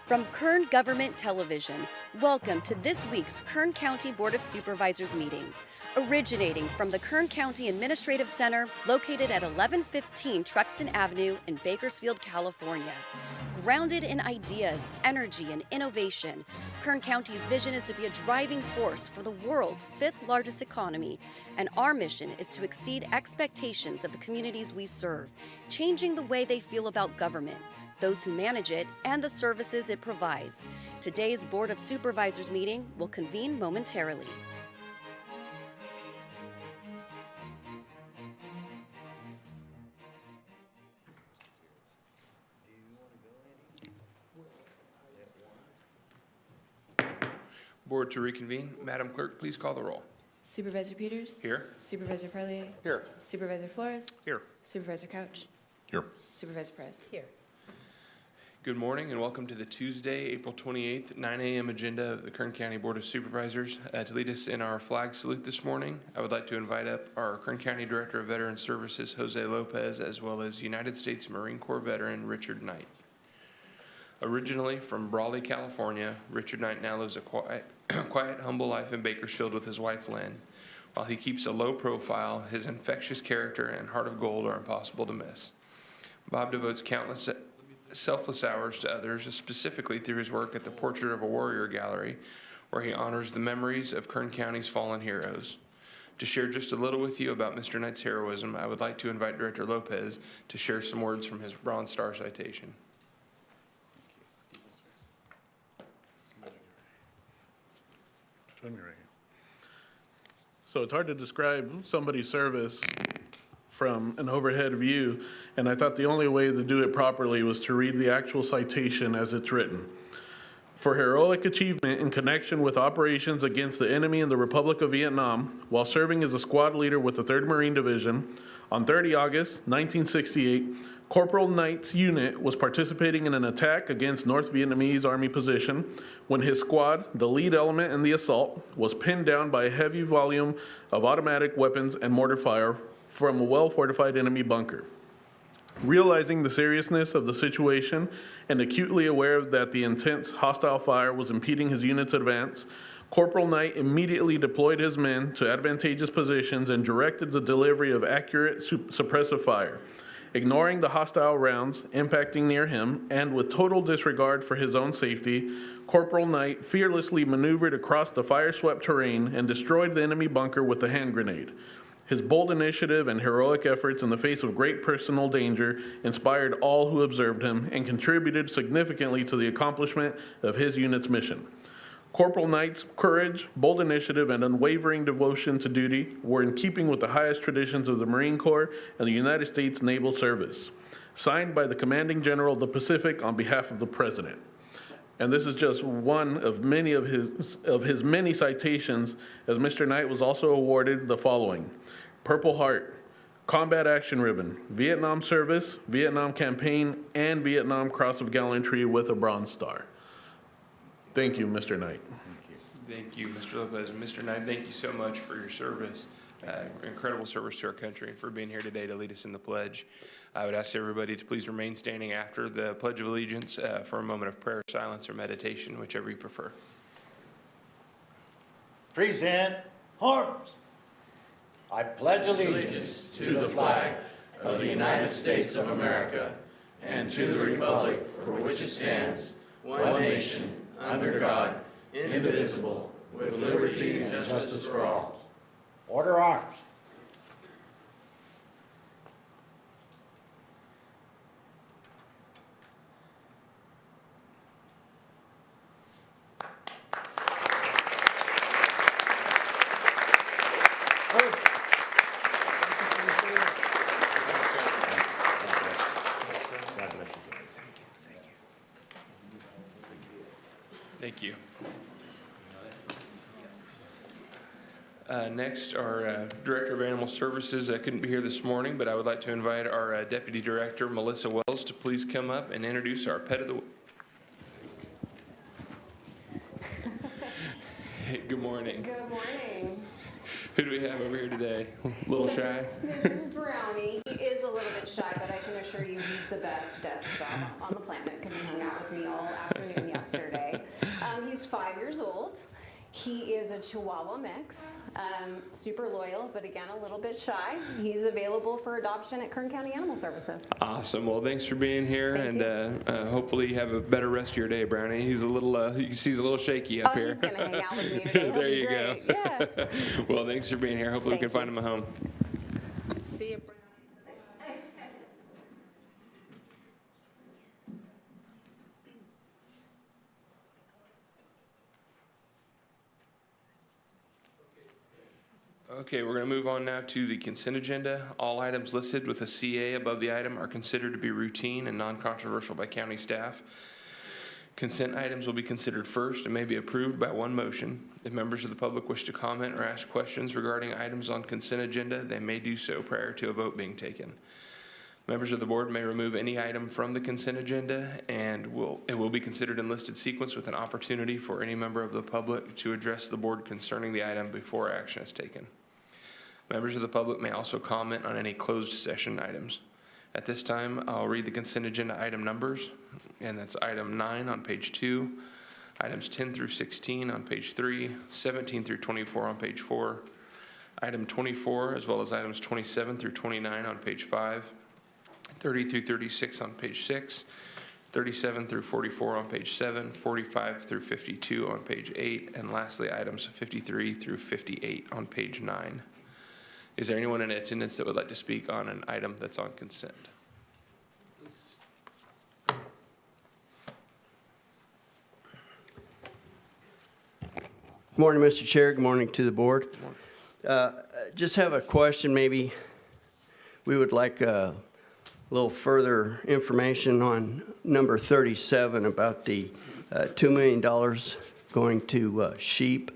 From Kern Government Television, welcome to this week's Kern County Board of Supervisors meeting. Originating from the Kern County Administrative Center, located at 1115 Truxtun Avenue in Bakersfield, California. Grounded in ideas, energy, and innovation, Kern County's vision is to be a driving force for the world's fifth largest economy, and our mission is to exceed expectations of the communities we serve, changing the way they feel about government, those who manage it, and the services it provides. Today's Board of Supervisors meeting will convene momentarily. Board to reconvene. Madam Clerk, please call the roll. Supervisor Peters? Here. Supervisor Parlier? Here. Supervisor Flores? Here. Supervisor Couch? Here. Supervisor Perez? Here. Good morning and welcome to the Tuesday, April 28th, 9 a.m. agenda of the Kern County Board of Supervisors. To lead us in our flag salute this morning, I would like to invite up our Kern County Director of Veteran Services, Jose Lopez, as well as United States Marine Corps veteran Richard Knight. Originally from Brawley, California, Richard Knight now lives a quiet, humble life in Bakersfield with his wife, Lynn. While he keeps a low profile, his infectious character and heart of gold are impossible to miss. Bob devotes countless selfless hours to others, specifically through his work at the Portrait of a Warrior Gallery, where he honors the memories of Kern County's fallen heroes. To share just a little with you about Mr. Knight's heroism, I would like to invite Director Lopez to share some words from his Bronze Star citation. So it's hard to describe somebody's service from an overhead view, and I thought the only way to do it properly was to read the actual citation as it's written. For heroic achievement in connection with operations against the enemy in the Republic of Vietnam, while serving as a squad leader with the 3rd Marine Division, on 30 August 1968, Corporal Knight's unit was participating in an attack against North Vietnamese Army position when his squad, the lead element in the assault, was pinned down by a heavy volume of automatic weapons and mortar fire from a well-fortified enemy bunker. Realizing the seriousness of the situation and acutely aware that the intense hostile fire was impeding his unit's advance, Corporal Knight immediately deployed his men to advantageous positions and directed the delivery of accurate suppressive fire. Ignoring the hostile rounds impacting near him, and with total disregard for his own safety, Corporal Knight fearlessly maneuvered across the fire-swept terrain and destroyed the enemy bunker with a hand grenade. His bold initiative and heroic efforts in the face of great personal danger inspired all who observed him and contributed significantly to the accomplishment of his unit's mission. Corporal Knight's courage, bold initiative, and unwavering devotion to duty were in keeping with the highest traditions of the Marine Corps and the United States Naval Service. Signed by the Commanding General of the Pacific on behalf of the President. And this is just one of many of his many citations, as Mr. Knight was also awarded the following: Purple Heart, Combat Action Ribbon, Vietnam Service, Vietnam Campaign, and Vietnam Cross of Gallantry with a Bronze Star. Thank you, Mr. Knight. Thank you, Mr. Lopez. And Mr. Knight, thank you so much for your service, incredible service to our country, and for being here today to lead us in the pledge. I would ask everybody to please remain standing after the Pledge of Allegiance for a moment of prayer, silence, or meditation, whichever you prefer. Present arms. I pledge allegiance to the flag of the United States of America and to the republic for which it stands, one nation, under God, indivisible, with liberty and justice for all. Order arms. Thank you. Next, our Director of Animal Services couldn't be here this morning, but I would like to invite our Deputy Director, Melissa Wells, to please come up and introduce our Pet of the Week. Good morning. Good morning. Who do we have over here today? A little shy? This is Brownie. He is a little bit shy, but I can assure you he's the best desk dog on the planet because he hung out with me all afternoon yesterday. He's 5 years old. He is a Chihuahua mix, super loyal, but again, a little bit shy. He's available for adoption at Kern County Animal Services. Awesome. Well, thanks for being here, hopefully you have a better rest of your day, Brownie. He's a little, you can see he's a little shaky up here. He's going to hang out with me today. He'll There be you great. go. Yeah. Well, thanks for being here. Hopefully we can find him a home. See you, Okay, we're going to move on now to the consent agenda. All items listed with a CA above the item are considered to be routine and non-controversial by county staff. Consent items will be considered first and may be approved by one motion. If members of the public wish to comment or ask questions regarding items on consent agenda, they may do so prior to a vote being taken. Members of the board may remove any item from the consent agenda, and it will be considered in listed sequence with an opportunity for any member of the public to address the board concerning the item before action is taken. Members of the public may also comment on any closed session items. At this time, I'll read the consent agenda item numbers, and that's item 9 on page 2, items 10 through 16 on page 3, 17 through 24 on page 4, item 24, as well as items 27 through 29 on page 5, 30 through 36 on page 6, 37 through 44 on page 7, 45 through 52 on page 8, and lastly, items 53 through 58 on page 9. Is there anyone in attendance that would like to speak on an item that's on consent? Good morning, Mr. Chair. Good morning to the board. Just have a question. Maybe we would like a little further information on number 37 about the $2 million going to sheep.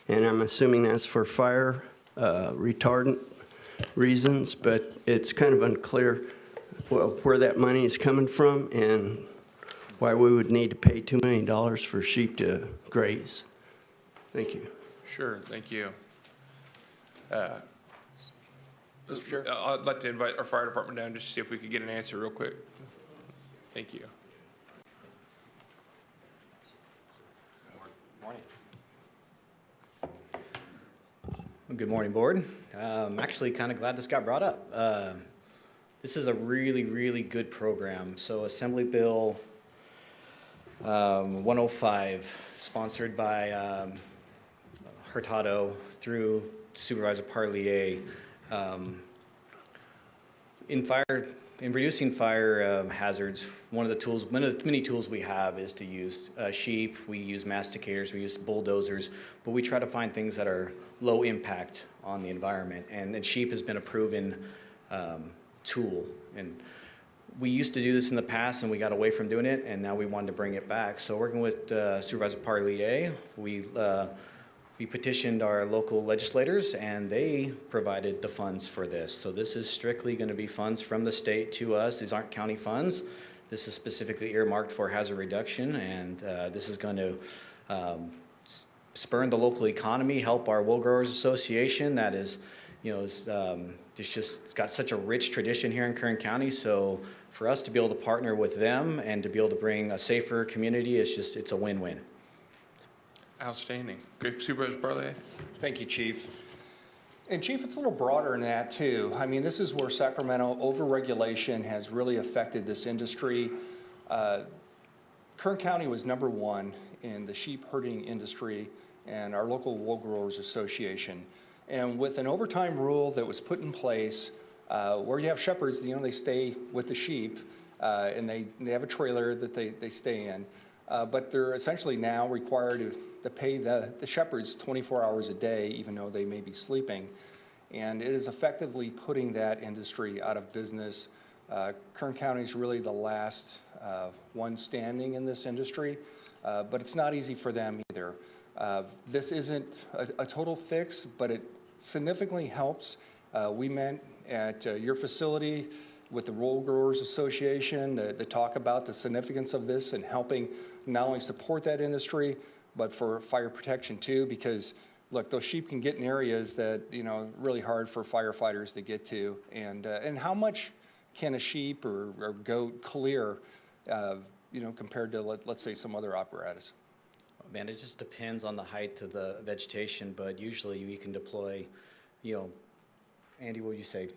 And I'm assuming that's for fire retardant reasons, but it's kind of unclear where that money is coming from and why we would need to pay $2 million for sheep to graze. Thank you. Sure, thank you. Mr. Chair? I'd like to invite our fire department down just to see if we could get an answer real quick. Thank you. Good morning, board. I'm actually kind of glad this got brought up. This is a really, really good program. So Assembly Bill 105, sponsored by Hurtado through Supervisor Parlier. In reducing fire hazards, one of the many tools we have is to use sheep. We use masticators, we use bulldozers, but we try to find things that are low impact on the environment. And sheep has been a proven tool. And we used to do this in the past, and we got away from doing it, and now we wanted to bring it back. So working with Supervisor Parlier, we petitioned our local legislators, and they provided the funds for this. So this is strictly going to be funds from the state to us. These aren't county funds. This is specifically earmarked for hazard reduction, and this is going to spur the local economy, help our Wool Growers Association that is, it's just got such a rich tradition here in Kern County. So for us to be able to partner with them and to be able to bring a safer community, it's a win-win. Outstanding. Good. Supervisor Parlier? Thank you, Chief. And Chief, it's a little broader than that too. I mean, this is where Sacramento overregulation has really affected this industry. Kern County was #1 in the sheep herding industry and our local Wool Growers Association. And with an overtime rule that was put in place, where you have shepherds, they stay with the sheep, and they have a trailer that they stay in. But they're essentially now required to pay the shepherds 24 hours a day, even though they may be sleeping. And it is effectively putting that industry out of business. Kern County is really the last one standing in this industry, but it's not easy for them either. This isn't a total fix, but it significantly helps. We met at your facility with the Wool Growers Association to talk about the significance of this and helping not only support that industry, but for fire protection too, because look, those sheep can get in areas that, really hard for firefighters to get to. And how much can a sheep or goat clear, compared to, let's say, some other apparatus? Man, it just depends on the height of the vegetation, but usually you can deploy, Andy, what would you say,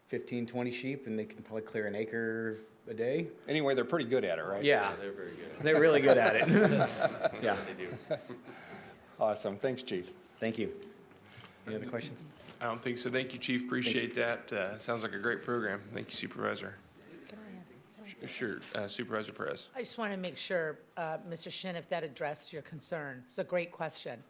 15, 20 sheep, and they can probably clear an acre a day? Anyway, they're pretty good at it, right? Yeah. They're very good. They're really good at it. Yeah, They do. Awesome. Thanks, Chief. thank you. Any other questions? I don't think so. Thank you, Chief. Appreciate that. Sounds like a great program. Thank you, Supervisor. Can I ask? Sure, Supervisor Perez. I just want to make sure, Mr. Shin, if that addressed your concern. It's a great question.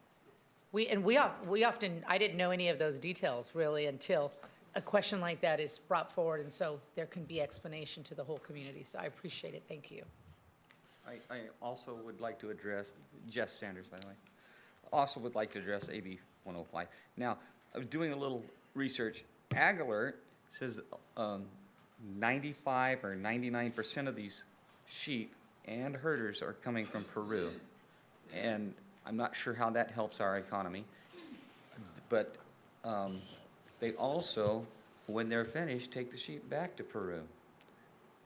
We often, I didn't know any of those details really until a question like that is brought forward, and so there can be explanation to the whole community. So I appreciate it. Thank you. I also would like to address, Jeff Sanders, by the way, also would like to address AB 105. Now, I was doing a little research. Ag Alert says 95 or 99% of these sheep and herders are coming from Peru. And I'm not sure how that helps our economy. But they also, when they're finished, take the sheep back to Peru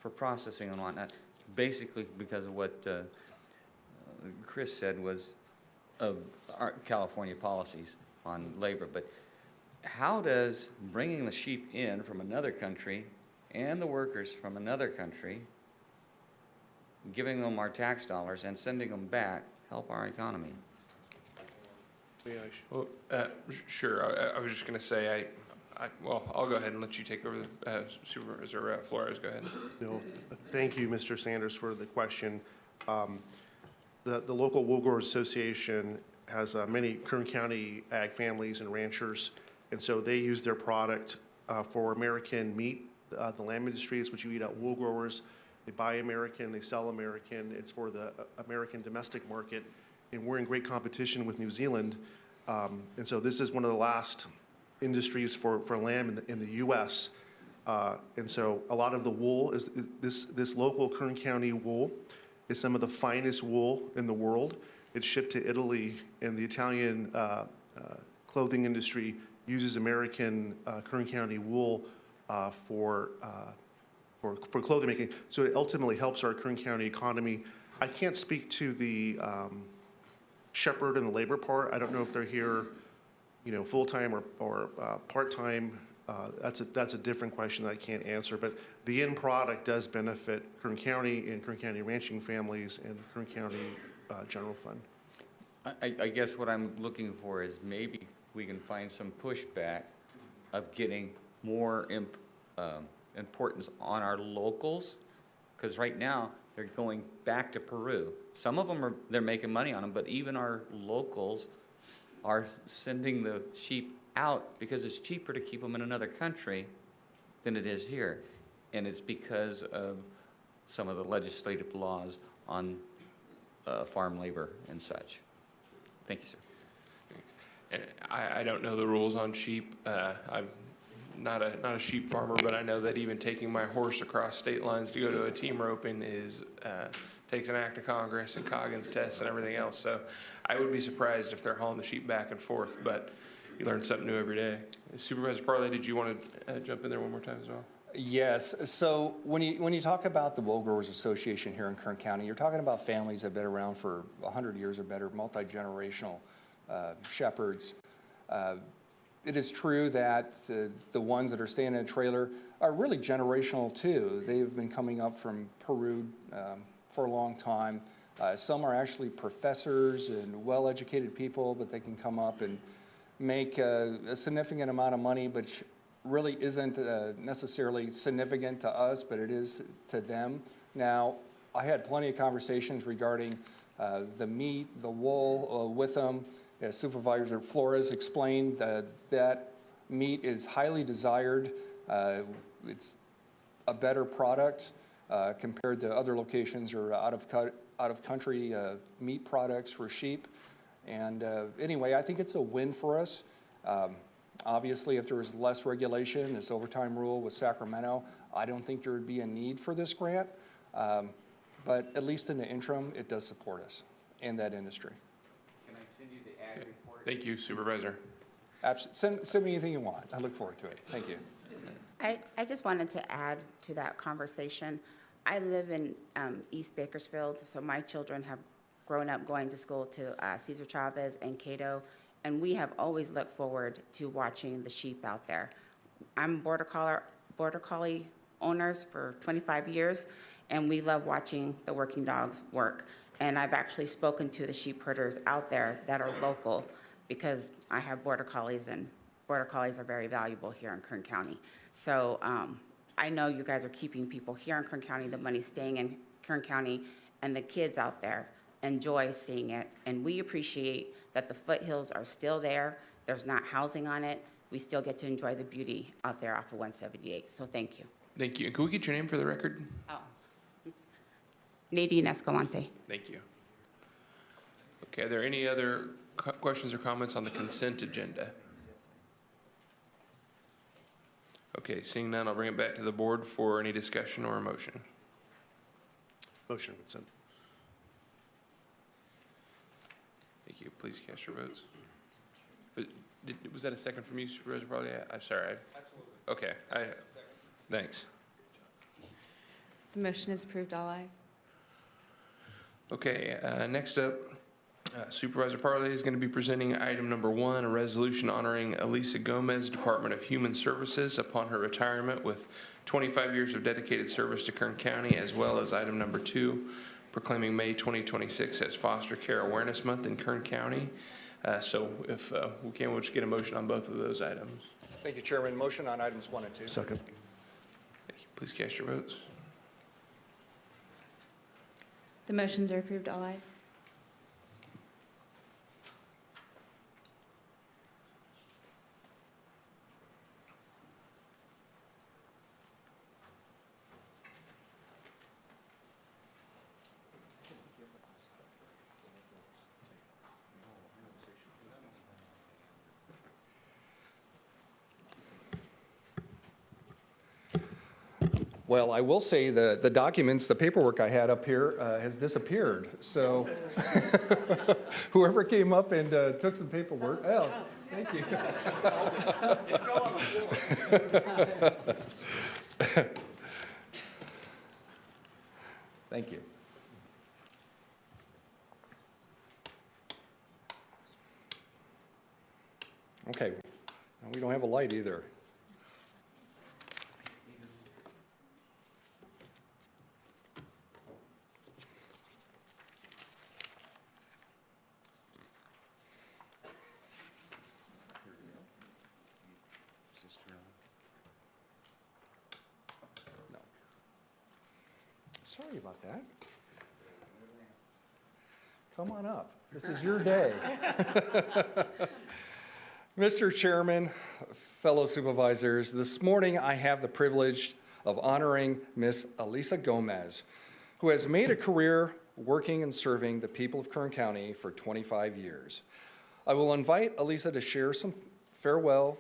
for processing and whatnot. Basically because of what Chris said was of our California policies on labor. But how does bringing the sheep in from another country and the workers from another country, giving them our tax dollars and sending them back, help our economy? Well, sure. I was just going to say, well, I'll go ahead and let you take over. Supervisor Flores, go ahead. No, thank you, Mr. Sanders, for the question. The local wool growers association has many Kern County ag families and ranchers, and so they use their product for American meat. The lamb industry is what you eat at wool growers. They buy American, they sell American. It's for the American domestic market, and we're in great competition with New Zealand. And so this is one of the last industries for lamb in the U.S. And so a lot of the wool is this local Kern County wool is some of the finest wool in the world. It's shipped to Italy, and the Italian clothing industry uses American Kern County wool for clothing making. So it ultimately helps our Kern County economy. I can't speak to the shepherd and the labor part. I don't know if they're here, full-time or part-time. That's a different question that I can't answer. But the end product does benefit Kern County and Kern County ranching families and Kern County General Fund. I guess what I'm looking for is maybe we can find some pushback of getting more importance on our locals, because right now they're going back to Peru. Some of them they're making money on them, but even our locals are sending the sheep out because it's cheaper to keep them in another country than it is here. And it's because of some of the legislative laws on farm labor and such. Thank you, sir. And I don't know the rules on sheep. I'm not a sheep farmer, but I know that even taking my horse across state lines to go to a team roping takes an act of Congress and Coggins tests and everything else. So I would be surprised if they're hauling the sheep back and forth, but you learn something new every day. Supervisor Parley, did you want to jump in there one more time as well? Yes. So when you talk about the Wool Growers Association here in Kern County, you're talking about families that have been around for 100 years or better, multi-generational shepherds. It is true that the ones that are staying in a trailer are really generational too. They've been coming up from Peru for a long time. Some are actually professors and well-educated people, but they can come up and make a significant amount of money, which really isn't necessarily significant to us, but it is to them. Now, I had plenty of conversations regarding the meat, the wool with them. As Supervisor Flores explained, that meat is highly desired. It's a better product compared to other locations or out of country meat products for sheep. And anyway, I think it's a win for us. Obviously, if there was less regulation, this overtime rule with Sacramento, I don't think there would be a need for this grant. But at least in the interim, it does support us and that industry. Can I send you the ag report. Thank you, Supervisor. Send me anything you want. I look forward to it. Thank you. I just wanted to add to that conversation. I live in East Bakersfield, so my children have grown up going to school to Cesar Chavez and Cato, and we have always looked forward to watching the sheep out there. I'm border collie owners for 25 years, and we love watching the working dogs work. And I've actually spoken to the sheep herders out there that are local, because I have border collies, and border collies are very valuable here in Kern County. So I know you guys are keeping people here in Kern County, the money's staying in Kern County, and the kids out there enjoy seeing it. And we appreciate that the foothills are still there. There's not housing on it. We still get to enjoy the beauty out there off of 178. So thank you. Thank you. Can we get your name for the record? Oh. Nadine Escalante. Thank you. Okay, are there any other questions or comments on the consent agenda? Okay, seeing none, I'll bring it back to the board for any discussion or a motion. Motion consent. Thank you. Please cast your votes. Was that a second from you, Supervisor Probably? I'm sorry. Absolutely. Okay. Thanks. The motion is approved. All ayes. Okay, next up, Supervisor Parley is going to be presenting item number 1, a resolution honoring Elisa Gomez, Department of Human Services, upon her retirement with 25 years of dedicated service to Kern County, as well as item number 2, proclaiming May 2026 as Foster Care Awareness Month in Kern County. So if we can, we'll just get a motion on both of those items. Thank you, Chairman. Motion on items 1 and 2. Second. Thank you. Please cast your votes. The motions are approved. All ayes. Well, I will say the documents, the paperwork I had up here has disappeared. So whoever came up and took some paperwork, oh, thank you. Thank you. Okay, we don't have a light either. No. Sorry about that. Come on up. This is your day. Mr. Chairman, fellow supervisors, this morning I have the privilege of honoring Miss Elisa Gomez, who has made a career working and serving the people of Kern County for 25 years. I will invite Elisa to share some farewell,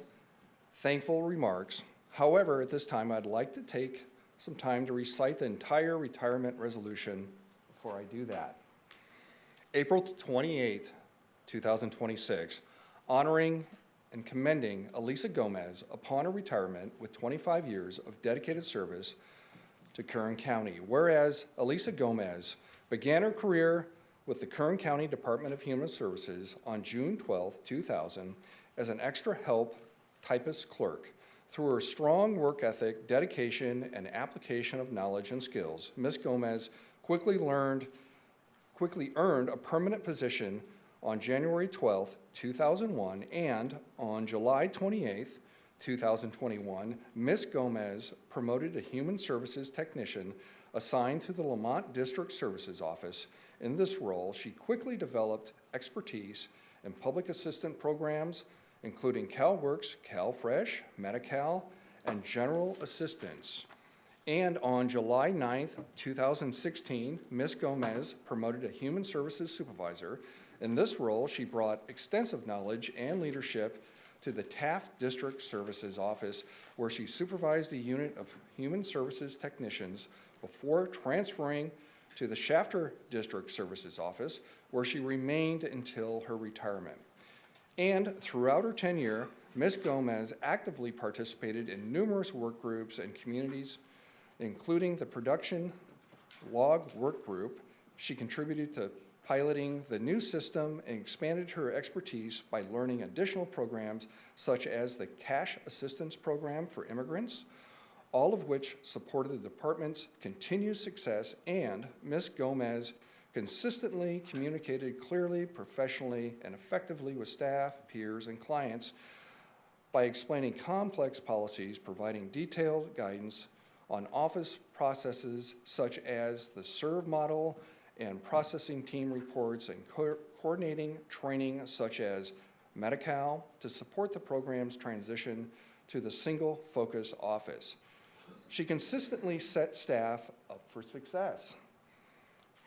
thankful remarks. However, at this time, I'd like to take some time to recite the entire retirement resolution before I do that. April 28, 2026, honoring and commending Elisa Gomez upon her retirement with 25 years of dedicated service to Kern County. Whereas Elisa Gomez began her career with the Kern County Department of Human Services on June 12, 2000 as an extra help typist clerk. Through her strong work ethic, dedication, and application of knowledge and skills, Ms. Gomez quickly earned a permanent position on January 12, 2001, and on July 28, 2021, Ms. Gomez promoted a human services technician assigned to the Lamont District Services Office. In this role, she quickly developed expertise in public assistant programs, including CalWorks, CalFresh, Medi-Cal, and General Assistance. And on July 9th, 2016, Ms. Gomez promoted a human services supervisor. In this role, she brought extensive knowledge and leadership to the Taft District Services Office, where she supervised the unit of human services technicians before transferring to the Shafter District Services Office, where she remained until her retirement. And throughout her tenure, Ms. Gomez actively participated in numerous work groups and communities, including the Production Log Work Group. She contributed to piloting the new system and expanded her expertise by learning additional programs such as the Cash Assistance Program for Immigrants, all of which supported the department's continued success, and Ms. Gomez consistently communicated clearly, professionally, and effectively with staff, peers, and clients by explaining complex policies, providing detailed guidance on office processes such as the SERVE model and processing team reports, and coordinating training such as Medi-Cal to support the program's transition to the single focus office. She consistently set staff up for success.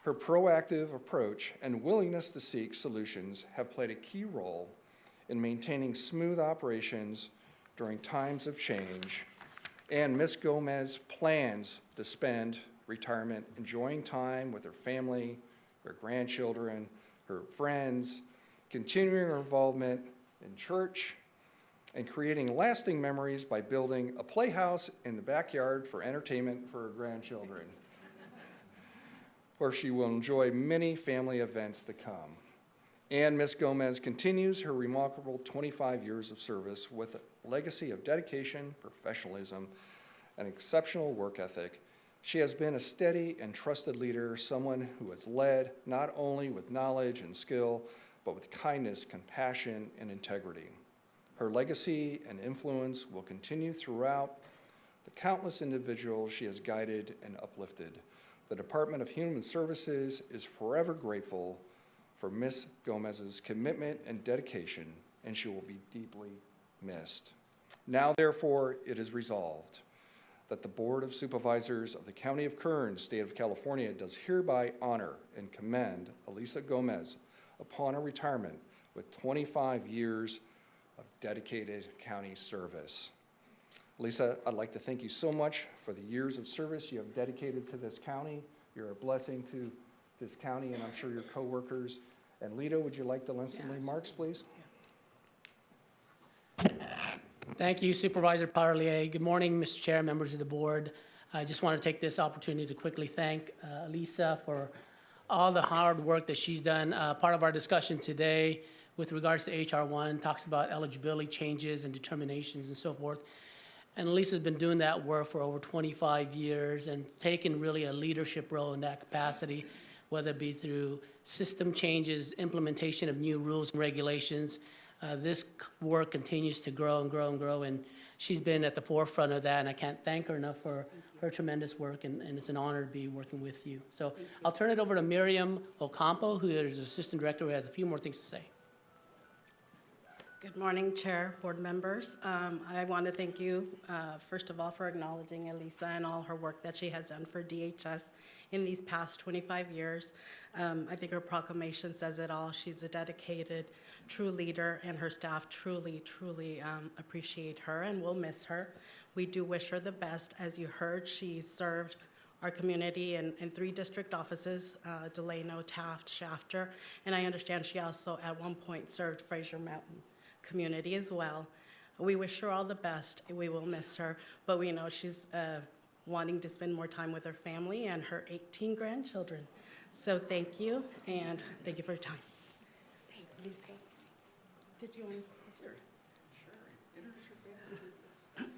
Her proactive approach and willingness to seek solutions have played a key role in maintaining smooth operations during times of change, and Ms. Gomez plans to spend retirement enjoying time with her family, her grandchildren, her friends, continuing her involvement in church, and creating lasting memories by building a playhouse in the backyard for entertainment for her grandchildren, where she will enjoy many family events to come. And Ms. Gomez continues her remarkable 25 years of service with a legacy of dedication, professionalism, and exceptional work ethic. She has been a steady and trusted leader, someone who has led not only with knowledge and skill, but with kindness, compassion, and integrity. Her legacy and influence will continue throughout the countless individuals she has guided and uplifted. The Department of Human Services is forever grateful for Ms. Gomez's commitment and dedication, and she will be deeply missed. Now, therefore, it is resolved that the Board of Supervisors of the County of Kern, State of California, does hereby honor and commend Elisa Gomez upon her retirement with 25 years of dedicated county service. Lisa, I'd like to thank you so much for the years of service you have dedicated to this county. You're a blessing to this county, and I'm sure your coworkers. And Lito, would you like to lend some remarks, please? Thank you, Supervisor Parlier. Good morning, Mr. Chair, members of the board. I just want to take this opportunity to quickly thank Lisa for all the hard work that she's done. Part of our discussion today with regards to HR 1 talks about eligibility changes and determinations and so forth. And Lisa's been doing that work for over 25 years and taken really a leadership role in that capacity, whether it be through system changes, implementation of new rules and regulations. This work continues to grow and grow and grow, and she's been at the forefront of that, and I can't thank her enough for her tremendous work, and it's an honor to be working with you. So I'll turn it over to Miriam Ocampo, who is Assistant Director, who has a few more things to say. Good morning, Chair, board members. I want to thank you, first of all, for acknowledging Elisa and all her work that she has done for DHS in these past 25 years. I think her proclamation says it all. She's a dedicated, true leader, and her staff truly, truly appreciate her and will miss her. We do wish her the best. As you heard, she served our community in 3 district offices, Delano, Taft, Shafter, and I understand she also at one point served Fraser Mountain community as well. We wish her all the best. We will miss her, but we know she's wanting to spend more time with her family and her 18 grandchildren. So thank you, and thank you for your time. Thank you, Lisa. Did you want to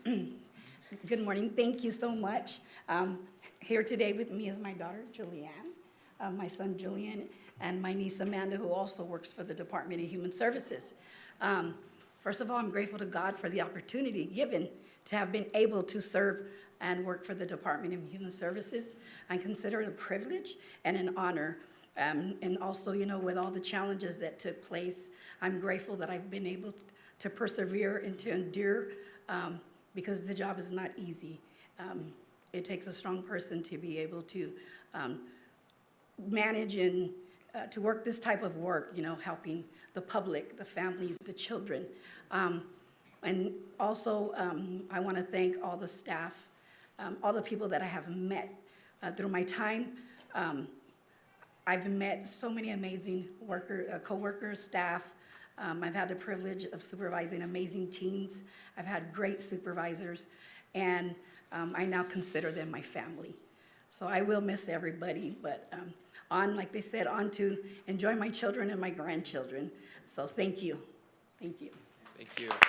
say? Sure. Good morning. Thank you so much. Here today with me is my daughter, Julianne, my son, Julian, and my niece, Amanda, who also works for the Department of Human Services. First of all, I'm grateful to God for the opportunity given to have been able to serve and work for the Department of Human Services. I consider it a privilege and an honor. And also, you know, with all the challenges that took place, I'm grateful that I've been able to persevere and to endure because the job is not easy. It takes a strong person to be able to manage and to work this type of work, you know, helping the public, the families, the children. And also, I want to thank all the staff, all the people that I have met through my time I've met so many amazing coworkers, staff. I've had the privilege of supervising amazing teams. I've had great supervisors, and I now consider them my family. So I will miss everybody, but like they said, on to enjoy my children and my grandchildren. So thank you. Thank you. Thank you. Thank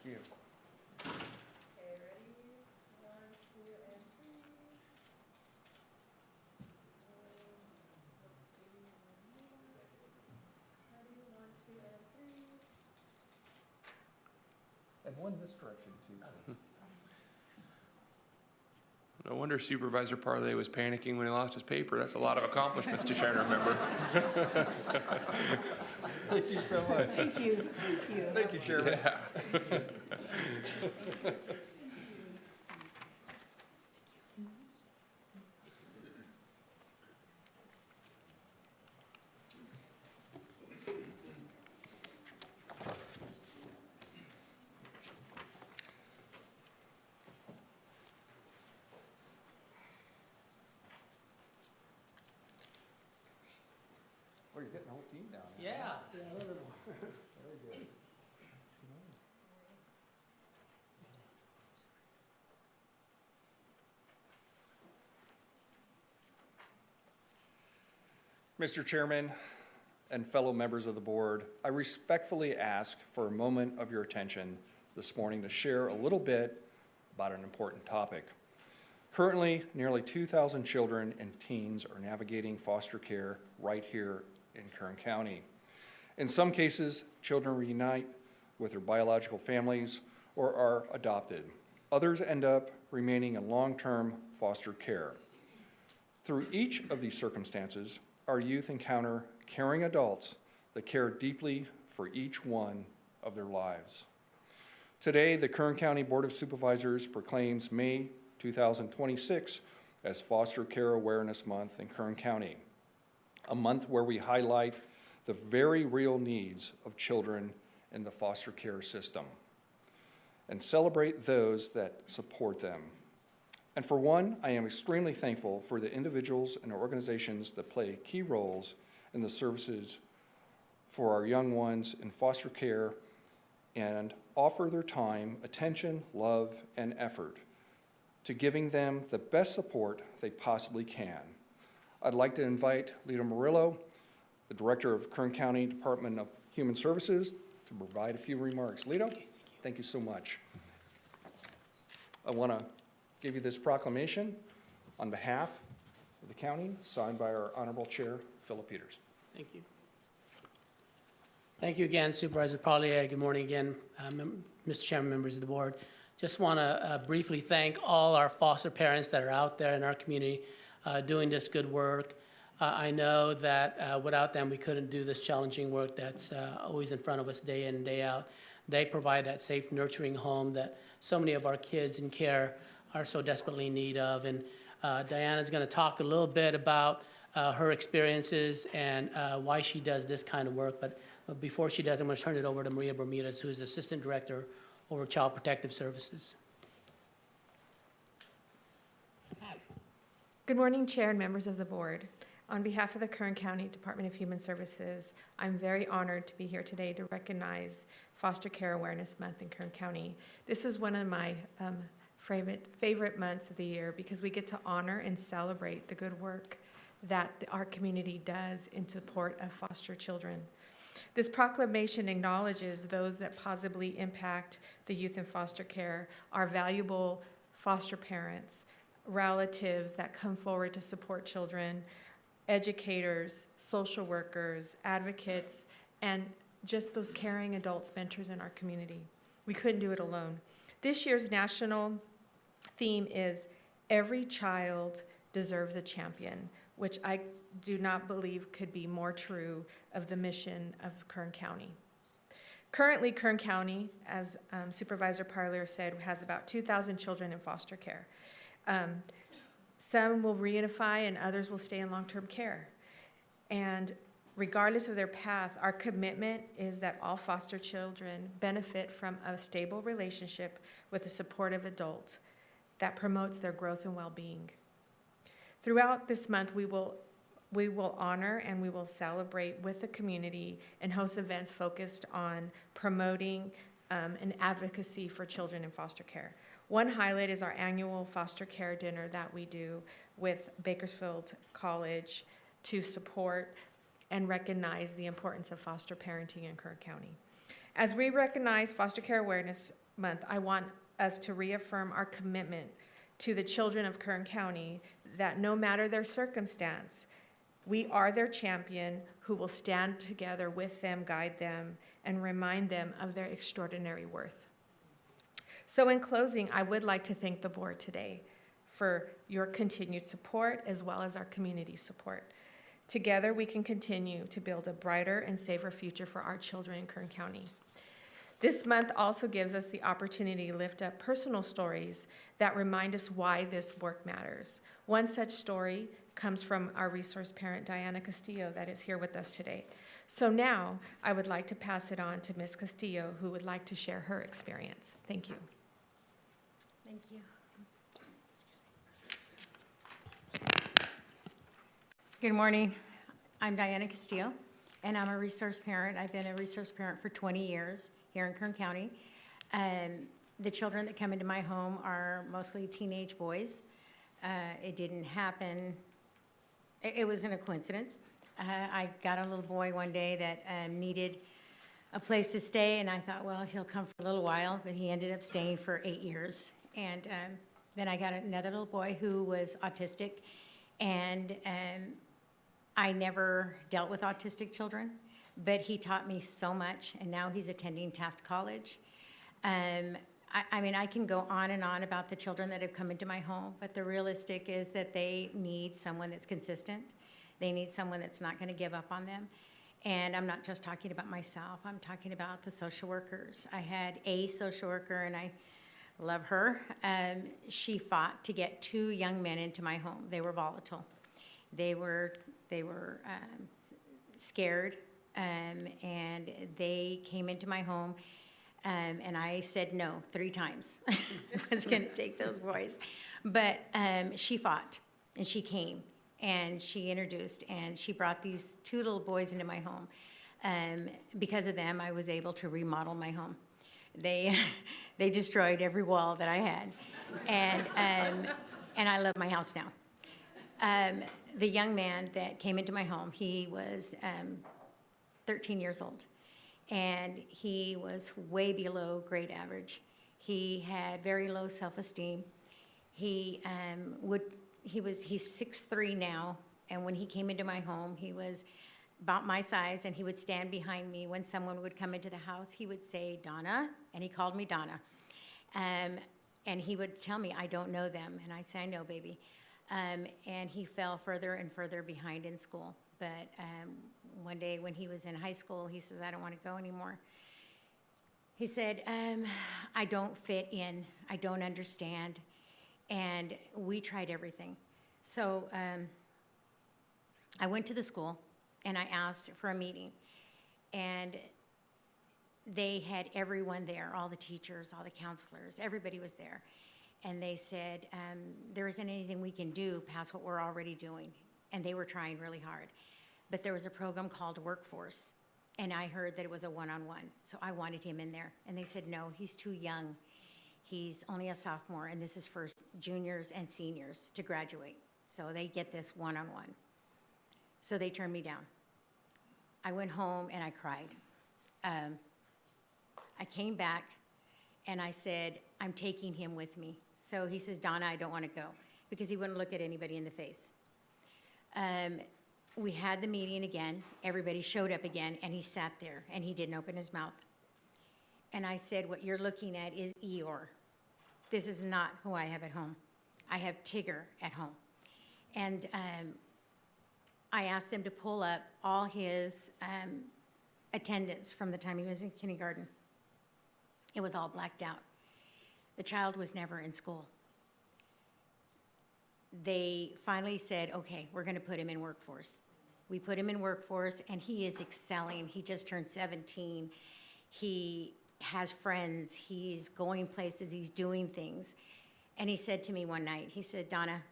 you. And one this direction, too. No wonder Supervisor Parley was panicking when he lost his paper. That's a lot of accomplishments to try to remember. Thank you so much. Thank you. Thank you. Thank you, Chairman. Yeah. Oh, you're getting the whole team down. Yeah. Very good. Mr. Chairman and fellow members of the board, I respectfully ask for a moment of your attention this morning to share a little bit about an important topic. Currently, nearly 2,000 children and teens are navigating foster care right here in Kern County. In some cases, children reunite with their biological families or are adopted. Others end up remaining in long-term foster care. Through each of these circumstances, our youth encounter caring adults that care deeply for each one of their lives. Today, the Kern County Board of Supervisors proclaims May 2026 as Foster Care Awareness Month in Kern County, a month where we highlight the very real needs of children in the foster care system and celebrate those that support them. And for one, I am extremely thankful for the individuals and organizations that play key roles in the services for our young ones in foster care and offer their time, attention, love, and effort to giving them the best support they possibly can. I'd like to invite Lita Murillo, the Director of Kern County Department of Human Services, to provide a few remarks. Lita, thank you so much. I want to give you this proclamation on behalf of the county, signed by our Honorable Chair, Philip Peters. Thank you. Thank you again, Supervisor Parlier. Good morning again, Mr. Chairman, members of the board. Just want to briefly thank all our foster parents that are out there in our community doing this good work. I know that without them, we couldn't do this challenging work that's always in front of us day in and day out. They provide that safe, nurturing home that so many of our kids in care are so desperately in need of. And Diana's going to talk a little bit about her experiences and why she does this kind of work. But before she does, I'm going to turn it over to Maria Bermudez, who is Assistant Director over Child Protective Services. Good morning, Chair and members of the board. On behalf of the Kern County Department of Human Services, I'm very honored to be here today to recognize Foster Care Awareness Month in Kern County. This is one of my favorite months of the year because we get to honor and celebrate the good work that our community does in support of foster children. This proclamation acknowledges those that positively impact the youth in foster care, our valuable foster parents, relatives that come forward to support children, educators, social workers, advocates, and just those caring adults, mentors in our community. We couldn't do it alone. This year's national theme is Every Child Deserves a Champion, which I do not believe could be more true of the mission of Kern County. Currently, Kern County, as Supervisor Parlier said, has about 2,000 children in foster care. Some will reunify and others will stay in long-term care. And Regardless of their path, our commitment is that all foster children benefit from a stable relationship with a supportive adult that promotes their growth and well-being. Throughout this month, we will honor and we will celebrate with the community and host events focused on promoting and advocacy for children in foster care. One highlight is our annual foster care dinner that we do with Bakersfield College to support and recognize the importance of foster parenting in Kern County. As we recognize Foster Care Awareness Month, I want us to reaffirm our commitment to the children of Kern County that no matter their circumstance, we are their champion who will stand together with them, guide them, and remind them of their extraordinary worth. So in closing, I would like to thank the board today for your continued support as well as our community support. Together, we can continue to build a brighter and safer future for our children in Kern County. This month also gives us the opportunity to lift up personal stories that remind us why this work matters. One such story comes from our resource parent, Diana Castillo, that is here with us today. So now, I would like to pass it on to Ms. Castillo, who would like to share her experience. Thank you. Thank you. Good morning. I'm Diana Castillo, and I'm a resource parent. I've been a resource parent for 20 years here in Kern County. The children that come into my home are mostly teenage boys. It didn't happen. It wasn't a coincidence. I got a little boy one day that needed a place to stay, and I thought, well, he'll come for a little while, but he ended up staying for 8 years. And then I got another little boy who was autistic, and I never dealt with autistic children, but he taught me so much, and now he's attending Taft College. I mean, I can go on and on about the children that have come into my home, but the realistic is that they need someone that's consistent. They need someone that's not going to give up on them. And I'm not just talking about myself. I'm talking about the social workers. I had a social worker, and I love her. She fought to get 2 young men into my home. They were volatile. They were scared, and they came into my home. And I said no 3 times. I was going to take those boys. But she fought, and she came, and she introduced, and she brought these 2 little boys into my home. Because of them, I was able to remodel my home. They destroyed every wall that I had. And I love my house now. The young man that came into my home, he was 13 years old. And he was way below grade average. He had very low self-esteem. He's 6'3" now, and when he came into my home, he was about my size, and he would stand behind me. When someone would come into the house, he would say, "Donna," and he called me Donna. And he would tell me, "I don't know them," and I'd say, "I know, baby." And he fell further and further behind in school. But one day when he was in high school, he says, "I don't want to go anymore." He said, "I don't fit in. I don't understand." And we tried everything. So I went to the school, and I asked for a meeting. And they had everyone there, all the teachers, all the counselors, everybody was there. And they said, there isn't anything we can do past what we're already doing. And they were trying really hard. But there was a program called Workforce, and I heard that it was a one-on-one, so I wanted him in there. And they said, "No, he's too young. He's only a sophomore, and this is for juniors and seniors to graduate. So they get this one-on-one." So they turned me down. I went home, and I cried. I came back, and I said, "I'm taking him with me." So he says, "Donna, I don't want to go," because he wouldn't look at anybody in the face. We had the meeting again, everybody showed up again, and he sat there, and he didn't open his mouth. And I said, "What you're looking at is Eeyore. This is not who I have at home. I have Tigger at home." And I asked them to pull up all his attendance from the time he was in kindergarten. It was all blacked out. The child was never in school. They finally said, "Okay, we're going to put him in Workforce." We put him in workforce, and he is excelling. He just turned 17. He has friends. He's going places. He's doing things. And he said to me one night, he said, Donna,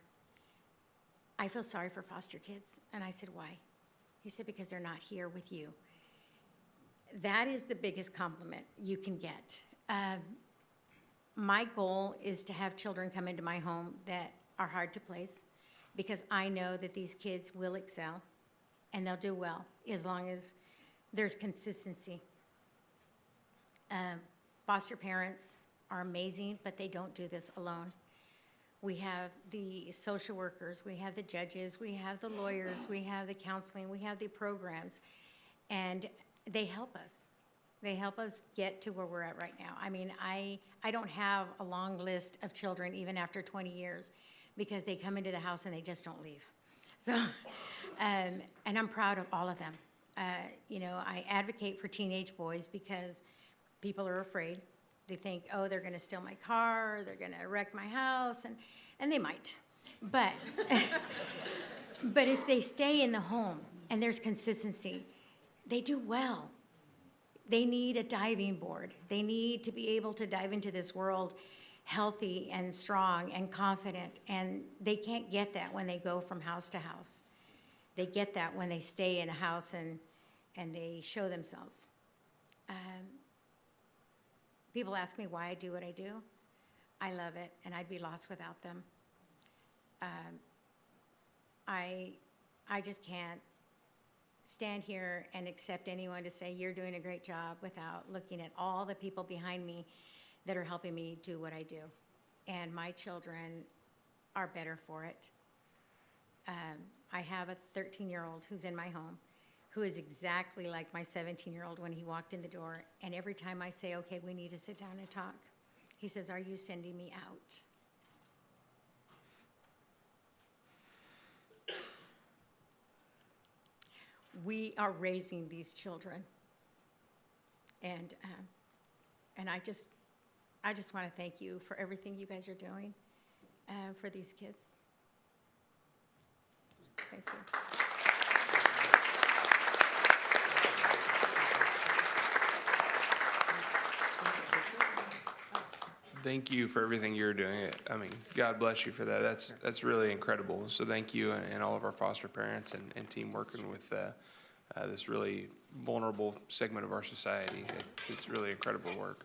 I feel sorry for foster kids. And I said, why? He said, because they're not here with you. That is the biggest compliment you can get. My goal is to have children come into my home that are hard to place, because I know that these kids will excel and they'll do well as long as there's consistency. Foster parents are amazing, but they don't do this alone. We have the social workers, we have the judges, we have the lawyers, we have the counseling, we have the programs, and they help us. They help us get to where we're at right now. I mean, I don't have a long list of children even after 20 years, because they come into the house and they just don't leave. So, and I'm proud of all of them. You know, I advocate for teenage boys because people are afraid. They think, oh, they're gonna steal my car, they're gonna wreck my house, and they might. But, but if they stay in the home and there's consistency, they do well. They need a diving board. They need to be able to dive into this world healthy and strong and confident, and they can't get that when they go from house to house. They get that when they stay in a house and they show themselves. People ask me why I do what I do. I love it, and I'd be lost without them. I just can't stand here and accept anyone to say you're doing a great job without looking at all the people behind me that are helping me do what I do. And my children are better for it. I have a 13-year-old who's in my home who is exactly like my 17-year-old when he walked in the door. And every time I say, okay, we need to sit down and talk, he says, are you sending me out? We are raising these children. And I just want to thank you for everything you guys are doing for these kids. Thank you. Thank you for everything you're doing. I mean, God bless you for that. That's really incredible. So thank you and all of our foster parents and team working with this really vulnerable segment of our society. It's really incredible work.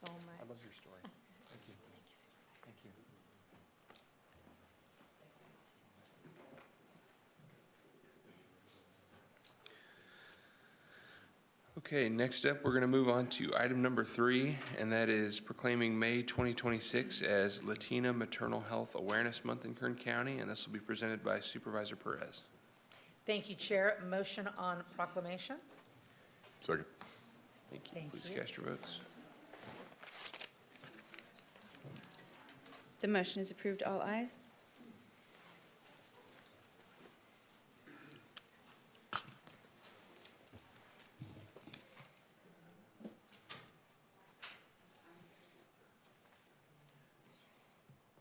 I love your story. Thank you. Thank you. Okay, next up, we're going to move on to item number 3, and that is proclaiming May 2026 as Latina Maternal Health Awareness Month in Kern County, and this will be presented by Supervisor Perez. Thank you, Chair. Motion on proclamation. Second. Thank you. Thank Please you. cast your votes. The motion is approved. All ayes.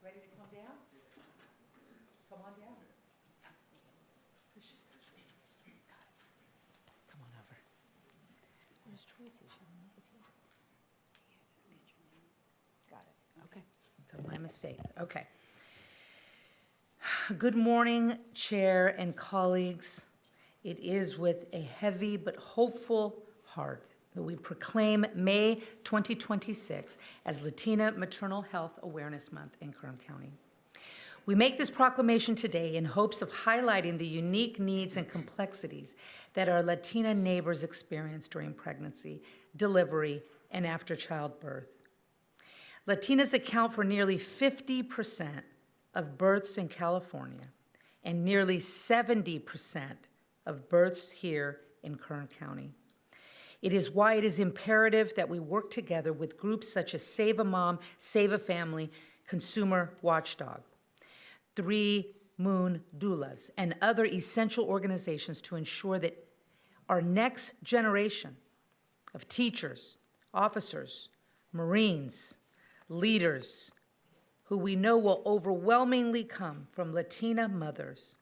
Ready to come down? Come on down. Come on over. There's choices. You want to make it here? Got it. Okay. So my mistake. Okay. Good morning, Chair and colleagues. It is with a heavy but hopeful heart that we proclaim May 2026 as Latina Maternal Health Awareness Month in Kern County. We make this proclamation today in hopes of highlighting the unique needs and complexities that our Latina neighbors experience during pregnancy, delivery, and after childbirth. Latinas account for nearly 50% of births in California and nearly 70% of births here in Kern County. It is why it is imperative that we work together with groups such as Save a Mom, Save a Family, Consumer Watchdog, 3 Moon doulas and other essential organizations to ensure that our next generation of teachers, officers, Marines, leaders, who we know will overwhelmingly come from Latina mothers.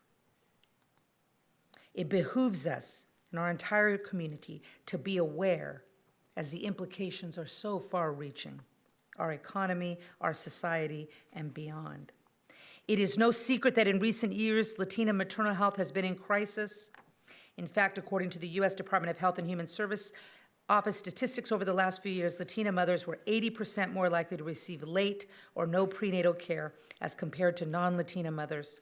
It behooves us and our entire community to be aware, as the implications are so far-reaching, our economy, our society, and beyond. It is no secret that in recent years, Latina maternal health has been in crisis. In fact, according to the U.S. Department of Health and Human Services Office statistics over the last few years, Latina mothers were 80% more likely to receive late or no prenatal care as compared to non-Latina mothers.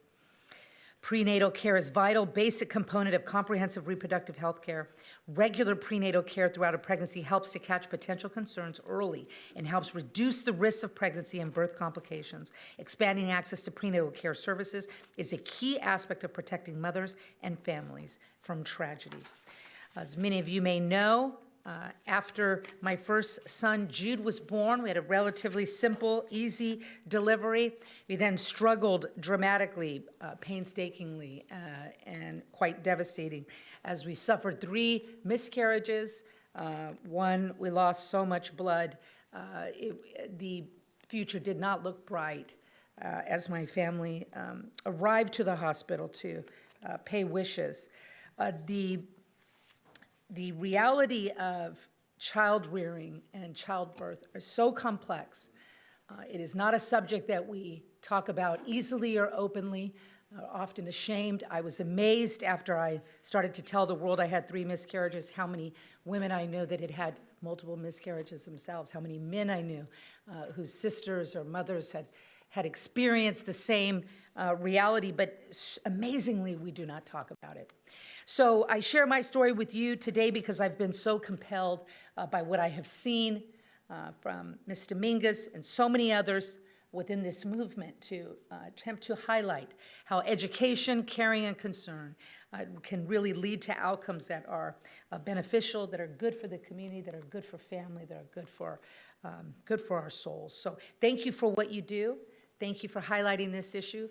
Prenatal care is a vital, basic component of comprehensive reproductive health care. Regular prenatal care throughout a pregnancy helps to catch potential concerns early and helps reduce the risks of pregnancy and birth complications. Expanding access to prenatal care services is a key aspect of protecting mothers and families from tragedy. As many of you may know, after my first son, Jude, was born, we had a relatively simple, easy delivery. We then struggled dramatically, painstakingly, and quite devastating as we suffered 3 miscarriages. One, we lost so much blood. The future did not look bright as my family arrived to the hospital to pay wishes. The reality of child rearing and childbirth are so complex. It is not a subject that we talk about easily or openly, often ashamed. I was amazed after I started to tell the world I had 3 miscarriages, how many women I knew that had had multiple miscarriages themselves, how many men I knew whose sisters or mothers had experienced the same reality, but amazingly, we do not talk about it. So I share my story with you today because I've been so compelled by what I have seen from Ms. Dominguez and so many others within this movement to attempt to highlight how education, caring, and concern can really lead to outcomes that are beneficial, that are good for the community, that are good for family, that are good for our souls. So thank you for what you do. Thank you for highlighting this issue.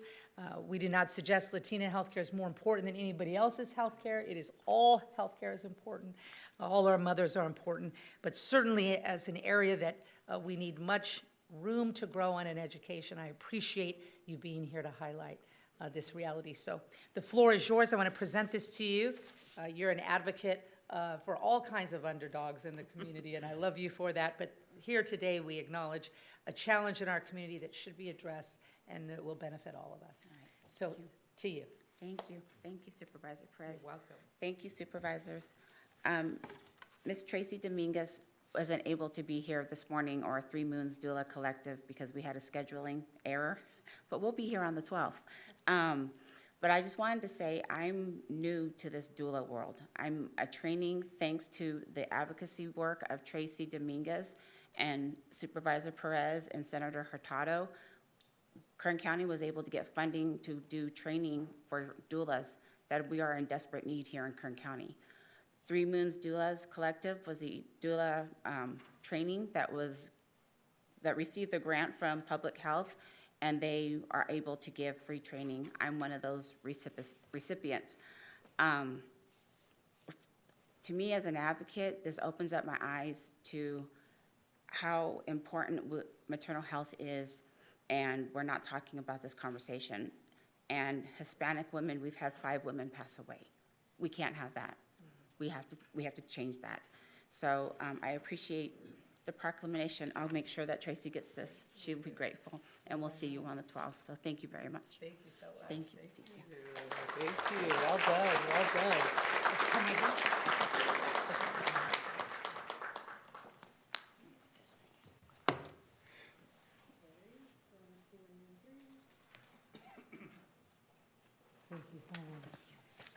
We do not suggest Latina healthcare is more important than anybody else's healthcare. It is all healthcare is important. All our mothers are important, but certainly as an area that we need much room to grow on in education. I appreciate you being here to highlight this reality. So the floor is yours. I want to present this to you. You're an advocate for all kinds of underdogs in the community, and I love you for that. But here today, we acknowledge a challenge in our community that should be addressed and that will benefit all of us. All right. So, to you. Thank you. Thank you, Supervisor Perez. You're welcome. Thank you, Supervisors. Ms. Tracy Dominguez wasn't able to be here this morning, or 3 Moons Doula Collective, because we had a scheduling error, but we'll be here on the 12th. But I just wanted to say I'm new to this doula world. I'm a training thanks to the advocacy work of Tracy Dominguez and Supervisor Perez and Senator Hurtado. Kern County was able to get funding to do training for doulas that we are in desperate need here in Kern County. 3 Moons Doulas Collective was the doula training that received the grant from Public Health, and they are able to give free training. I'm one of those recipients. To me, as an advocate, this opens up my eyes to how important maternal health is, and we're not talking about this conversation. And Hispanic women, we've had 5 women pass away. We can't have that. We have to change that. So I appreciate the proclamation. I'll make sure that Tracy gets this. She'll be grateful, and we'll see you on the 12th. So thank you very much. Thank you so much. Thank you. Thank you. Well done. Well done. Thank you so much.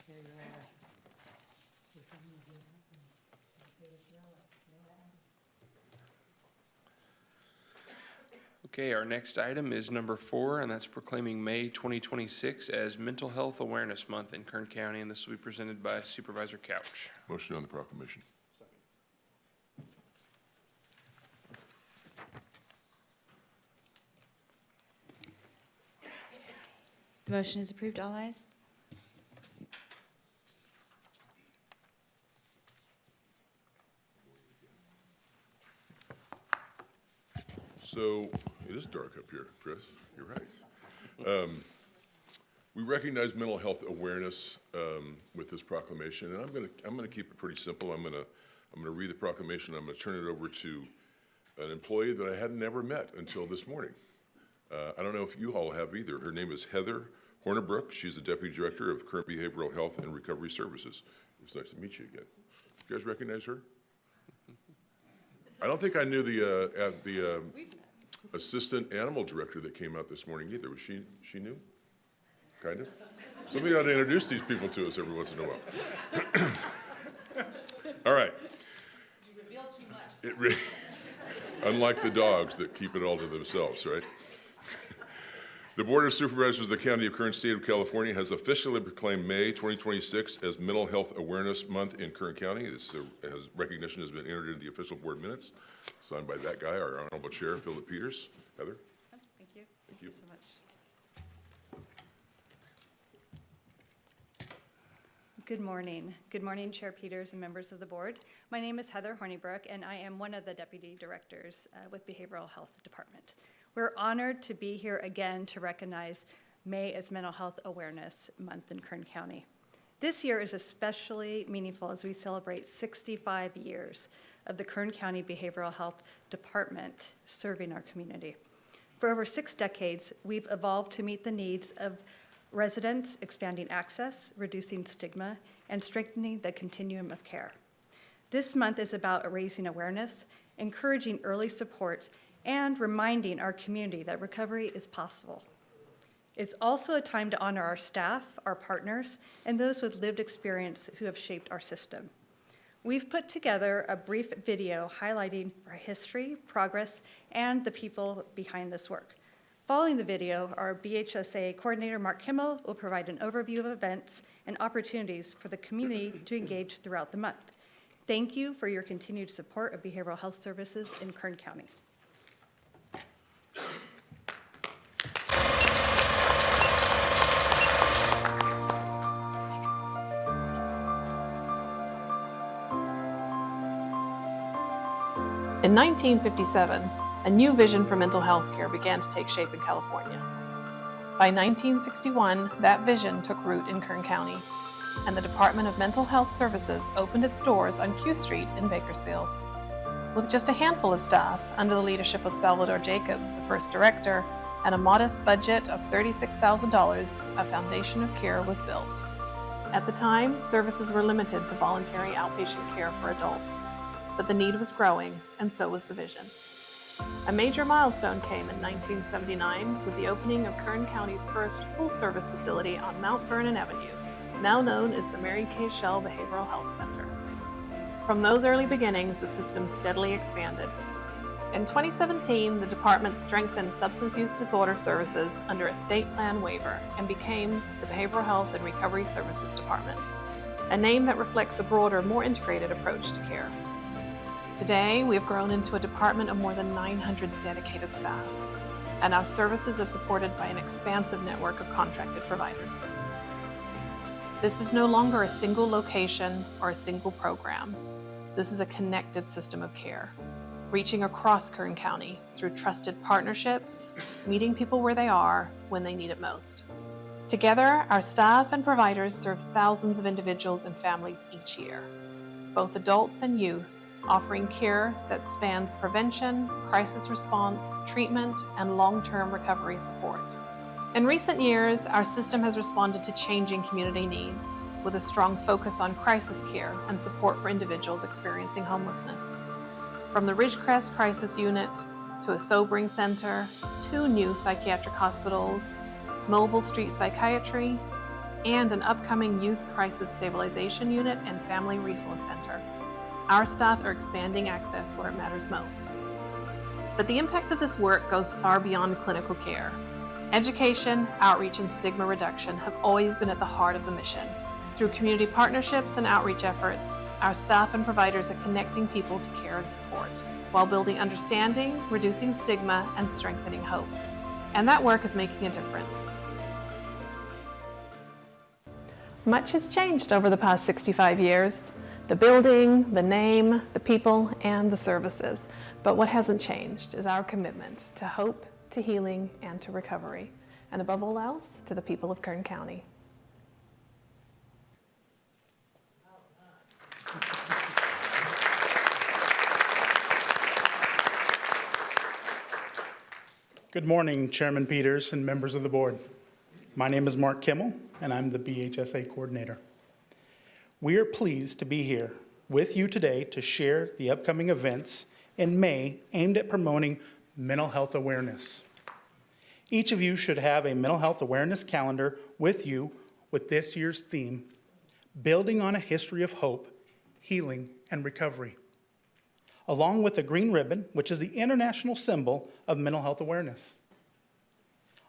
Here you are. Okay, our next item is number 4, and that's proclaiming May 2026 as Mental Health Awareness Month in Kern County, and this will be presented by Supervisor Couch. Motion on the proclamation. The motion is approved. All ayes. So it is dark up here, Chris. You're right. We recognize mental health awareness with this proclamation, and I'm gonna keep it pretty simple. I'm gonna read the proclamation. I'm gonna turn it over to an employee that I had never met until this morning. I don't know if you all have either. Her name is Heather Hornibrook. She's the Deputy Director of Current Behavioral Health and Recovery Services. It's nice to meet you again. You guys recognize her? I don't think I knew the assistant animal director that came out this morning either. Was she new? Kind of? Somebody ought to introduce these people to us every once in a while. All right. You reveal too much. Unlike the dogs that keep it all to themselves, right? The Board of Supervisors of the County of Kern, State of California has officially proclaimed May 2026 as Mental Health Awareness Month in Kern County. This recognition has been entered into the official board minutes, signed by that guy, our Honorable Chair, Philip Peters. Heather? Thank you. Thank you. So much. Good morning. Good morning, Chair Peters and members of the board. My name is Heather Hornibrook, and I am one of the deputy directors with Behavioral Health Department. We're honored to be here again to recognize May as Mental Health Awareness Month in Kern County. This year is especially meaningful as we celebrate 65 years of the Kern County Behavioral Health Department serving our community. For over 6 decades, we've evolved to meet the needs of residents, expanding access, reducing stigma, and strengthening the continuum of care. This month is about raising awareness, encouraging early support, and reminding our community that recovery is possible. It's also a time to honor our staff, our partners, and those with lived experience who have shaped our system. We've put together a brief video highlighting our history, progress, and the people behind this work. Following the video, our BHSA coordinator, Mark Kimmel, will provide an overview of events and opportunities for the community to engage throughout the month. Thank you for your continued support of behavioral health services in Kern County. In 1957, a new vision for mental health care began to take shape in California. By 1961, that vision took root in Kern County, and the Department of Mental Health Services opened its doors on Q Street in Bakersfield. With just a handful of staff, under the leadership of Salvador Jacobs, the first director, and a modest budget of $36,000, a foundation of care was built. At the time, services were limited to voluntary outpatient care for adults, but the need was growing, and so was the vision. A major milestone came in 1979 with the opening of Kern County's first full-service facility on Mount Vernon Avenue, now known as the Mary K. Shell Behavioral Health Center. From those early beginnings, the system steadily expanded. In 2017, the department strengthened substance use disorder services under a state plan waiver and became the Behavioral Health and Recovery Services Department, a name that reflects a broader, more integrated approach to care. Today, we have grown into a department of more than 900 dedicated staff, and our services are supported by an expansive network of contracted providers. This is no longer a single location or a single program. This is a connected system of care, reaching across Kern County through trusted partnerships, meeting people where they are when they need it most. Together, our staff and providers serve thousands of individuals and families each year, both adults and youth, offering care that spans prevention, crisis response, treatment, and long-term recovery support. In recent years, our system has responded to changing community needs with a strong focus on crisis care and support for individuals experiencing homelessness. From the Ridgecrest Crisis Unit to a sobering center, 2 new psychiatric hospitals, mobile street psychiatry, and an upcoming youth crisis stabilization unit and family resource center. Our staff are expanding access where it matters most. But the impact of this work goes far beyond clinical care. Education, outreach, and stigma reduction have always been at the heart of the mission. Through community partnerships and outreach efforts, our staff and providers are connecting people to care and support, while building understanding, reducing stigma, and strengthening hope. And that work is making a difference. Much has changed over the past 65 years. The building, the name, the people, and the services. But what hasn't changed is our commitment to hope, to healing, and to recovery. And above all else, to the people of Kern County. Good morning, Chairman Peters and members of the board. My name is Mark Kimmel, and I'm the BHSA coordinator. We are pleased to be here with you today to share the upcoming events in May aimed at promoting mental health awareness. Each of you should have a mental health awareness calendar with you with this year's theme, Building on a History of Hope, Healing, and Recovery, along with a green ribbon, which is the international symbol of mental health awareness.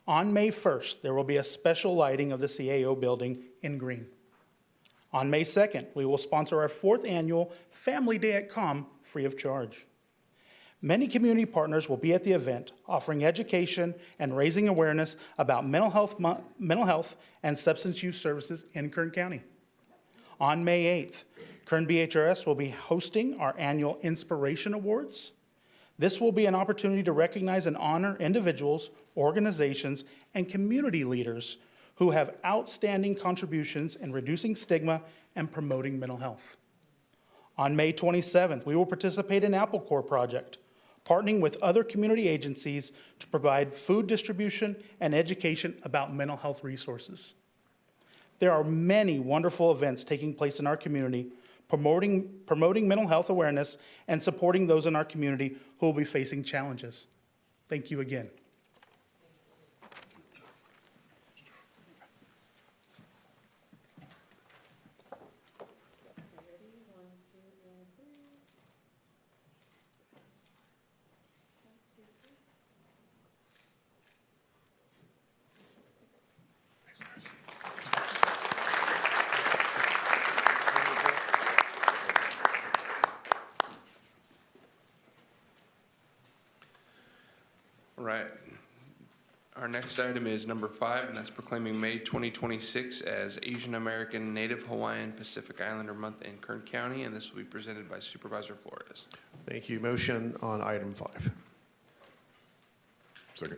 On May 1st, there will be a special lighting of the CAO building in green. On May 2nd, we will sponsor our 4th annual Family Day at COM free of charge. Many community partners will be at the event, offering education and raising awareness about mental health and substance use services in Kern County. On May 8th, Kern BHRS will be hosting our annual Inspiration Awards. This will be an opportunity to recognize and honor individuals, organizations, and community leaders who have outstanding contributions in reducing stigma and promoting mental health. On May 27th, we will participate in Apple Corps Project, partnering with other community agencies to provide food distribution and education about mental health resources. There are many wonderful events taking place in our community promoting mental health awareness and supporting those in our community who will be facing challenges. Thank you again. All right. Our next item is number 5, and that's proclaiming May 2026 as Asian American Native Hawaiian Pacific Islander Month in Kern County, and this will be presented by Supervisor Flores. Thank you. Motion on item 5. Second.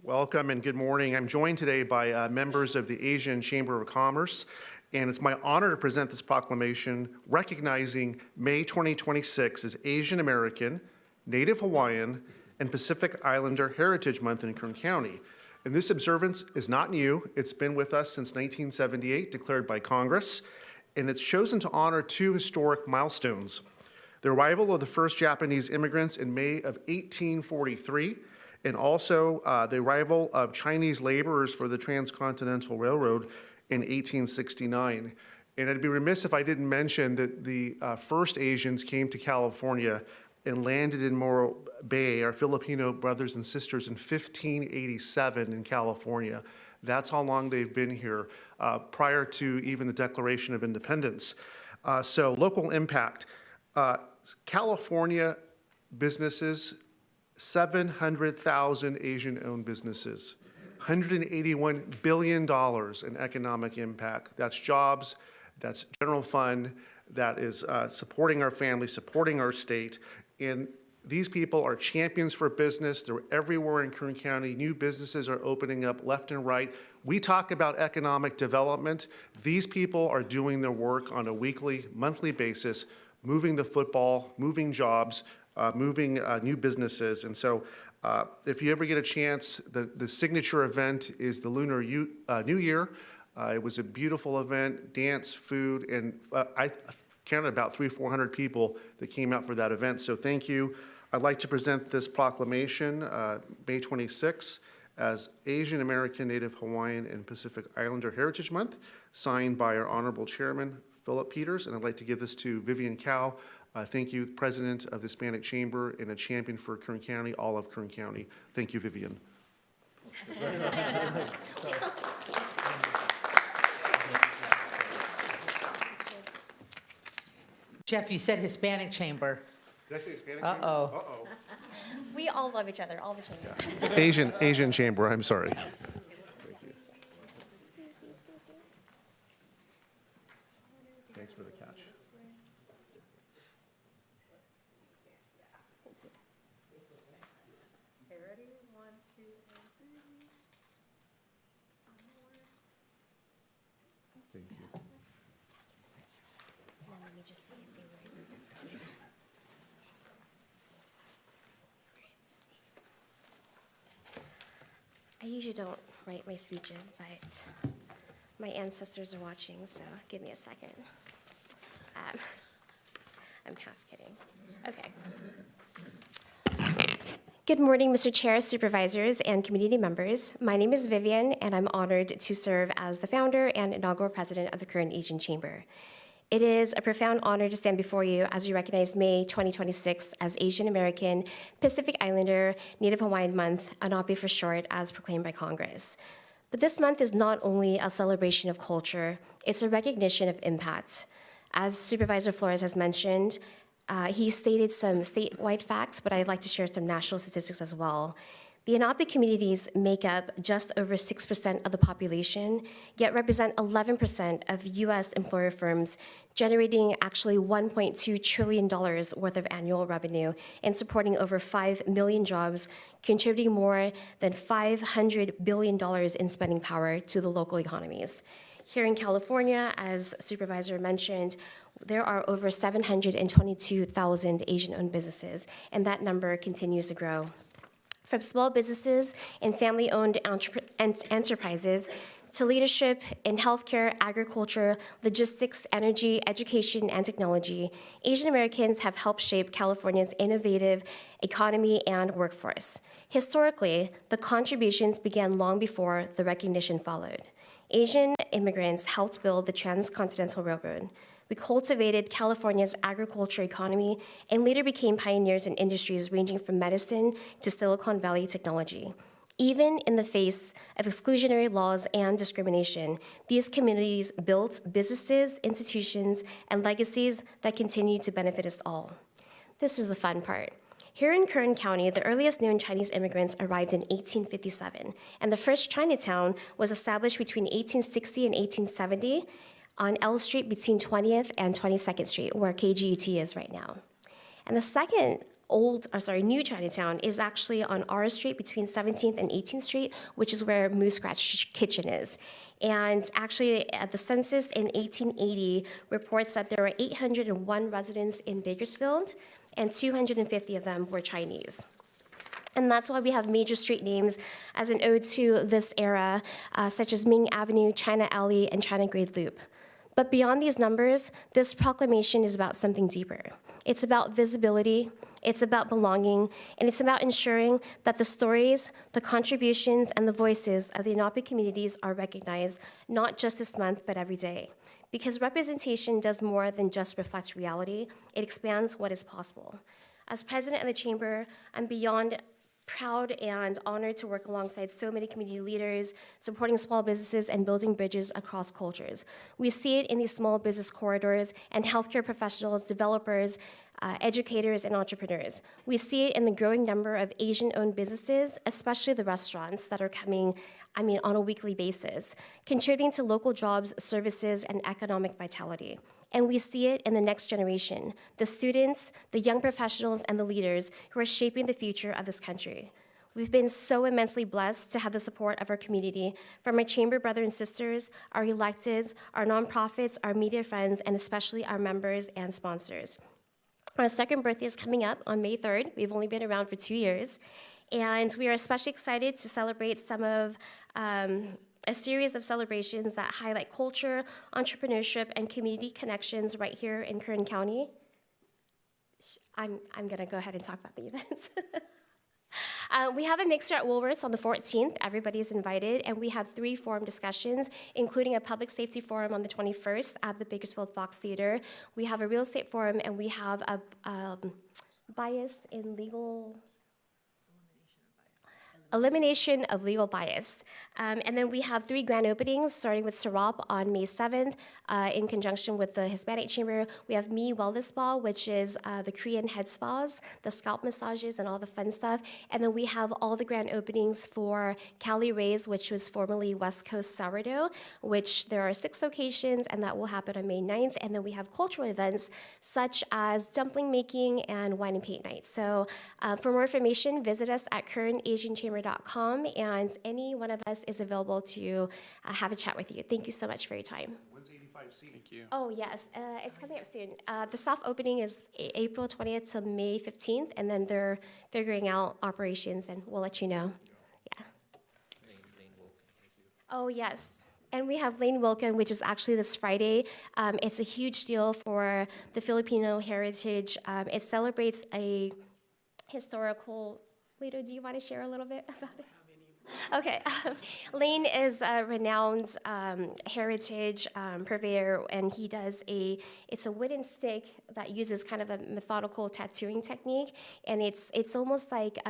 Welcome and good morning. I'm joined today by members of the Asian Chamber of Commerce, and it's my honor to present this proclamation recognizing May 2026 as Asian American, Native Hawaiian, and Pacific Islander Heritage Month in Kern County. And this observance is not new. It's been with us since 1978, declared by Congress, and it's chosen to honor 2 historic milestones: the arrival of the first Japanese immigrants in May of 1843, and also the arrival of Chinese laborers for the Transcontinental Railroad in 1869. And I'd be remiss if I didn't mention that the first Asians came to California and landed in Morro Bay, our Filipino brothers and sisters, in 1587 in California. That's how long they've been here, prior to even the Declaration of Independence. So local impact. California businesses, 700,000 Asian-owned businesses, $181 billion in economic impact. That's jobs, that's general fund, that is supporting our family, supporting our state. And these people are champions for business. They're everywhere in Kern County. New businesses are opening up left and right. We talk about economic development. These people are doing their work on a weekly, monthly basis, moving the football, moving jobs, moving new businesses. And so if you ever get a chance, the signature event is the Lunar New Year. It was a beautiful event, dance, food, and I counted about 300-400 people that came out for that event. So thank you. I'd like to present this proclamation, May 26, as Asian American, Native Hawaiian, and Pacific Islander Heritage Month, signed by our Honorable Chairman, Philip Peters. And I'd like to give this to Vivian Cow. Thank you, President of the Hispanic Chamber and a champion for Kern County, all of Kern County. Thank you, Vivian. Jeff, you said Hispanic Chamber. Did I say Hispanic Uh-oh. Chamber? Uh-oh. We all love each other, all the chambers. Asian Chamber, I'm sorry. Thanks for the catch. Thank you. Let me just say a few words. I usually don't write my speeches, but my ancestors are watching, so give me a second. I'm half kidding. Okay. Good morning, Mr. Chair, Supervisors, and community members. My name is Vivian, and I'm honored to serve as the founder and inaugural president of the Kern Asian Chamber. It is a profound honor to stand before you as we recognize May 2026 as Asian American, Pacific Islander, Native Hawaiian Month, ANAPI for short, as proclaimed by Congress. But this month is not only a celebration of culture, it's a recognition of impact. As Supervisor Flores has mentioned, he stated some statewide facts, but I'd like to share some national statistics as well. The ANAPI communities make up just over 6% of the population, yet represent 11% of U.S. employer firms, generating actually $1.2 trillion worth of annual revenue and supporting over 5 million jobs, contributing more than $500 billion in spending power to the local economies. Here in California, as Supervisor mentioned, there are over 722,000 Asian-owned businesses, and that number continues to grow. From small businesses and family-owned enterprises to leadership in healthcare, agriculture, logistics, energy, education, and technology, Asian Americans have helped shape California's innovative economy and workforce. Historically, the contributions began long before the recognition followed. Asian immigrants helped build the Transcontinental Railroad. We cultivated California's agriculture economy and later became pioneers in industries ranging from medicine to Silicon Valley technology. Even in the face of exclusionary laws and discrimination, these communities built businesses, institutions, and legacies that continue to benefit us all. This is the fun part. Here in Kern County, the earliest known Chinese immigrants arrived in 1857, and the first Chinatown was established between 1860 and 1870 on L Street between 20th and 22nd Street, where KGET is right now. And the second new Chinatown is actually on R Street between 17th and 18th Street, which is where Moose Scratch Kitchen is. And actually, at the census in 1880 reports that there were 801 residents in Bakersfield, and 250 of them were Chinese. And that's why we have major street names as an ode to this era, such as Ming Avenue, China Alley, and China Grade Loop. But beyond these numbers, this proclamation is about something deeper. It's about visibility, it's about belonging, and it's about ensuring that the stories, the contributions, and the voices of the ANAPI communities are recognized, not just this month, but every day. Because representation does more than just reflect reality, it expands what is possible. As president of the Chamber, I'm beyond proud and honored to work alongside so many community leaders, supporting small businesses and building bridges across cultures. We see it in these small business corridors and healthcare professionals, developers, educators, and entrepreneurs. We see it in the growing number of Asian-owned businesses, especially the restaurants that are coming, on a weekly basis, contributing to local jobs, services, and economic vitality. And we see it in the next generation, the students, the young professionals, and the leaders who are shaping the future of this country. We've been so immensely blessed to have the support of our community, from our chamber brothers and sisters, our electeds, our nonprofits, our media friends, and especially our members and sponsors. Our second birthday is coming up on May 3rd. We've only been around for 2 years. And we are especially excited to celebrate some of a series of celebrations that highlight culture, entrepreneurship, and community connections right here in Kern County. I'm gonna go ahead and talk about the events. We have a mixer at Woolworths on the 14th. Everybody's invited. And we have 3 forum discussions, including a public safety forum on the 21st at the Bakersfield Fox Theater. We have a real estate forum, and we have a bias in legal... Elimination of legal bias. And then we have 3 grand openings, starting with Sarop on May 7th, in conjunction with the Hispanic Chamber. We have Me Wellness Spa, which is the Korean head spas, the scalp massages, and all the fun stuff. And then we have all the grand openings for Cali Ray's, which was formerly West Coast Sourdough, which there are 6 locations, and that will happen on May 9th. And then we have cultural events, such as dumpling making and wine and paint night. So for more information, visit us at KernAsianChamber.com, and any one of us is available to have a chat with you. Thank you so much for your time. When's 85C? Thank you. Oh, yes, it's coming up soon. The soft opening is April 20th to May 15th, and then they're figuring out operations, and we'll let you know. Yeah. Oh, yes. And we have Lane Wilkin, which is actually this Friday. It's a huge deal for the Filipino heritage. It celebrates a historical... Lito, do you want to share a little bit about it? Okay. Lane is a renowned heritage purveyor, and he does it's a wooden stick that uses kind of a methodical tattooing technique, and it's almost like,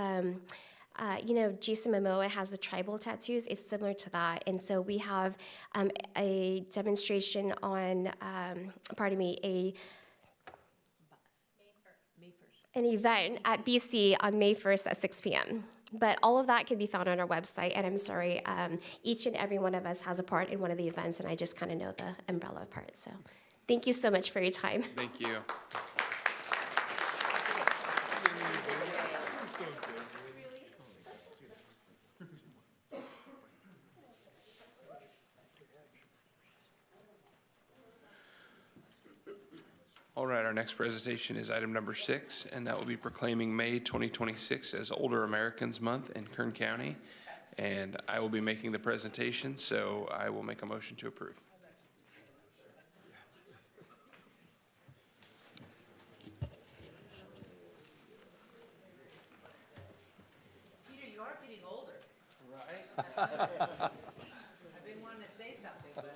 Jason Momoa has the tribal tattoos. It's similar to that. And so we have a demonstration on, an event at BC on May 1st at 6 p.m. But all of that can be found on our website, and I'm sorry, each and every one of us has a part in one of the events, and I just kind of know the umbrella part. So thank you so much for your time. Thank you. All right, our next presentation is item number 6, and that will be proclaiming May 2026 as Older Americans Month in Kern County. And I will be making the presentation, so I will make a motion to approve. Peter, you are getting older. Right? I've been wanting to say something, but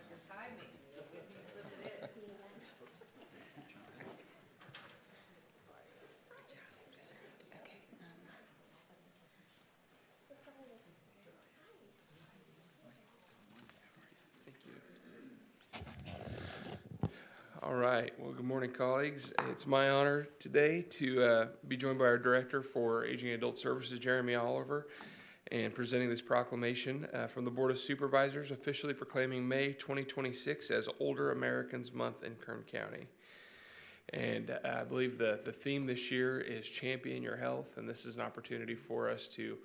your timing, you slipped it in. All right, well, good morning, colleagues. It's my honor today to be joined by our Director for Aging and Adult Services, Jeremy Oliver, and presenting this proclamation from the Board of Supervisors, officially proclaiming May 2026 as Older Americans Month in Kern County. And I believe the theme this year is Champion Your Health, and this is an opportunity for us to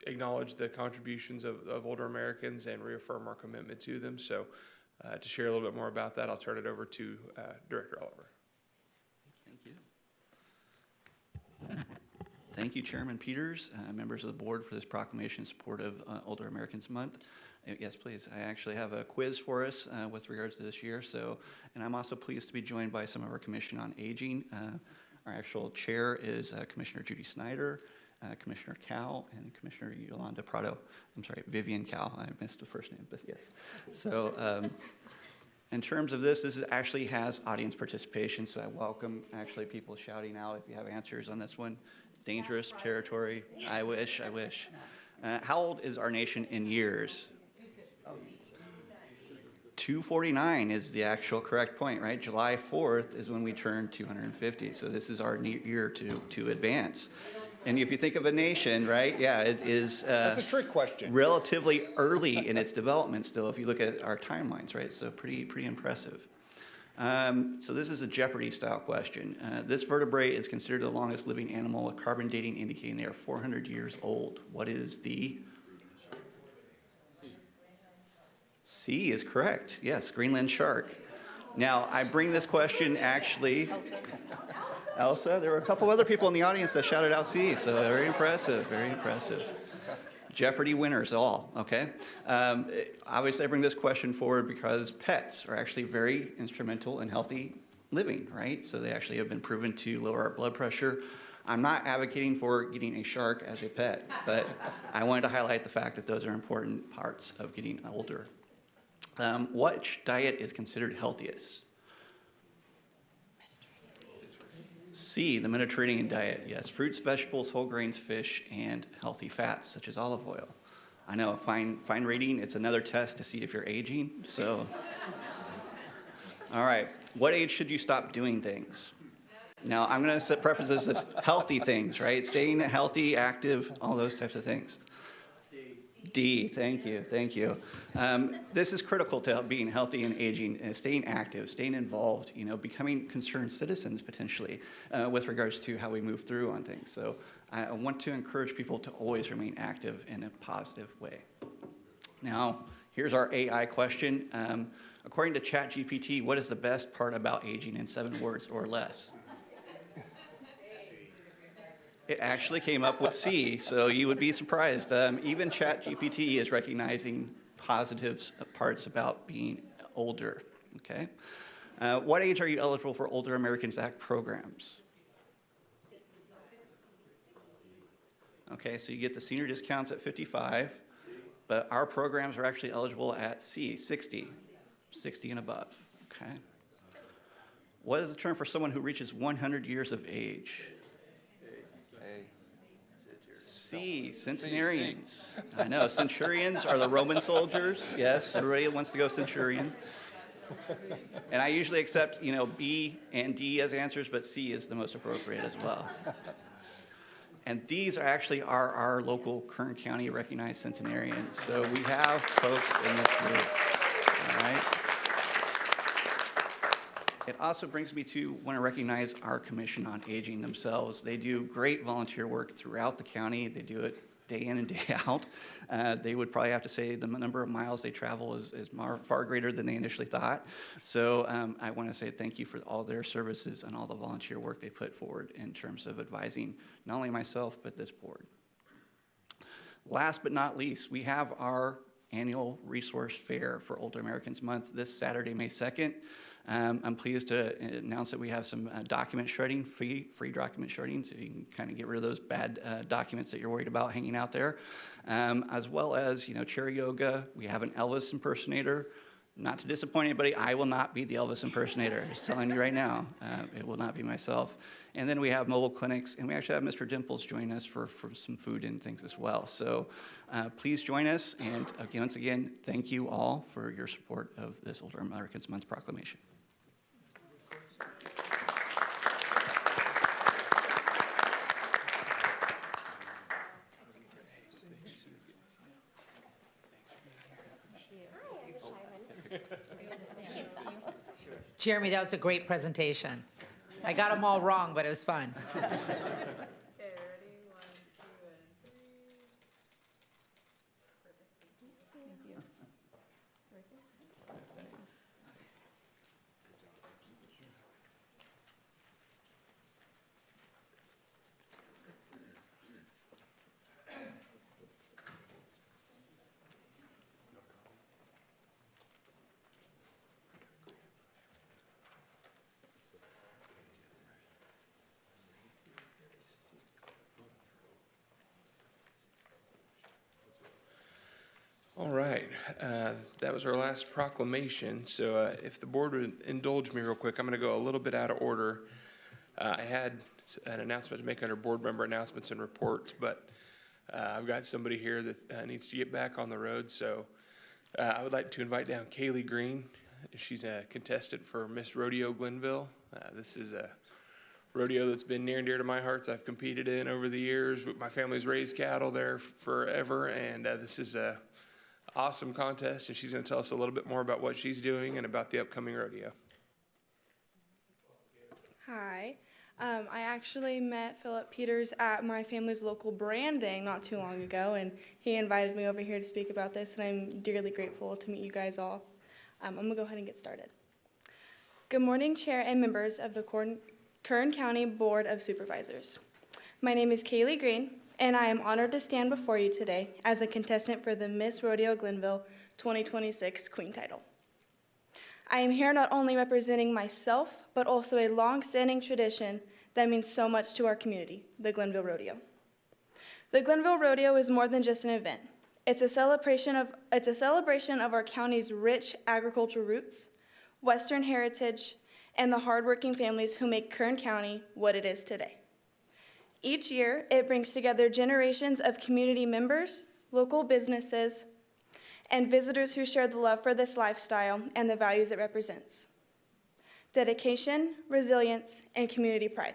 acknowledge the contributions of older Americans and reaffirm our commitment to them. So to share a little bit more about that, I'll turn it over to Director Oliver. Thank you. Thank you, Chairman Peters, members of the board, for this proclamation in support of Older Americans Month. Yes, please. I actually have a quiz for us with regards to this year. And I'm also pleased to be joined by some of our Commission on Aging. Our actual chair is Commissioner Judy Snyder, Commissioner Cow, and Commissioner Yolanda Prado. I'm sorry, Vivian Cow. I missed the first name, but yes. So in terms of this actually has audience participation, so I welcome actually people shouting out if you have answers on this one. It's dangerous territory. I wish. How old is our nation in years? 249 is the actual correct point, right? July 4th is when we turn 250, so this is our year to advance. And if you think of a nation, right, yeah, it is That's a trick question. Relatively early in its development still, if you look at our timelines, right? So pretty impressive. So this is a Jeopardy-style question. This vertebrate is considered the longest living animal, with carbon dating indicating they are 400 years old. What is the... C is correct. Yes, Greenland shark. Now, I bring this question actually... Elsa, there were a couple other people in the audience that shouted out C, so very impressive, very impressive. Jeopardy winners all, okay? Obviously, I bring this question forward because pets are actually very instrumental in healthy living, right? So they actually have been proven to lower our blood pressure. I'm not advocating for getting a shark as a pet, but I wanted to highlight the fact that those are important parts of getting older. Which diet is considered healthiest? C, the Mediterranean diet, yes. Fruits, vegetables, whole grains, fish, and healthy fats, such as olive oil. I know, fine rating, it's another test to see if you're aging, so. All right, what age should you stop doing things? Now, I'm gonna preface this as healthy things, right? Staying healthy, active, all those types of things. D, thank you. This is critical to being healthy and aging, and staying active, staying involved, becoming concerned citizens potentially with regards to how we move through on things. So I want to encourage people to always remain active in a positive way. Now, here's our AI question. According to ChatGPT, what is the best part about aging in 7 words or less? It actually came up with C, so you would be surprised. Even ChatGPT is recognizing positive parts about being older, okay? What age are you eligible for Older Americans Act programs? Okay, so you get the senior discounts at 55, but our programs are actually eligible at C, 60 and above, okay? What is the term for someone who reaches 100 years of age? C, centenarians. I know, centurions are the Roman soldiers. Yes, everybody wants to go centurions. And I usually accept, B and D as answers, but C is the most appropriate as well. And these are actually our local Kern County recognized centenarians. So we have folks in this group, all right? It also brings me to want to recognize our Commission on Aging themselves. They do great volunteer work throughout the county. They do it day in and day out. They would probably have to say the number of miles they travel is far greater than they initially thought. So I want to say thank you for all their services and all the volunteer work they put forward in terms of advising not only myself, but this board. Last but not least, we have our annual resource fair for Older Americans Month this Saturday, May 2nd. I'm pleased to announce that we have some document shredding, free document shredding, so you can kind of get rid of those bad documents that you're worried about hanging out there, as well as, chair yoga. We have an Elvis impersonator. Not to disappoint anybody, I will not be the Elvis impersonator. I'm just telling you right now, it will not be myself. And then we have mobile clinics, and we actually have Mr. Dimples join us for some food and things as well. So please join us, and once again, thank you all for your support of this Older Americans Month proclamation. Jeremy, that was a great presentation. I got them all wrong, but it was fun. All right, that was our last proclamation. So if the board would indulge me real quick, I'm going to go a little bit out of order. I had an announcement to make under board member announcements and reports, but I've got somebody here that needs to get back on the road. So I would like to invite down Kaylee Green. She's a contestant for Miss Rodeo Glenville. This is a rodeo that's been near and dear to my heart. I've competed in over the years. My family's raised cattle there forever, and this is a awesome contest, and she's going to tell us a little bit more about what she's doing and about the upcoming rodeo. Hi. I actually met Philip Peters at my family's local branding not too long ago, and he invited me over here to speak about this, and I'm dearly grateful to meet you guys all. I'm going to go ahead and get started. Good morning, Chair and members of the Kern County Board of Supervisors. My name is Kaylee Green, and I am honored to stand before you today as a contestant for the Miss Rodeo Glenville 2026 Queen title. I am here not only representing myself, but also a long-standing tradition that means so much to our community, the Glenville Rodeo. The Glenville Rodeo is more than just an event. It's a celebration of our county's rich agricultural roots, Western heritage, and the hardworking families who make Kern County what it is today. Each year, it brings together generations of community members, local businesses, and visitors who share the love for this lifestyle and the values it represents: dedication, resilience, and community pride.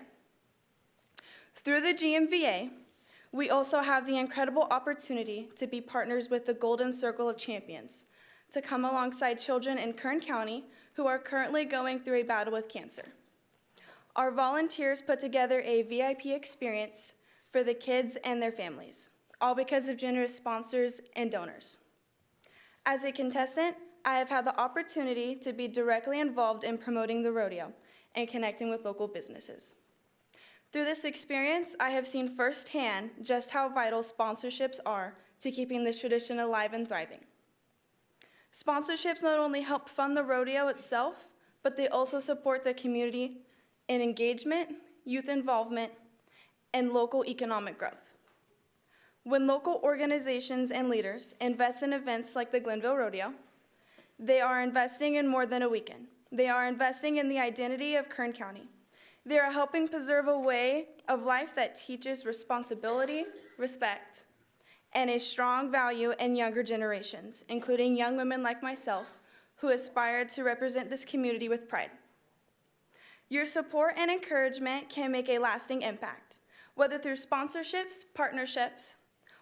Through the GMVA, we also have the incredible opportunity to be partners with the Golden Circle of Champions, to come alongside children in Kern County who are currently going through a battle with cancer. Our volunteers put together a VIP experience for the kids and their families, all because of generous sponsors and donors. As a contestant, I have had the opportunity to be directly involved in promoting the rodeo and connecting with local businesses. Through this experience, I have seen firsthand just how vital sponsorships are to keeping this tradition alive and thriving. Sponsorships not only help fund the rodeo itself, but they also support the community in engagement, youth involvement, and local economic growth. When local organizations and leaders invest in events like the Glenville Rodeo, they are investing in more than a weekend. They are investing in the identity of Kern County. They are helping preserve a way of life that teaches responsibility, respect, and a strong value in younger generations, including young women like myself who aspire to represent this community with pride. Your support and encouragement can make a lasting impact, whether through sponsorships, partnerships,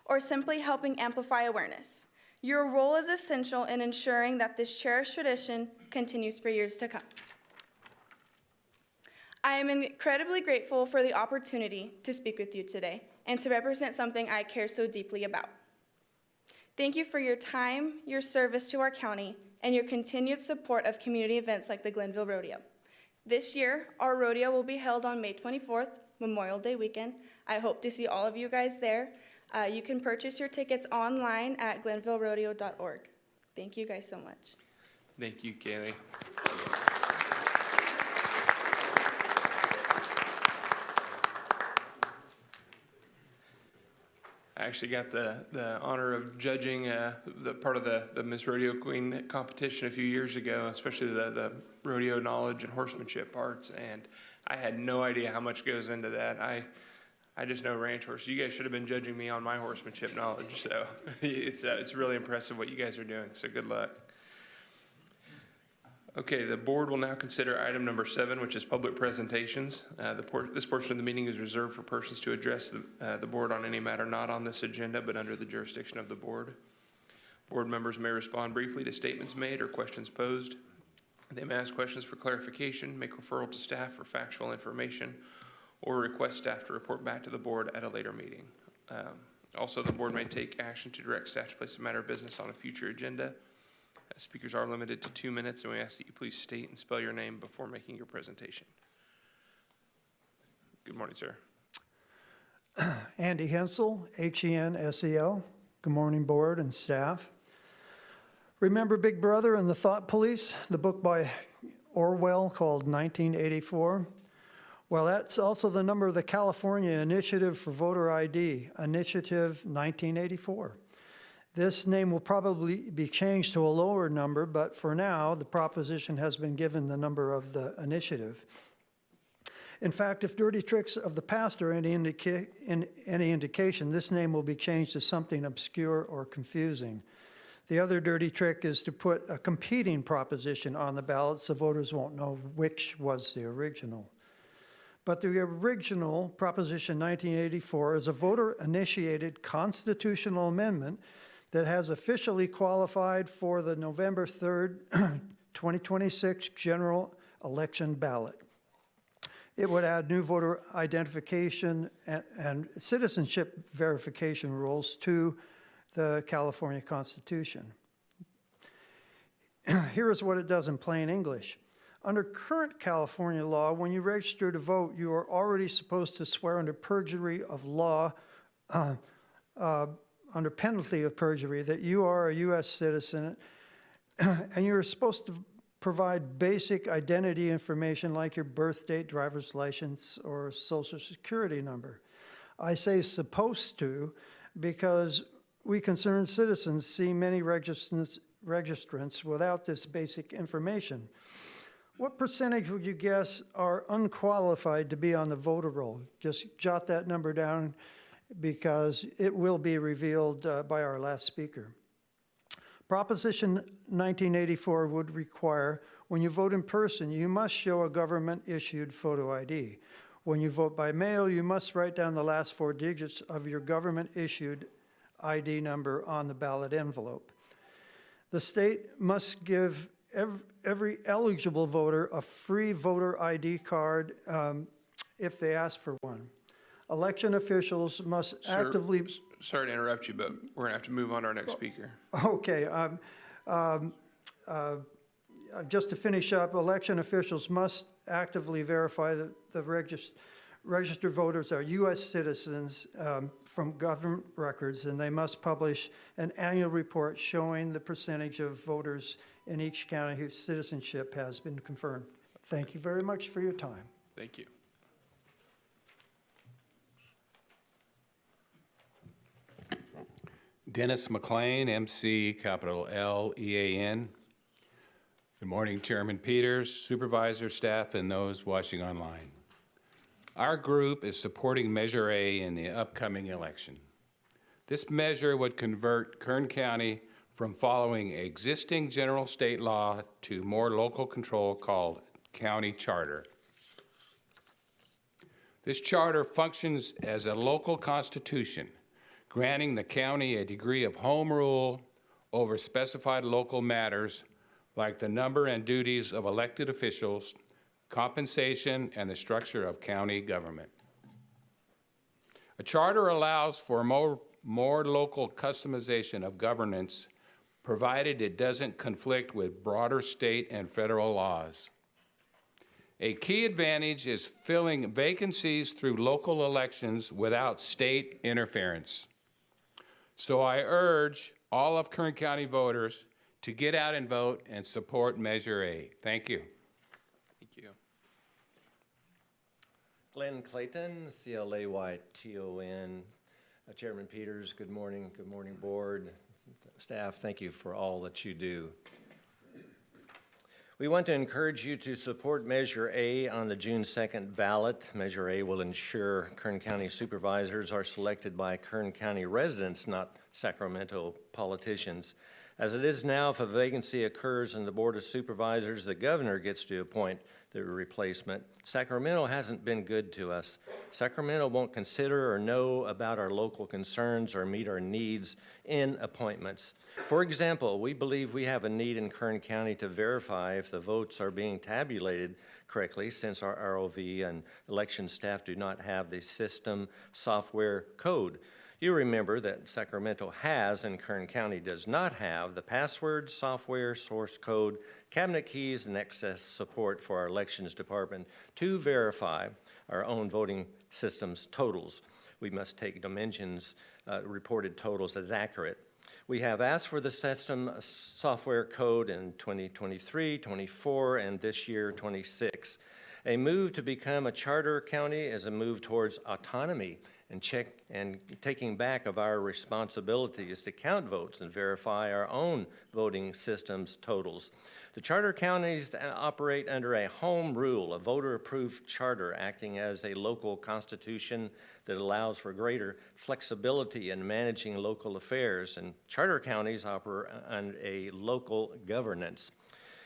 or simply helping amplify awareness. Your role is essential in ensuring that this cherished tradition continues for years to come. I am incredibly grateful for the opportunity to speak with you today and to represent something I care so deeply about. Thank you for your time, your service to our county, and your continued support of community events like the Glenville Rodeo. This year, our rodeo will be held on May 24th, Memorial Day weekend. I hope to see all of you guys there. You can purchase your tickets online at glenvillerodeo.org. Thank you guys so much. Thank you, Kaylee. I actually got the honor of judging the part of the Miss Rodeo Queen competition a few years ago, especially the rodeo knowledge and horsemanship parts, and I had no idea how much goes into that. I just know ranch horses. You guys should have been judging me on my horsemanship knowledge, so it's really impressive what you guys are doing, so good luck. Okay, the board will now consider item number 7, which is public presentations. This portion of the meeting is reserved for persons to address the board on any matter not on this agenda, but under the jurisdiction of the board. Board members may respond briefly to statements made or questions posed. They may ask questions for clarification, make referral to staff for factual information, or request staff to report back to the board at a later meeting. Also, the board may take action to direct staff to place a matter of business on a future agenda. Speakers are limited to 2 minutes, and we ask that you please state and spell your name before making your presentation. Good morning, sir. Andy Hensel, Hensel. Good morning, board and staff. Remember Big Brother and the Thought Police, the book by Orwell called 1984? Well, that's also the number of the California Initiative for Voter ID, Initiative 1984. This name will probably be changed to a lower number, but for now, the proposition has been given the number of the initiative. In fact, if dirty tricks of the past are any indication, this name will be changed to something obscure or confusing. The other dirty trick is to put a competing proposition on the ballot so voters won't know which was the original. But the original Proposition 1984 is a voter-initiated constitutional amendment that has officially qualified for the November 3rd, 2026 general election ballot. It would add new voter identification and citizenship verification rules to the California Constitution. Here is what it does in plain English. Under current California law, when you register to vote, you are already supposed to swear under perjury of law, under penalty of perjury, that you are a U.S. citizen, and you're supposed to provide basic identity information like your birth date, driver's license, or social security number. I say supposed to because we concerned citizens see many registrants without this basic information. What percentage would you guess are unqualified to be on the voter roll? Just jot that number down because it will be revealed by our last speaker. Proposition 1984 would require when you vote in person, you must show a government-issued photo ID. When you vote by mail, you must write down the last 4 digits of your government-issued ID number on the ballot envelope. The state must give every eligible voter a free voter ID card if they ask for one. Election officials must actively... Sorry to interrupt you, but we're going to have to move on to our next speaker. Okay. Just to finish up, election officials must actively verify that the registered voters are U.S. citizens from government records, and they must publish an annual report showing the percentage of voters in each county whose citizenship has been confirmed. Thank you very much for your time. Thank you. Dennis McLean, MC, capital L-E-A-N. Good morning, Chairman Peters, supervisor, staff, and those watching online. Our group is supporting Measure A in the upcoming election. This measure would convert Kern County from following existing general state law to more local control called county charter. This charter functions as a local constitution, granting the county a degree of home rule over specified local matters like the number and duties of elected officials, compensation, and the structure of county government. A charter allows for more local customization of governance, provided it doesn't conflict with broader state and federal laws. A key advantage is filling vacancies through local elections without state interference. So I urge all of Kern County voters to get out and vote and support Measure A. Thank you. Thank you. Glenn Clayton, C-L-A-Y-T-O-N. Chairman Peters, good morning. Good morning, board, staff. Thank you for all that you do. We want to encourage you to support Measure A on the June 2nd ballot. Measure A will ensure Kern County supervisors are selected by Kern County residents, not Sacramento politicians. As it is now, if a vacancy occurs in the Board of Supervisors, the governor gets to appoint the replacement. Sacramento hasn't been good to us. Sacramento won't consider or know about our local concerns or meet our needs in appointments. For example, we believe we have a need in Kern County to verify if the votes are being tabulated correctly, since our ROV and election staff do not have the system software code. You remember that Sacramento has and Kern County does not have the password, software, source code, cabinet keys, and access support for our elections department to verify our own voting systems totals. We must take dimensions, reported totals as accurate. We have asked for the system software code in 2023, 24, and this year, 26. A move to become a charter county is a move towards autonomy and taking back of our responsibilities to count votes and verify our own voting systems totals. The charter counties operate under a home rule, a voter-approved charter acting as a local constitution that allows for greater flexibility in managing local affairs, and charter counties operate on a local governance.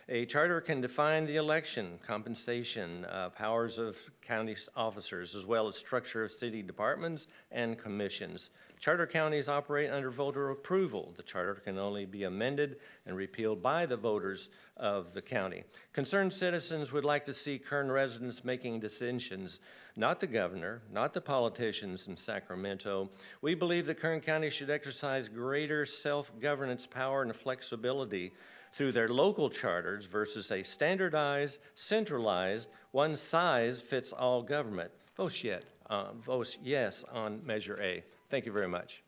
A charter can define the election, compensation, powers of county officers, as well as structure of city departments and commissions. Charter counties operate under voter approval. The charter can only be amended and repealed by the voters of the county. Concerned citizens would like to see Kern residents making decisions, not the governor, not the politicians in Sacramento. We believe that Kern County should exercise greater self-governance power and flexibility through their local charters versus a standardized, centralized, one-size-fits-all government. Vote yes on Measure A. Thank you very much.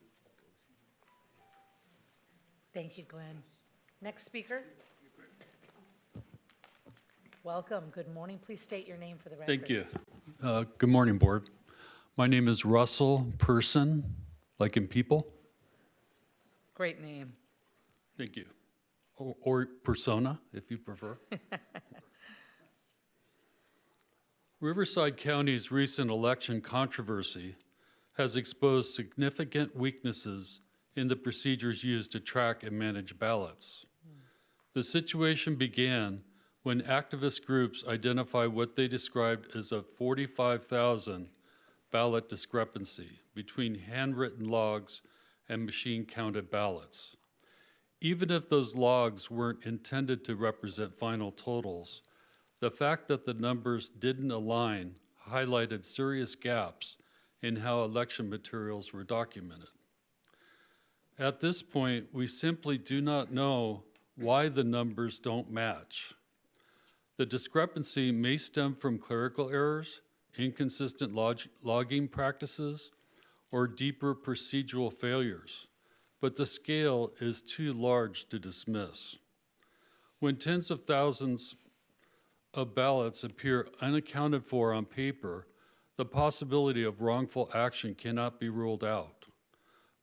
Thank you, Glenn. Next speaker. Welcome, good morning. Please state your name for the record. Thank you. Good morning, Board. My name is Russell Person, like in people. Great name. Thank you. Or persona, if you prefer. Riverside County's recent election controversy has exposed significant weaknesses in the procedures used to track and manage ballots. The situation began when activist groups identified what they described as a 45,000 ballot discrepancy between handwritten logs and machine-counted ballots. Even if those logs weren't intended to represent final totals, the fact that the numbers didn't align highlighted serious gaps in how election materials were documented. At this point, we simply do not know why the numbers don't match. The discrepancy may stem from clerical errors, inconsistent logging practices, or deeper procedural failures, but the scale is too large to dismiss. When tens of thousands of ballots appear unaccounted for on paper, the possibility of wrongful action cannot be ruled out.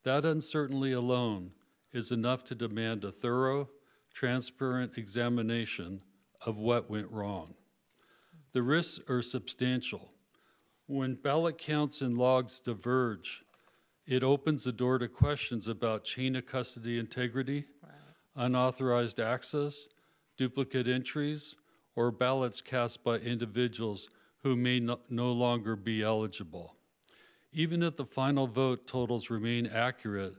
That uncertainty alone is enough to demand a thorough, transparent examination of what went wrong. The risks are substantial. When ballot counts and logs diverge, it opens the door to questions about chain of custody integrity, unauthorized access, duplicate entries, or ballots cast by individuals who may no longer be eligible. Even if the final vote totals remain accurate,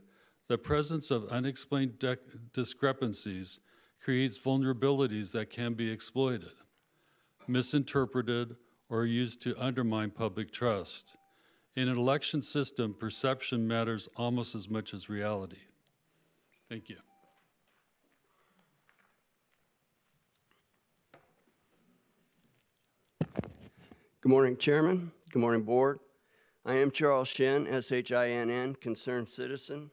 the presence of unexplained discrepancies creates vulnerabilities that can be exploited, misinterpreted, or used to undermine public trust. In an election system, perception matters almost as much as reality. Thank you. Good morning, Chairman. Good morning, Board. I am Charles Shin, S-H-I-N-N, concerned citizen.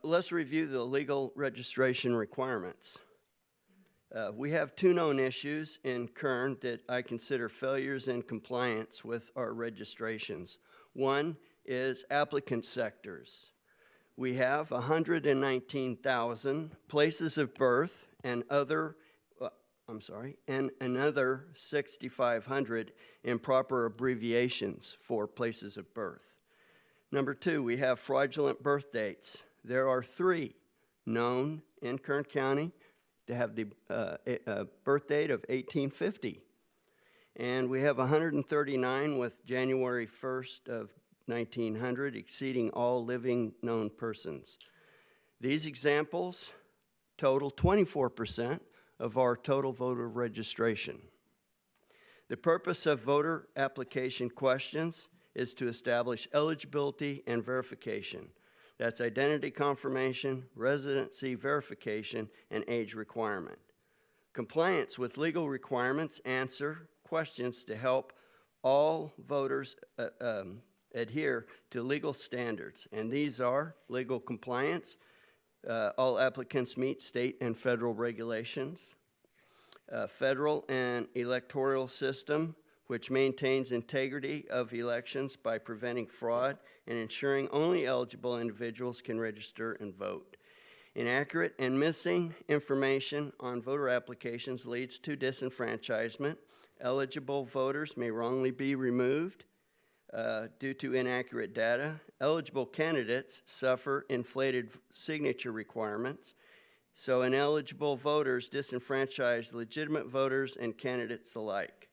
Let's review the legal registration requirements. We have two known issues in Kern that I consider failures in compliance with our registrations. One is applicant sectors. We have 119,000 places of birth and another 6,500 improper abbreviations for places of birth. Number two, we have fraudulent birth dates. There are 3 known in Kern County to have the birth date of 1850. And we have 139 with January 1st of 1900, exceeding all living known persons. These examples total 24% of our total voter registration. The purpose of voter application questions is to establish eligibility and verification. That's identity confirmation, residency verification, and age requirement. Compliance with legal requirements answer questions to help all voters adhere to legal standards, and these are legal compliance. All applicants meet state and federal regulations. Federal and electoral system, which maintains integrity of elections by preventing fraud and ensuring only eligible individuals can register and vote. Inaccurate and missing information on voter applications leads to disenfranchisement. Eligible voters may wrongly be removed due to inaccurate data. Eligible candidates suffer inflated signature requirements. So ineligible voters disenfranchise legitimate voters and candidates alike.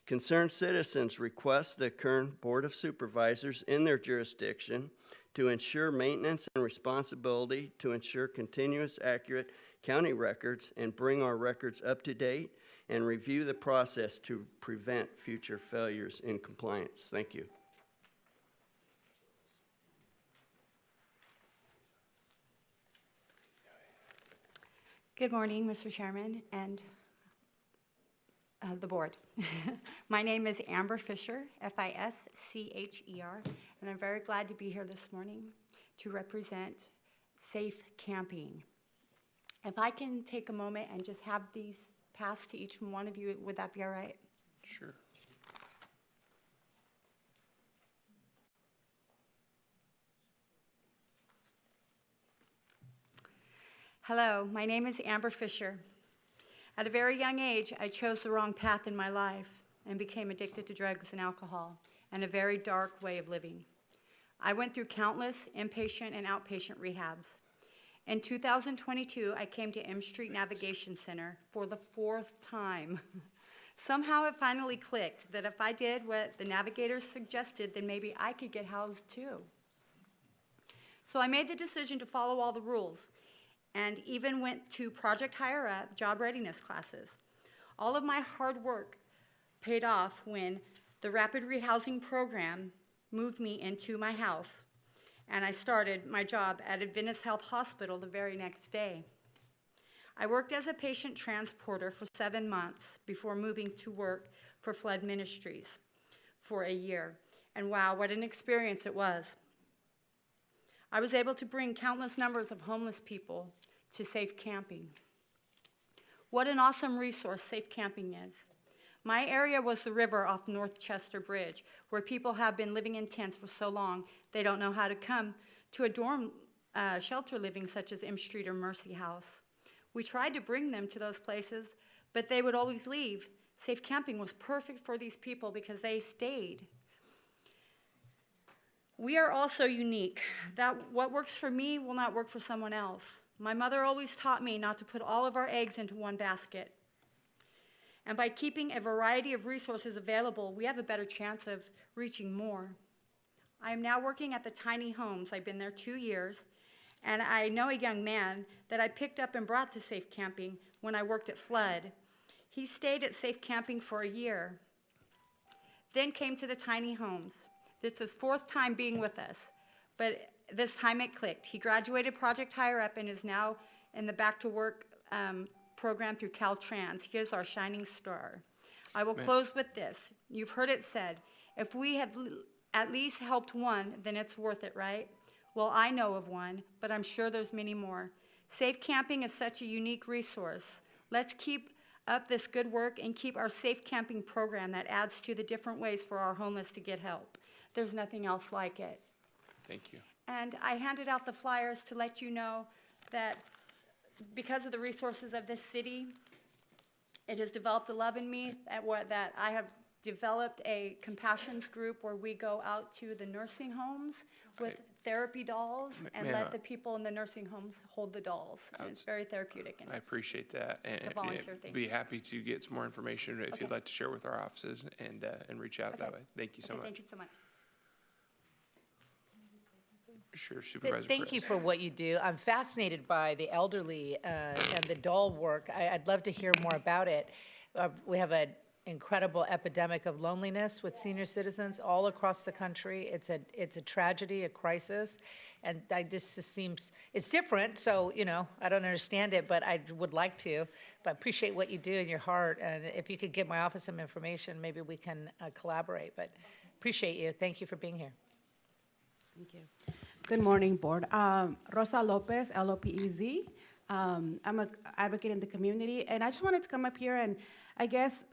Concerned citizens request the Kern Board of Supervisors in their jurisdiction to ensure maintenance and responsibility to ensure continuous, accurate county records and bring our records up to date and review the process to prevent future failures in compliance. Thank you. Good morning, Mr. Chairman and the board. My name is Amber Fisher, F-I-S-C-H-E-R, and I'm very glad to be here this morning to represent safe camping. If I can take a moment and just have these pass to each one of you. Would that be all right? Sure. Hello, my name is Amber Fisher. At a very young age, I chose the wrong path in my life and became addicted to drugs and alcohol and a very dark way of living. I went through countless inpatient and outpatient rehabs. In 2022, I came to M Street Navigation Center for the 4th time. Somehow it finally clicked that if I did what the navigators suggested, then maybe I could get housed too. So I made the decision to follow all the rules and even went to Project Higher Up job readiness classes. All of my hard work paid off when the Rapid Rehousing Program moved me into my house, and I started my job at Adventist Health Hospital the very next day. I worked as a patient transporter for 7 months before moving to work for Flood Ministries for a year. And wow, what an experience it was. I was able to bring countless numbers of homeless people to safe camping. What an awesome resource safe camping is. My area was the river off North Chester Bridge, where people have been living in tents for so long they don't know how to come to a dorm shelter living such as M Street or Mercy House. We tried to bring them to those places, but they would always leave. Safe camping was perfect for these people because they stayed. We are also unique. That what works for me will not work for someone else. My mother always taught me not to put all of our eggs into one basket. And by keeping a variety of resources available, we have a better chance of reaching more. I am now working at the tiny homes. I've been there 2 years, and I know a young man that I picked up and brought to safe camping when I worked at Flood. He stayed at safe camping for a year, then came to the tiny homes. It's his 4th time being with us, but this time it clicked. He graduated Project Higher Up and is now in the Back to Work program through Caltrans. He is our shining star. I will close with this. You've heard it said, if we have at least helped one, then it's worth it, right? Well, I know of one, but I'm sure there's many more. Safe camping is such a unique resource. Let's keep up this good work and keep our safe camping program that adds to the different ways for our homeless to get help. There's nothing else like it. Thank you. And I handed out the flyers to let you know that because of the resources of this city, it has developed a love in me that I have developed a compassions group where we go out to the nursing homes with therapy dolls and let the people in the nursing homes hold the dolls. And it's very therapeutic. And I appreciate that. It's a volunteer thing. Be happy to get some more information if you'd like to share with our offices and reach out that way. Thank you so much. Thank you so much. Sure, Supervisor Thank you Perez. for what you do. I'm fascinated by the elderly and the doll work. I'd love to hear more about it. We have an incredible epidemic of loneliness with senior citizens all across the country. It's a tragedy, a crisis, and just seems, it's different, so, I don't understand it, but I would like to. But I appreciate what you do in your heart, and if you could give my office some information, maybe we can collaborate. But appreciate you. Thank you for being here. Thank you. Good morning, Board. Rosa Lopez, LOPEZ. I'm an advocate in the community, and I just wanted to come up here and I guess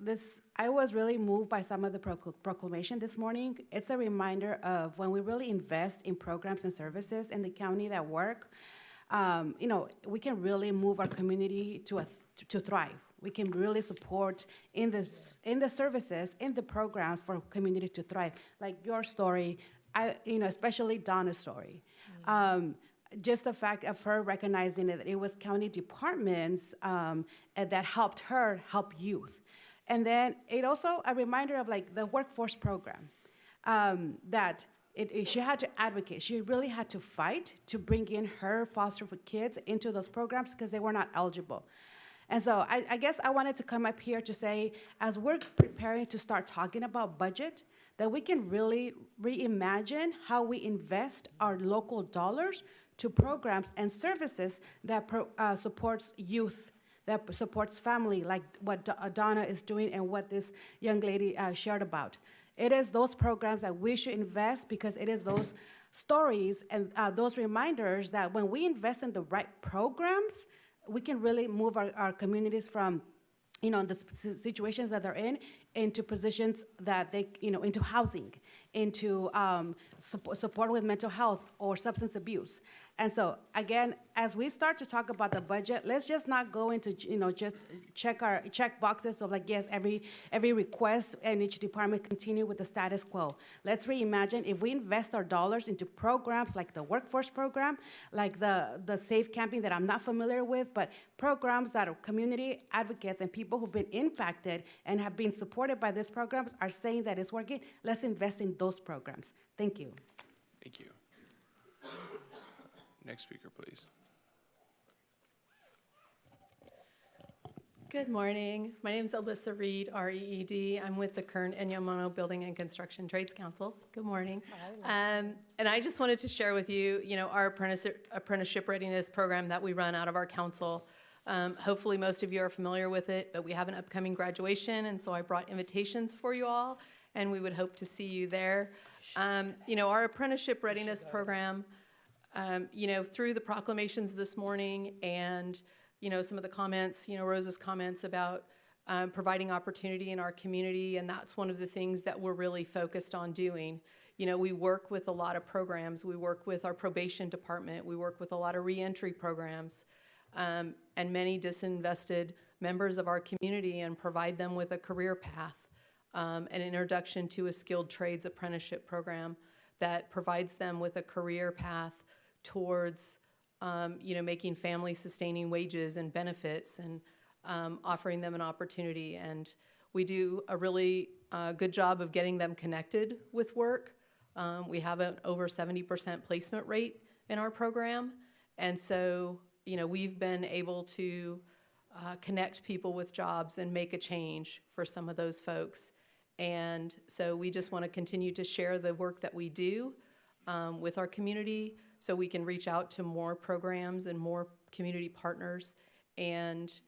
I was really moved by some of the proclamation this morning. It's a reminder of when we really invest in programs and services in the county that work, we can really move our community to thrive. We can really support in the services, in the programs for community to thrive. Like your story, especially Donna's story. Just the fact of her recognizing that it was county departments that helped her help youth. And then it also a reminder of like the workforce program that she had to advocate. She really had to fight to bring in her foster kids into those programs because they were not eligible. And so I guess I wanted to come up here to say, as we're preparing to start talking about budget, that we can really reimagine how we invest our local dollars to programs and services that supports youth, that supports family, like what Donna is doing and what this young lady shared about. It is those programs that we should invest because it is those stories and those reminders that when we invest in the right programs, we can really move our communities from the situations that they're in, into positions that they, into housing, into support with mental health or substance abuse. And so, again, as we start to talk about the budget, let's just not go into, just check boxes of like, yes, every request and each department continue with the status quo. Let's reimagine if we invest our dollars into programs like the workforce program, like the safe camping that I'm not familiar with, but programs that are community advocates and people who've been impacted and have been supported by these programs are saying that it's working. Let's invest in those programs. Thank you. Thank you. Next speaker, please. Good morning. My name is Alyssa Reed, R-E-E-D. I'm with the Kern and Yamamoto Building and Construction Trades Council. Good morning. And I just wanted to share with you, our apprenticeship readiness program that we run out of our council. Hopefully most of you are familiar with it, but we have an upcoming graduation, and so I brought invitations for you all, and we would hope to see you there. Our apprenticeship readiness program, through the proclamations this morning and, some of the comments, Rosa's comments about providing opportunity in our community, and that's one of the things that we're really focused on doing. We work with a lot of programs. We work with our probation department. We work with a lot of reentry programs and many disinvested members of our community and provide them with a career path, an introduction to a skilled trades apprenticeship program that provides them with a career path towards, making family-sustaining wages and benefits and offering them an opportunity. And we do a really good job of getting them connected with work. We have an over 70% placement rate in our program. And so, we've been able to connect people with jobs and make a change for some of those folks. And so we just want to continue to share the work that we do with our community, so we can reach out to more programs and more community partners and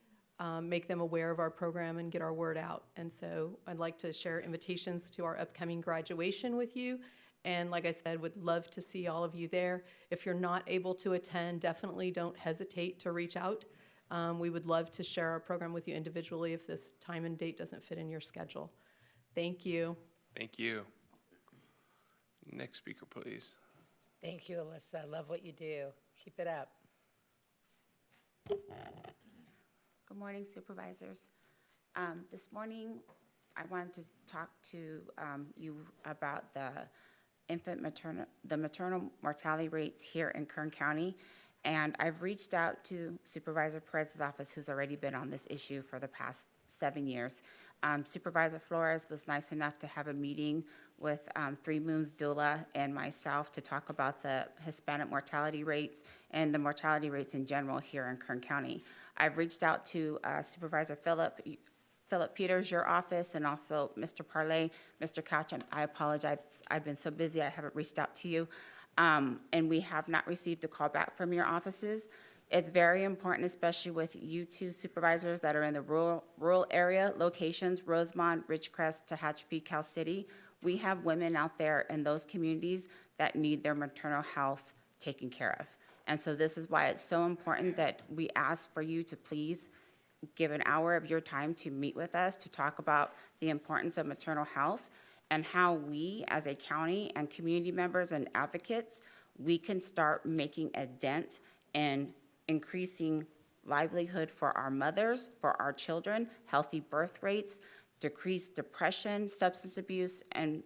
make them aware of our program and get our word out. And so I'd like to share invitations to our upcoming graduation with you. And like I said, would love to see all of you there. If you're not able to attend, definitely don't hesitate to reach out. We would love to share our program with you individually if this time and date doesn't fit in your schedule. Thank you. Thank you. Next speaker, please. Thank you, Alyssa. I love what you do. Keep it up. Good morning, Supervisors. This morning, I wanted to talk to you about the maternal mortality rates here in Kern County. And I've reached out to Supervisor Perez's office, who's already been on this issue for the past 7 years. Supervisor Flores was nice enough to have a meeting with Three Moons Doula and myself to talk about the Hispanic mortality rates and the mortality rates in general here in Kern County. I've reached out to Supervisor Philip Peters, your office, and also Mr. Parley, Mr. Couch. I apologize. I've been so busy I haven't reached out to you. And we have not received a call back from your offices. It's very important, especially with you two supervisors that are in the rural area locations, Rosemont, Ridgecrest, Tehachapi, Cal City. We have women out there in those communities that need their maternal health taken care of. And so this is why it's so important that we ask for you to please give an hour of your time to meet with us to talk about the importance of maternal health and how we as a county and community members and advocates, we can start making a dent in increasing livelihood for our mothers, for our children, healthy birth rates, decreased depression, substance abuse, and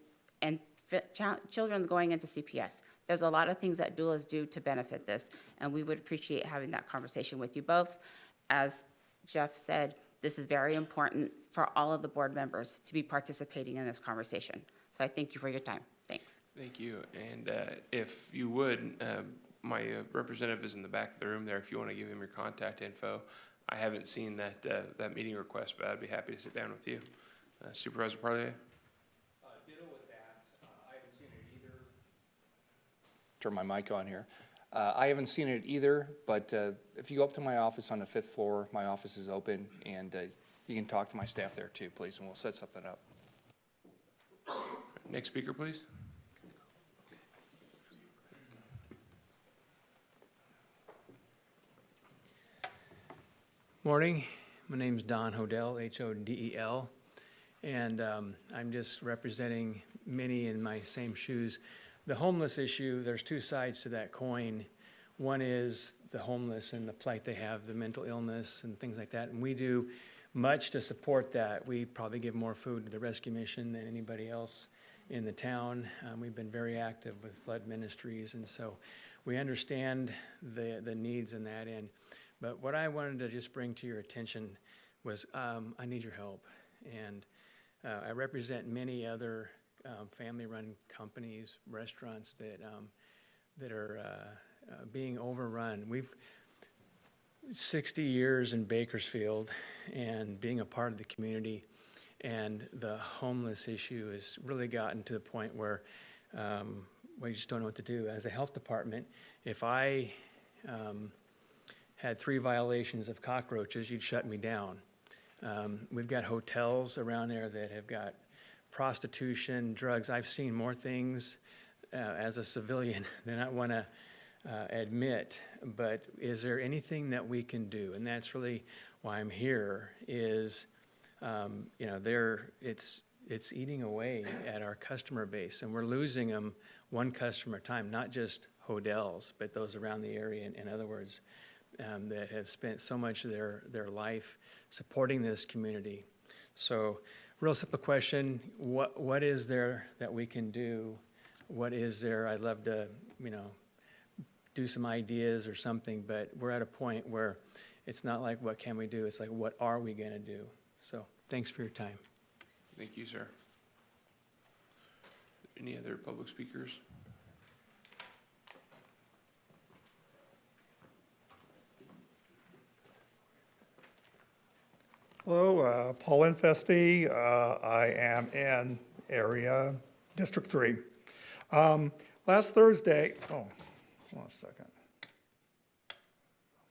children going into CPS. There's a lot of things that doulas do to benefit this, and we would appreciate having that conversation with you both. As Jeff said, this is very important for all of the board members to be participating in this conversation. So I thank you for your time. Thanks. Thank you. And if you would, my representative is in the back of the room there. If you want to give him your contact info, I haven't seen that meeting request, but I'd be happy to sit down with you. Supervisor Parlier? Ditto with that. I haven't seen it either. Turn my mic on here. I haven't seen it either, but if you go up to my office on the 5th floor, my office is open, and you can talk to my staff there too, please, and we'll set something up. Next speaker, please. Morning. My name's Don Hodel, Hodel, and I'm just representing many in my same shoes. The homeless issue, there's two sides to that coin. One is the homeless and the plight they have, the mental illness and things like that, and we do much to support that. We probably give more food to the rescue mission than anybody else in the town. We've been very active with flood ministries, and so we understand the needs in that end. But what I wanted to just bring to your attention was I need your help. And I represent many other family-run companies, restaurants that are being overrun. We've 60 years in Bakersfield and being a part of the community, and the homeless issue has really gotten to the point where we just don't know what to do. As a health department, if I had 3 violations of cockroaches, you'd shut me down. We've got hotels around there that have got prostitution, drugs. I've seen more things as a civilian than I want to admit, but is there anything that we can do? And that's really why I'm here, is, you know, it's eating away at our customer base, and we're losing them one customer at a time, not just Hodels, but those around the area, in other words, that have spent so much of their life supporting this community. So, real simple question, what is there that we can do? What is there? I'd love to, you know, do some ideas or something, but we're at a point where it's not like what can we do, it's like what are we gonna do? So, thanks for your time. Thank you, sir. Any other public speakers? Hello, Paul Infesti. I am in area District 3. Last Thursday, hold on a second.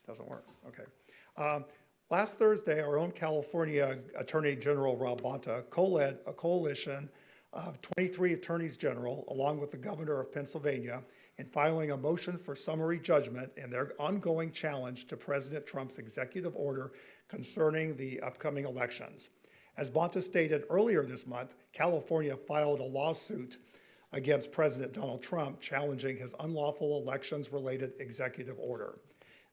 Doesn't work, okay. Last Thursday, our own California Attorney General Rob Bonta co-led a coalition of 23 attorneys general, along with the governor of Pennsylvania, in filing a motion for summary judgment in their ongoing challenge to President Trump's executive order concerning the upcoming elections. As Bonta stated earlier this month, California filed a lawsuit against President Donald Trump challenging his unlawful elections-related executive order.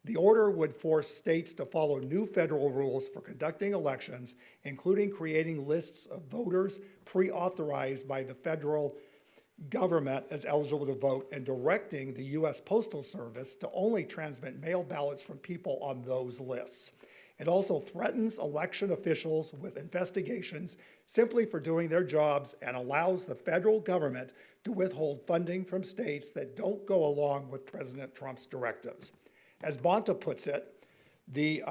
The order would force states to follow new federal rules for conducting elections, including creating lists of voters pre-authorized by the federal government as eligible to vote, and directing the U.S. Postal Service to only transmit mail ballots from people on those lists. It also threatens election officials with investigations simply for doing their jobs, and allows the federal government to withhold funding from states that don't go along with President Trump's directives. As Bonta puts it, the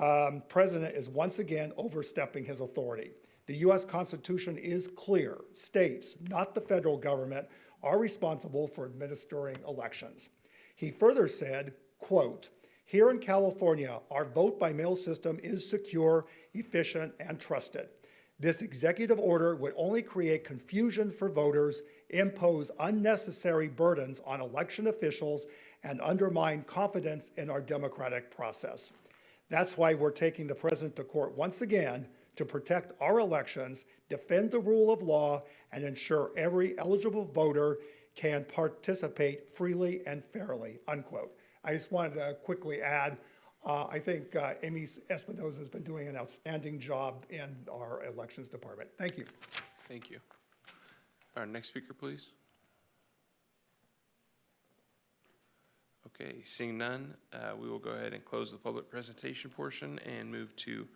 president is once again overstepping his authority. The U.S. Constitution is clear. States, not the federal government, are responsible for administering elections. He further said, quote, "Here in California, our vote-by-mail system is secure, efficient, and trusted. This executive order would only create confusion for voters, impose unnecessary burdens on election officials, and undermine confidence in our democratic process. That's why we're taking the president to court once again to protect our elections, defend the rule of law, and ensure every eligible voter can participate freely and fairly," unquote. I just wanted to quickly add, I think Amy Espinoza has been doing an outstanding job in our elections department. Thank you. Thank you. Our next speaker, please. Okay, seeing none, we will go ahead and close the public presentation portion and move to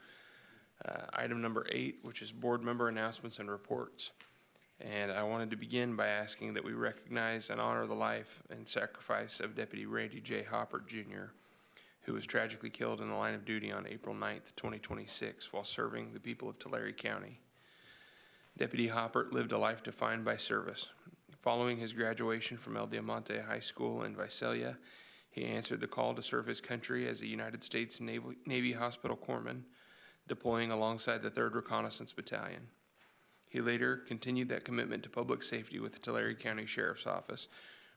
item number 8, which is board member announcements and reports. And I wanted to begin by asking that we recognize and honor the life and sacrifice of Deputy Randy J. Hopper, Jr., who was tragically killed in the line of duty on April 9th, 2026, while serving the people of Tulare County. Deputy Hopper lived a life defined by service. Following his graduation from El Diamante High School in Visalia, he answered the call to serve his country as a United States Navy Hospital Corpsman, deploying alongside the 3rd Reconnaissance Battalion. He later continued that commitment to public safety with the Tulare County Sheriff's Office,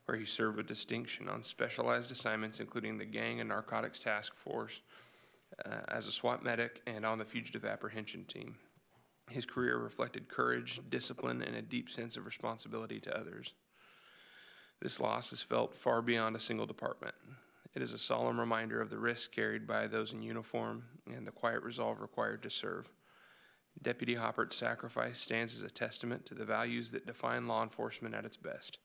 where he served with distinction on specialized assignments including the Gang and Narcotics Task Force, as a SWAT medic and on the fugitive apprehension team. His career reflected courage, discipline, and a deep sense of responsibility to others. This loss is felt far beyond a single department. It is a solemn reminder of the risks carried by those in uniform and the quiet resolve required to serve. Deputy Hoppert's sacrifice stands as a testament to the values that define law enforcement at its best: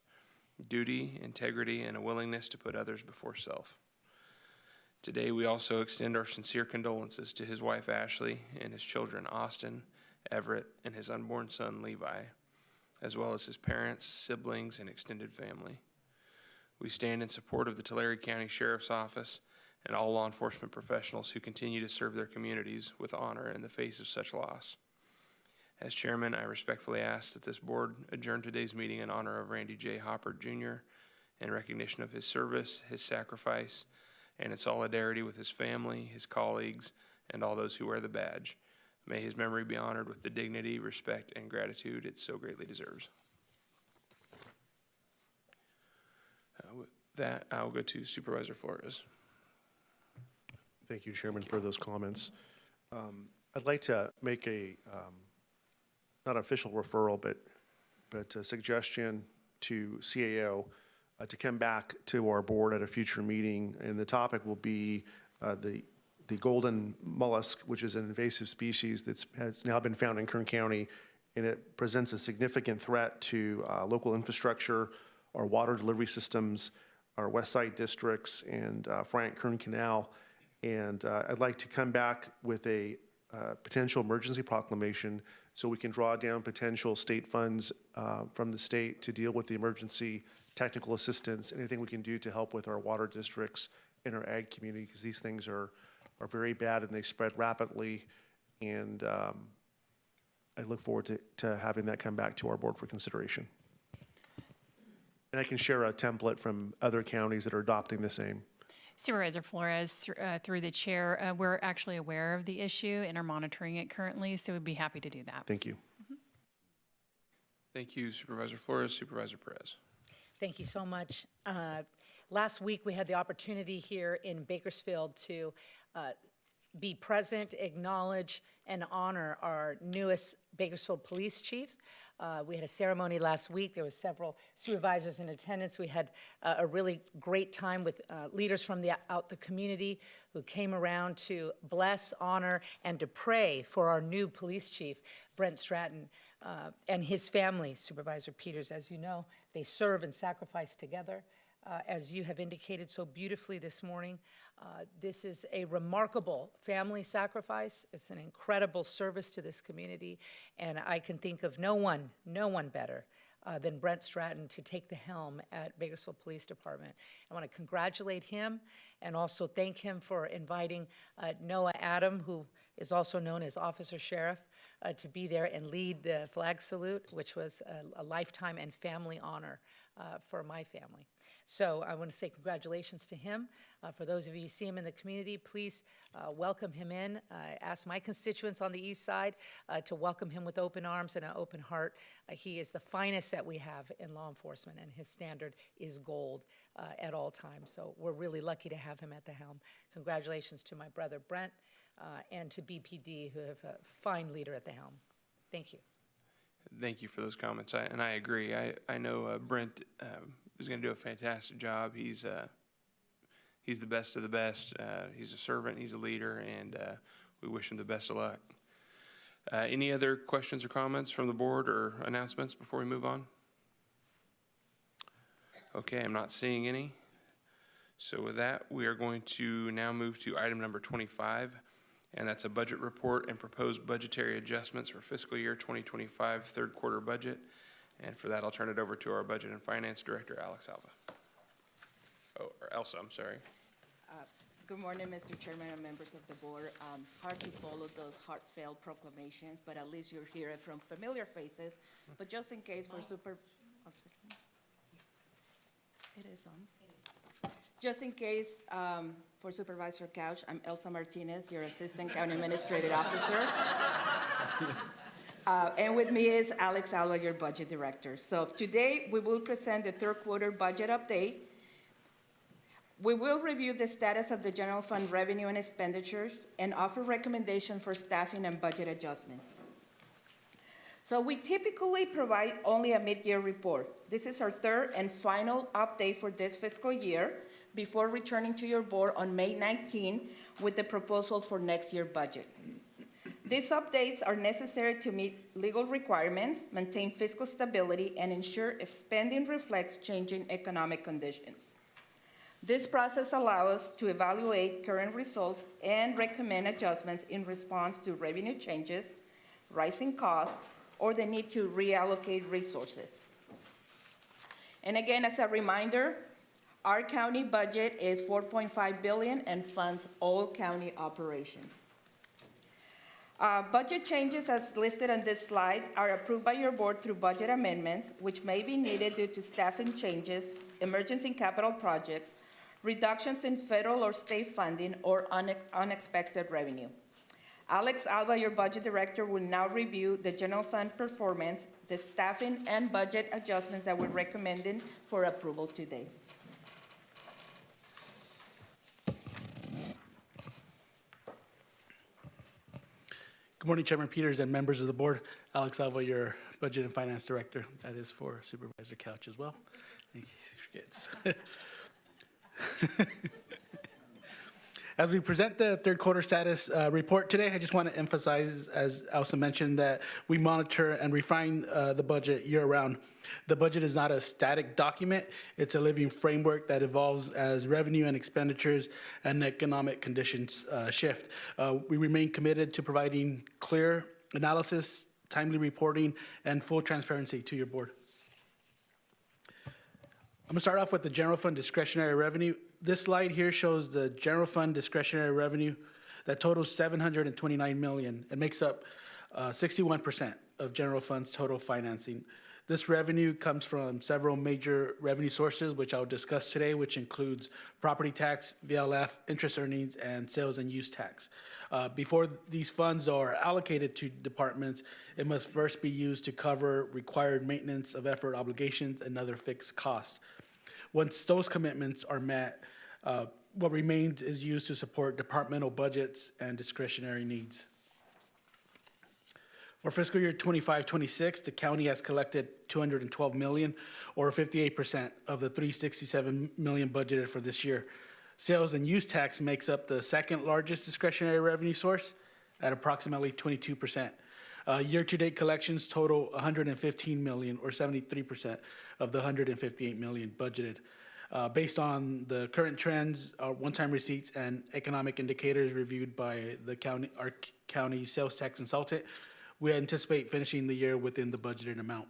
duty, integrity, and a willingness to put others before self. Today, we also extend our sincere condolences to his wife, Ashley, and his children, Austin, Everett, and his unborn son, Levi, as well as his parents, siblings, and extended family. We stand in support of the Tulare County Sheriff's Office and all law enforcement professionals who continue to serve their communities with honor in the face of such loss. As chairman, I respectfully ask that this board adjourn today's meeting in honor of Randy J. Hopper, Jr., in recognition of his service, his sacrifice, and in solidarity with his family, his colleagues, and all those who wear the badge. May his memory be honored with the dignity, respect, and gratitude it so greatly deserves. With that, I'll go to Supervisor Flores. Thank you, Chairman, for those comments. I'd like to make a, not official referral, but a suggestion to CAO to come back to our board at a future meeting, and the topic will be the golden mollusk, which is an invasive species that has now been found in Kern County, and it presents a significant threat to local infrastructure, our water delivery systems, our west side districts, and Frank-Kern Canal. And I'd like to come back with a potential emergency proclamation so we can draw down potential state funds from the state to deal with the emergency technical assistance, anything we can do to help with our water districts and our ag community, because these things are very bad and they spread rapidly. And I look forward to having that come back to our board for consideration. And I can share a template from other counties that are adopting the same. Supervisor Flores, through the chair, we're actually aware of the issue and are monitoring it currently, so we'd be happy to do that. Thank you. Thank you, Supervisor Flores. Supervisor Perez. Thank you so much. Last week, we had the opportunity here in Bakersfield to be present, acknowledge, and honor our newest Bakersfield Police Chief. We had a ceremony last week. There were several supervisors in attendance. We had a really great time with leaders from out the community who came around to bless, honor, and to pray for our new police chief, Brent Stratton, and his family. Supervisor Peters, as you know, they serve and sacrifice together. As you have indicated so beautifully this morning, this is a remarkable family sacrifice. It's an incredible service to this community, and I can think of no one better than Brent Stratton to take the helm at Bakersfield Police Department. I want to congratulate him and also thank him for inviting Noah Adam, who is also known as Officer Sheriff, to be there and lead the flag salute, which was a lifetime and family honor for my family. So I want to say congratulations to him. For those of you who see him in the community, please welcome him in. I ask my constituents on the east side to welcome him with open arms and an open heart. He is the finest that we have in law enforcement, and his standard is gold at all times. So we're really lucky to have him at the helm. Congratulations to my brother Brent and to BPD, who have a fine leader at the helm. Thank you. Thank you for those comments, and I agree. I know Brent is going to do a fantastic job. He's the best of the best. He's a servant, he's a leader, and we wish him the best of luck. Any other questions or comments from the board or announcements before we move on? Okay, I'm not seeing any. So with that, we are going to now move to item number 25, and that's a budget report and proposed budgetary adjustments for fiscal year 2025 third quarter budget. And for that, I'll turn it over to our Budget and Finance Director, Alex Alva. Oh, or Elsa, I'm sorry. Good morning, Mr. Chairman and members of the board. Hard to follow those heartfelt proclamations, but at least you'll hear it from familiar faces. But just in case for it is on. Just in case for Supervisor Couch, I'm Elsa Martinez, your Assistant County Administrative Officer. And with me is Alex Alva, your Budget Director. So today we will present the third quarter budget update. We will review the status of the general fund revenue and expenditures and offer recommendations for staffing and budget adjustments. So we typically provide only a mid-year report. This is our third and final update for this fiscal year before returning to your board on May 19 with the proposal for next year's budget. These updates are necessary to meet legal requirements, maintain fiscal stability, and ensure spending reflects changing economic conditions. This process allows us to evaluate current results and recommend adjustments in response to revenue changes, rising costs, or the need to reallocate resources. And again, as a reminder, our county budget is $4.5 billion and funds all county operations. Budget changes as listed on this slide are approved by your board through budget amendments, which may be needed due to staffing changes, emergency capital projects, reductions in federal or state funding, or unexpected revenue. Alex Alba, your budget director, will now review the general fund performance, the staffing and budget adjustments that we're recommending for approval today. Good morning, Chairman Peters and members of the board. Alex Alva, your Budget and Finance Director. That is for Supervisor Couch as well. Thank you. As we present the third quarter status report today, I just want to emphasize, as Elsa mentioned, that we monitor and refine the budget year-round. The budget is not a static document. It's a living framework that evolves as revenue and expenditures and economic conditions shift. We remain committed to providing clear analysis, timely reporting, and full transparency to your board. I'm going to start off with the general fund discretionary revenue. This slide here shows the general fund discretionary revenue that totals $729 million and makes up 61% of general fund's total financing. This revenue comes from several major revenue sources, which I'll discuss today, which includes property tax, VLF, interest earnings, and sales and use tax. Before these funds are allocated to departments, it must first be used to cover required maintenance of effort obligations and other fixed costs. Once those commitments are met, what remains is used to support departmental budgets and discretionary needs. For fiscal year 25-26, the county has collected $212 million, or 58% of the $367 million budgeted for this year. Sales and use tax makes up the second largest discretionary revenue source at approximately 22%. Year-to-date collections total $115 million, or 73% of the $158 million budgeted. Based on the current trends, one-time receipts, and economic indicators reviewed by our county sales tax consultant, we anticipate finishing the year within the budgeted amount.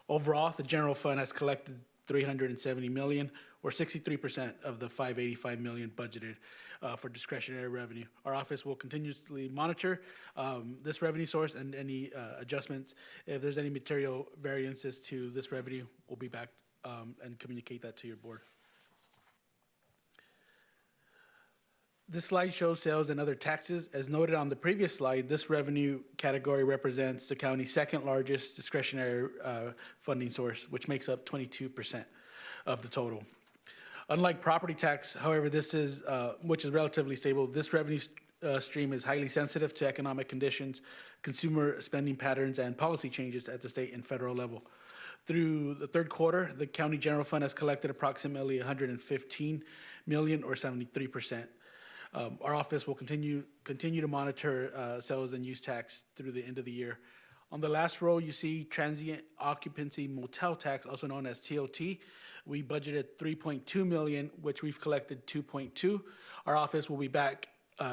Overall, the general fund has collected $370 million, or 63% of the $585 million budgeted for discretionary revenue. Our office will continuously monitor this revenue source and any adjustments. If there's any material variances to this revenue, we'll be back and communicate that to your board. This slide shows sales and other taxes. As noted on the previous slide, this revenue category represents the county's second largest discretionary funding source, which makes up 22% of the total. Unlike property tax, however, which is relatively stable, this revenue stream is highly sensitive to economic conditions, consumer spending patterns, and policy changes at the state and federal level. Through the third quarter, the county general fund has collected approximately $115 million, or 73%. Our office will continue to monitor sales and use tax through the end of the year. On the last row, you see transient occupancy motel tax, also known as TOT. We budgeted $3.2 million, which we've collected $2.2. Our office will be back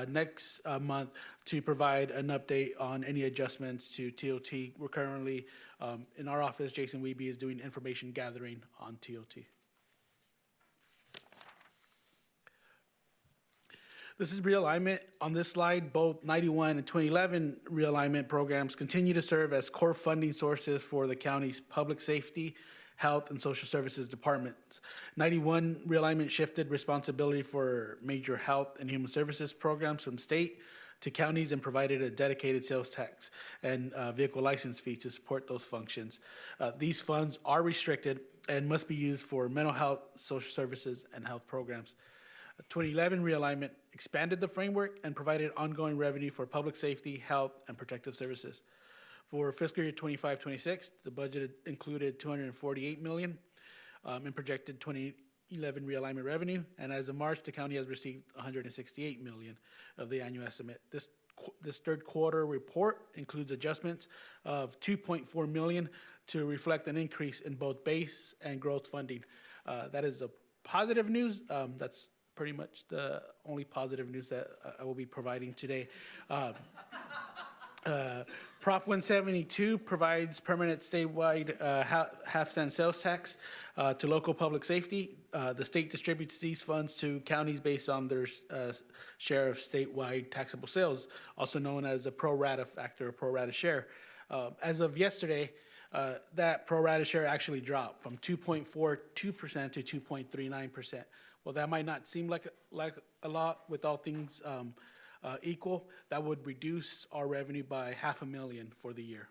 next month to provide an update on any adjustments to TOT. We're currently, in our office, Jason Wiebe is doing information gathering on TOT. This is realignment. On this slide, both 91 and 2011 realignment programs continue to serve as core funding sources for the county's public safety, health, and social services departments. 91 realignment shifted responsibility for major health and human services programs from state to counties and provided a dedicated sales tax and vehicle license fee to support those functions. These funds are restricted and must be used for mental health, social services, and health programs. 2011 realignment expanded the framework and provided ongoing revenue for public safety, health, and protective services. For fiscal year 25-26, the budget included $248 million in projected 2011 realignment revenue, and as of March, the county has received $168 million of the annual estimate. This third quarter report includes adjustments of $2.4 million to reflect an increase in both base and growth funding. That is the positive news. That's pretty much the only positive news that I will be providing today. Prop 172 provides permanent statewide half-cent sales tax to local public safety. The state distributes these funds to counties based on their share of statewide taxable sales, also known as a pro rata factor or pro rata share. As of yesterday, that pro rata share actually dropped from 2.42% to 2.39%. Well, that might not seem like a lot with all things equal. That would reduce our revenue by $500,000 for the year.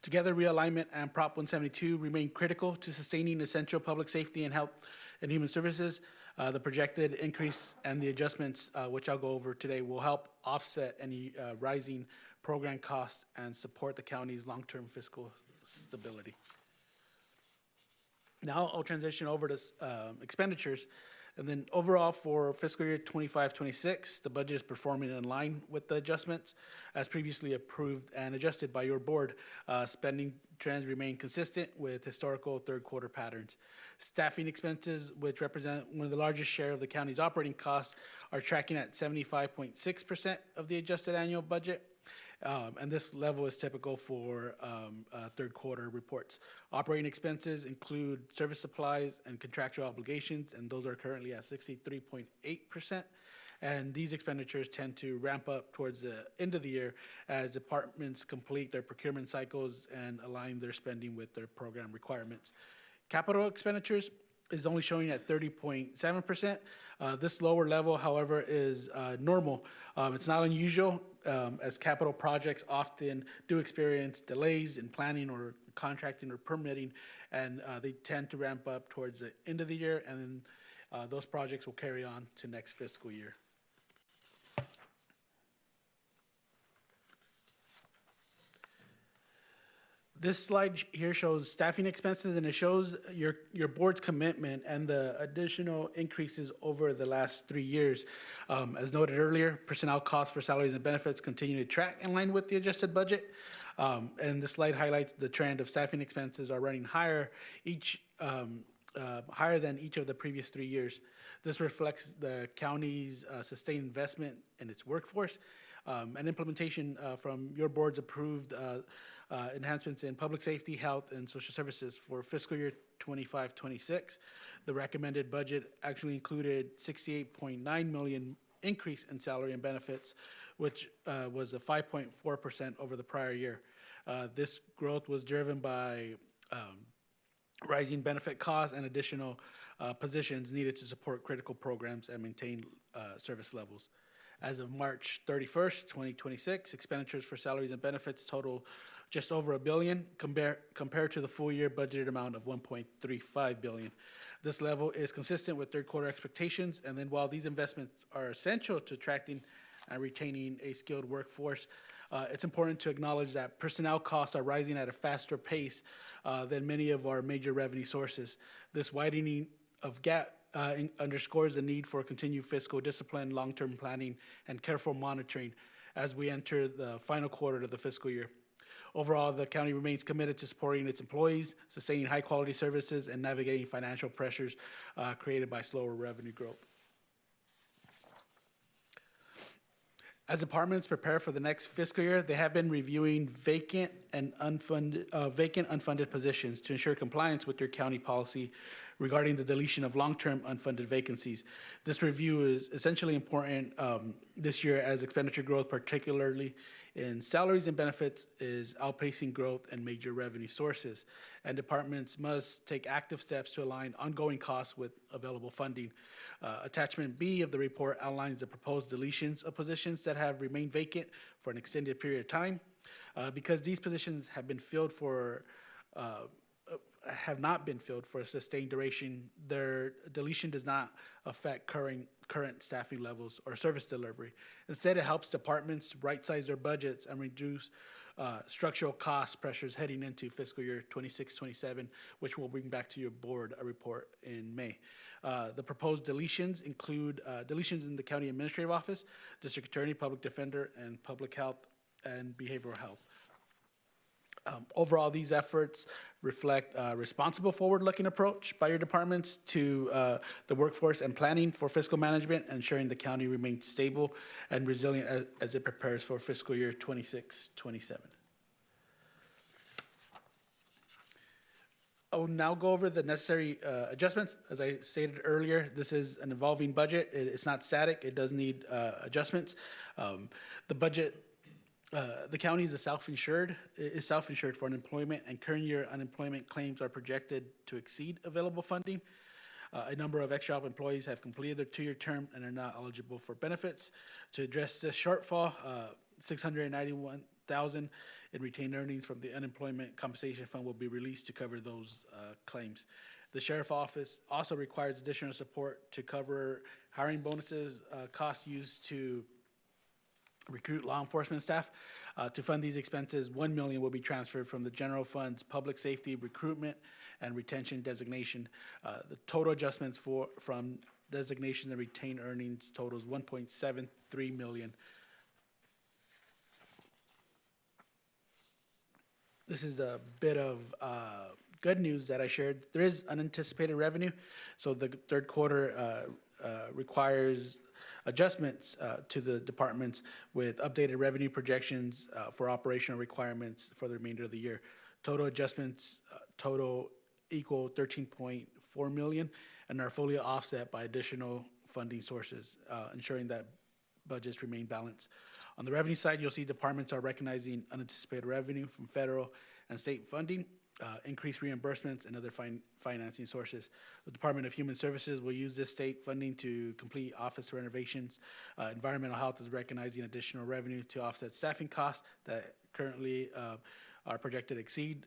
Together, realignment and Prop 172 remain critical to sustaining essential public safety and health and human services. The projected increase and the adjustments, which I'll go over today, will help offset any rising program costs and support the county's long-term fiscal stability. Now I'll transition over to expenditures. And then overall for fiscal year 25-26, the budget is performing in line with the adjustments as previously approved and adjusted by your board. Spending trends remain consistent with historical third quarter patterns. Staffing expenses, which represent one of the largest share of the county's operating costs, are tracking at 75.6% of the adjusted annual budget. And this level is typical for third quarter reports. Operating expenses include service supplies and contractual obligations, and those are currently at 63.8%. And these expenditures tend to ramp up towards the end of the year as departments complete their procurement cycles and align their spending with their program requirements. Capital expenditures is only showing at 30.7%. This lower level, however, is normal. It's not unusual as capital projects often do experience delays in planning or contracting or permitting, and they tend to ramp up towards the end of the year, and then those projects will carry on to next fiscal year. This slide here shows staffing expenses, and it shows your board's commitment and the additional increases over the last 3 years. As noted earlier, personnel costs for salaries and benefits continue to track in line with the adjusted budget. And this slide highlights the trend of staffing expenses are running higher than each of the previous 3 years. This reflects the county's sustained investment in its workforce and implementation from your board's approved enhancements in public safety, health, and social services for fiscal year 25-26. The recommended budget actually included $68.9 million increase in salary and benefits, which was a 5.4% over the prior year. This growth was driven by rising benefit costs and additional positions needed to support critical programs and maintain service levels. As of March 31st, 2026, expenditures for salaries and benefits total just over $1 billion compared to the full year budgeted amount of $1.35 billion. This level is consistent with third quarter expectations, and then while these investments are essential to attracting and retaining a skilled workforce, it's important to acknowledge that personnel costs are rising at a faster pace than many of our major revenue sources. This widening of gap underscores the need for continued fiscal discipline, long-term planning, and careful monitoring as we enter the final quarter of the fiscal year. Overall, the county remains committed to supporting its employees, sustaining high-quality services, and navigating financial pressures created by slower revenue growth. As departments prepare for the next fiscal year, they have been reviewing vacant unfunded positions to ensure compliance with your county policy regarding the deletion of long-term unfunded vacancies. This review is essentially important this year as expenditure growth, particularly in salaries and benefits, is outpacing growth in major revenue sources, and departments must take active steps to align ongoing costs with available funding. Attachment B of the report outlines the proposed deletions of positions that have remained vacant for an extended period of time. Because these positions have been filled for have not been filled for a sustained duration, their deletion does not affect current staffing levels or service delivery. Instead, it helps departments right-size their budgets and reduce structural cost pressures heading into fiscal year 26-27, which we'll bring back to your board a report in May. The proposed deletions include deletions in the county administrative office, district attorney, public defender, and public health and behavioral health. Overall, these efforts reflect a responsible, forward-looking approach by your departments to the workforce and planning for fiscal management, ensuring the county remains stable and resilient as it prepares for fiscal year 26-27. I will now go over the necessary adjustments. As I stated earlier, this is an evolving budget. It's not static. It does need adjustments. The budget, the county is self-insured for unemployment, and current year unemployment claims are projected to exceed available funding. A number of extra employees have completed their 2-year term and are not eligible for benefits. To address this shortfall, $691,000 in retained earnings from the unemployment compensation fund will be released to cover those claims. The sheriff office also requires additional support to cover hiring bonuses, costs used to recruit law enforcement staff. To fund these expenses, $1 million will be transferred from the general fund's public safety recruitment and retention designation. The total adjustments from designation and retained earnings totals $1.73 million. This is a bit of good news that I shared. There is unanticipated revenue, so the third quarter requires adjustments to the departments with updated revenue projections for operational requirements for the remainder of the year. Total adjustments equal $13.4 million and are fully offset by additional funding sources, ensuring that budgets remain balanced. On the revenue side, you'll see departments are recognizing unanticipated revenue from federal and state funding, increased reimbursements, and other financing sources. The Department of Human Services will use this state funding to complete office renovations. Environmental Health is recognizing additional revenue to offset staffing costs that currently are projected to exceed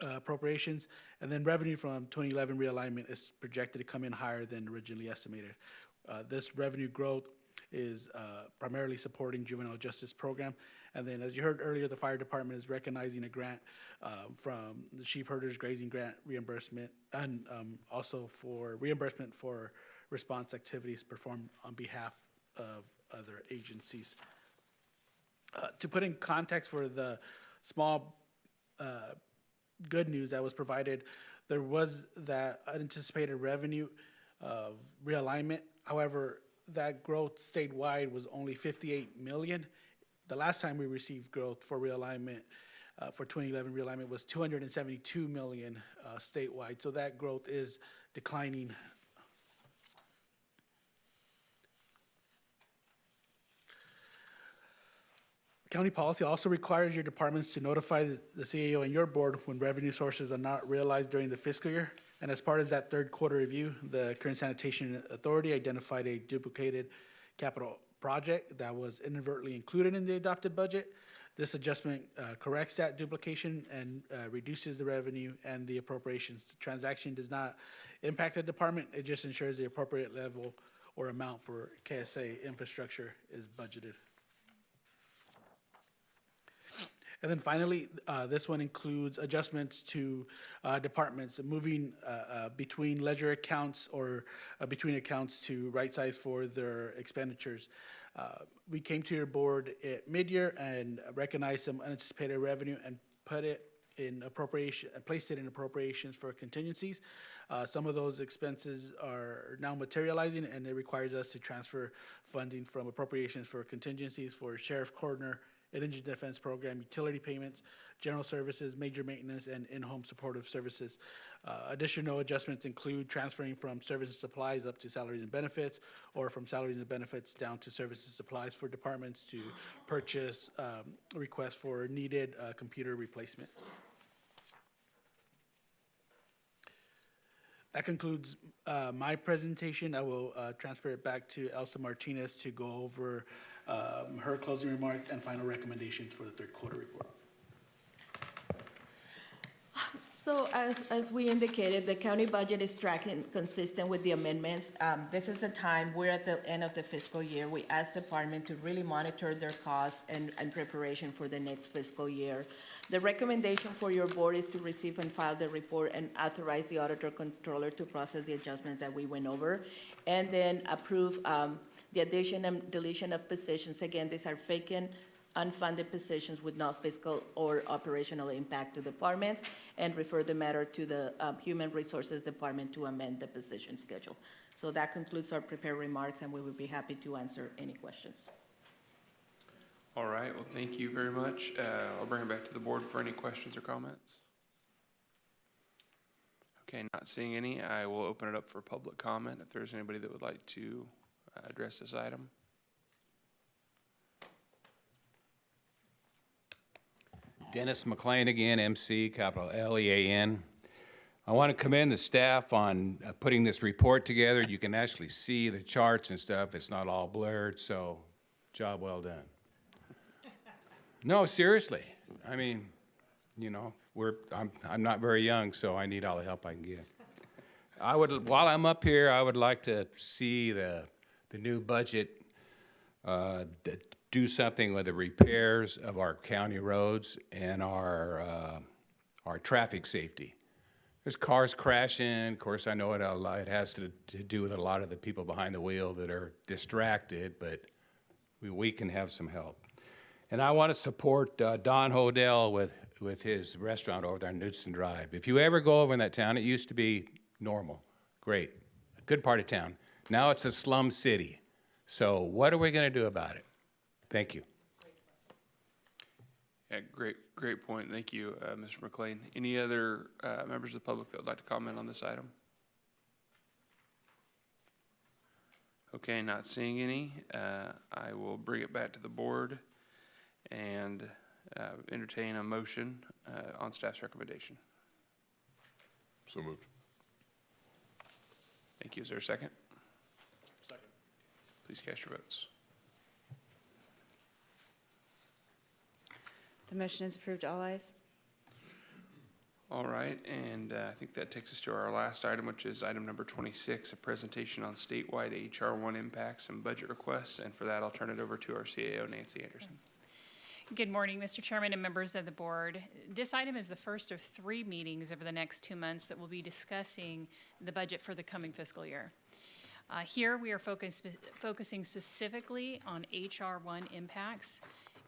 appropriations. And then revenue from 2011 realignment is projected to come in higher than originally estimated. This revenue growth is primarily supporting juvenile justice program. And then, as you heard earlier, the fire department is recognizing a grant from the sheep herders grazing grant reimbursement, and also for reimbursement for response activities performed on behalf of other agencies. To put in context for the small good news that was provided, there was that unanticipated revenue of realignment. However, that growth statewide was only $58 million. The last time we received growth for realignment, for 2011 realignment, was $272 million statewide. So that growth is declining. County policy also requires your departments to notify the CAO and your board when revenue sources are not realized during the fiscal year. And as part of that third quarter review, the Kern Sanitation Authority identified a duplicated capital project that was inadvertently included in the adopted budget. This adjustment corrects that duplication and reduces the revenue and the appropriations. The transaction does not impact the department. It just ensures the appropriate level or amount for KSA infrastructure is budgeted. And then finally, this one includes adjustments to departments moving between ledger accounts or between accounts to right size for their expenditures. We came to your board at mid-year and recognized some unanticipated revenue and put it in appropriation, placed it in appropriations for contingencies. Some of those expenses are now materializing, and it requires us to transfer funding from appropriations for contingencies for sheriff, coroner, indigent defense program, utility payments, general services, major maintenance, and in-home supportive services. Additional adjustments include transferring from service and supplies up to salaries and benefits, or from salaries and benefits down to services and supplies for departments to purchase requests for needed computer replacement. That concludes my presentation. I will transfer it back to Elsa Martinez to go over her closing remarks and final recommendations for the third quarter report. So as we indicated, the county budget is tracking consistent with the amendments. This is the time, we're at the end of the fiscal year. We asked the department to really monitor their costs and preparation for the next fiscal year. The recommendation for your board is to receive and file the report and authorize the auditor controller to process the adjustments that we went over, and then approve the addition and deletion of positions. Again, these are vacant, unfunded positions with no fiscal or operational impact to departments, and refer the matter to the Human Resources Department to amend the position schedule. So that concludes our prepared remarks, and we would be happy to answer any questions. All right, well, thank you very much. I'll bring it back to the board for any questions or comments. Okay, not seeing any, I will open it up for public comment if there's anybody that would like to address this item. Dennis McLean again, MC, capital Lean. I want to commend the staff on putting this report together. You can actually see the charts and stuff. It's not all blurred, so job well done. No, seriously. I mean, you know, I'm not very young, so I need all the help I can get. While I'm up here, I would like to see the new budget do something with the repairs of our county roads and our traffic safety. There's cars crashing. Of course, I know it has to do with a lot of the people behind the wheel that are distracted, but we can have some help. And I want to support Don Hodel with his restaurant over there on Knudsen Drive. If you ever go over in that town, it used to be normal, great, a good part of town. Now it's a slum city. So what are we going to do about it? Thank you. Yeah, great point. Thank you, Mr. McLean. Any other members of the public that would like to comment on this item? Okay, not seeing any. I will bring it back to the board and entertain a motion on staff's recommendation. So moved. Thank you. Is there a second? Second. Please cast your votes. The motion is approved. All ayes. All right, and I think that takes us to our last item, which is item number 26, a presentation on statewide HR1 impacts and budget requests. And for that, I'll turn it over to our CAO, Nancy Anderson. Good morning, Mr. Chairman and members of the board. This item is the first of 3 meetings over the next 2 months that will be discussing the budget for the coming fiscal year. Here we are focusing specifically on HR1 impacts.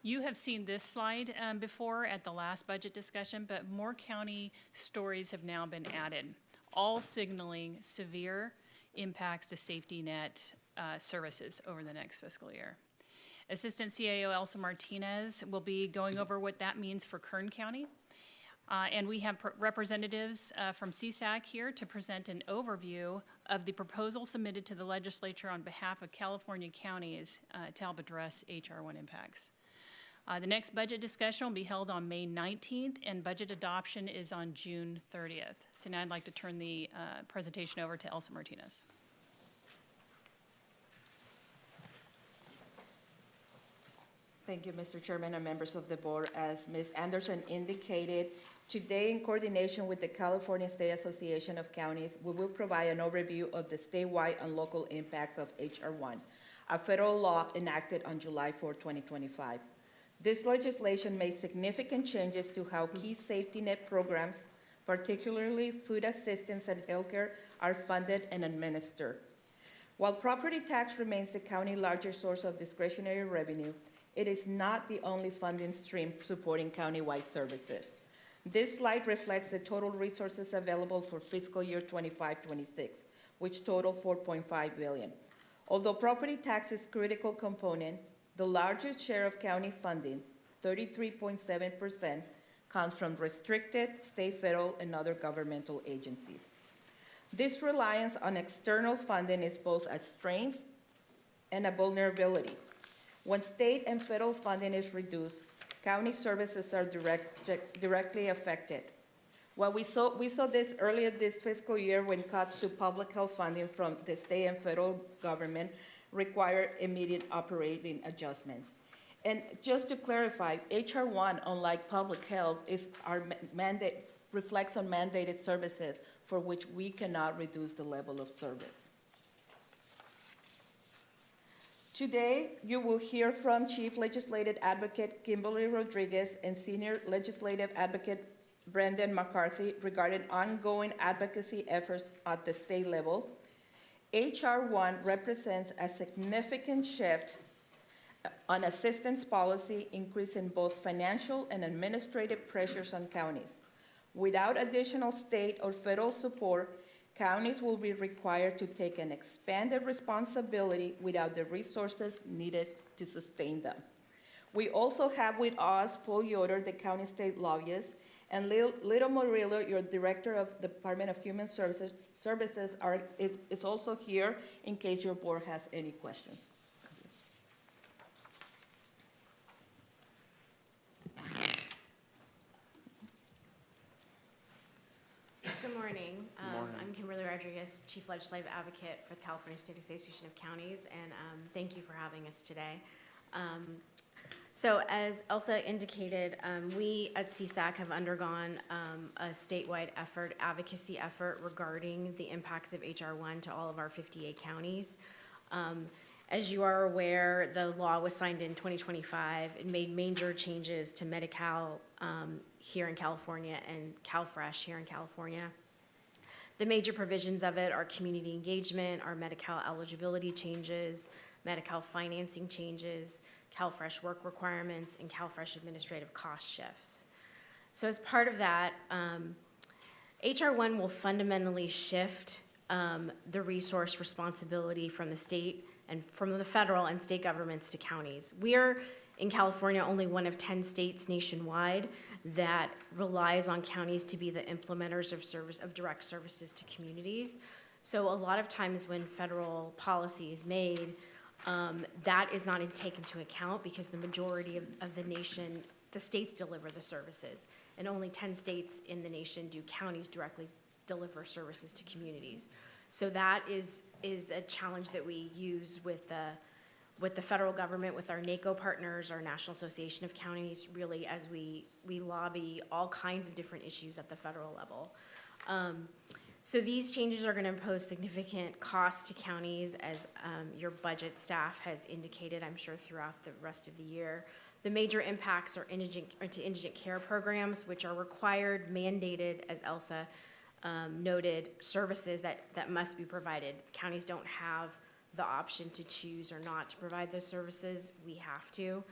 You have seen this slide before at the last budget discussion, but more county stories have now been added, all signaling severe impacts to safety net services over the next fiscal year. Assistant CAO Elsa Martinez will be going over what that means for Kern County. And we have representatives from CSAC here to present an overview of the proposal submitted to the legislature on behalf of California counties to help address HR1 impacts. The next budget discussion will be held on May 19th, and budget adoption is on June 30th. So now I'd like to turn the presentation over to Elsa Martinez. Thank you, Mr. Chairman and members of the board. As Ms. Anderson indicated, today in coordination with the California State Association of Counties, we will provide an overview of the statewide and local impacts of HR1, a federal law enacted on July 4, 2025. This legislation made significant changes to how key safety net programs, particularly food assistance and healthcare, are funded and administered. While property tax remains the county's largest source of discretionary revenue, it is not the only funding stream supporting countywide services. This slide reflects the total resources available for fiscal year 25-26, which total $4.5 billion. Although property tax is a critical component, the largest share of county funding, 33.7%, comes from restricted state, federal, and other governmental agencies. This reliance on external funding is both a strength and a vulnerability. When state and federal funding is reduced, county services are directly affected. Well, we saw this earlier this fiscal year when cuts to public health funding from the state and federal government require immediate operating adjustments. And just to clarify, HR1, unlike public health, is our mandate reflects on mandated services for which we cannot reduce the level of service. Today, you will hear from Chief Legislative Advocate Kimberly Rodriguez and Senior Legislative Advocate Brendan McCarthy regarding ongoing advocacy efforts at the state level. H.R. 1 represents a significant shift on assistance policy, increasing both financial and administrative pressures on counties. Without additional state or federal support, counties will be required to take an expanded responsibility without the resources needed to sustain them. We also have with us Paul Yoder, the county state lobbyist, and Lito Murillo, your Director of Department of Human Services, is also here in case your board has any questions. Good morning. I'm Kimberly Rodriguez, Chief Legislative Advocate for the California State Association of Counties, and thank you for having us today. So as Elsa indicated, we at CSAC have undergone a statewide advocacy effort regarding the impacts of H.R. 1 to all of our 58 counties. As you are aware, the law was signed in 2025. It made major changes to Medi-Cal here in California and CalFresh here in California. The major provisions of it are community engagement, our Medi-Cal eligibility changes, Medi-Cal financing changes, CalFresh work requirements, and CalFresh administrative cost shifts. So as part of that, H.R. 1 will fundamentally shift the resource responsibility from the state and from the federal and state governments to counties. We are in California only one of 10 states nationwide that relies on counties to be the implementers of direct services to communities. So a lot of times when federal policy is made, that is not taken into account because the majority of the nation, the states deliver the services, and only 10 states in the nation do counties directly deliver services to communities. So that is a challenge that we use with the federal government, with our NACO partners, our National Association of Counties, really as we lobby all kinds of different issues at the federal level. So these changes are going to impose significant costs to counties, as your budget staff has indicated, I'm sure, throughout the rest of the year. The major impacts are to indigent care programs, which are required, mandated, as Elsa noted, services that must be provided. Counties don't have the option to choose or not to provide those services. We have to.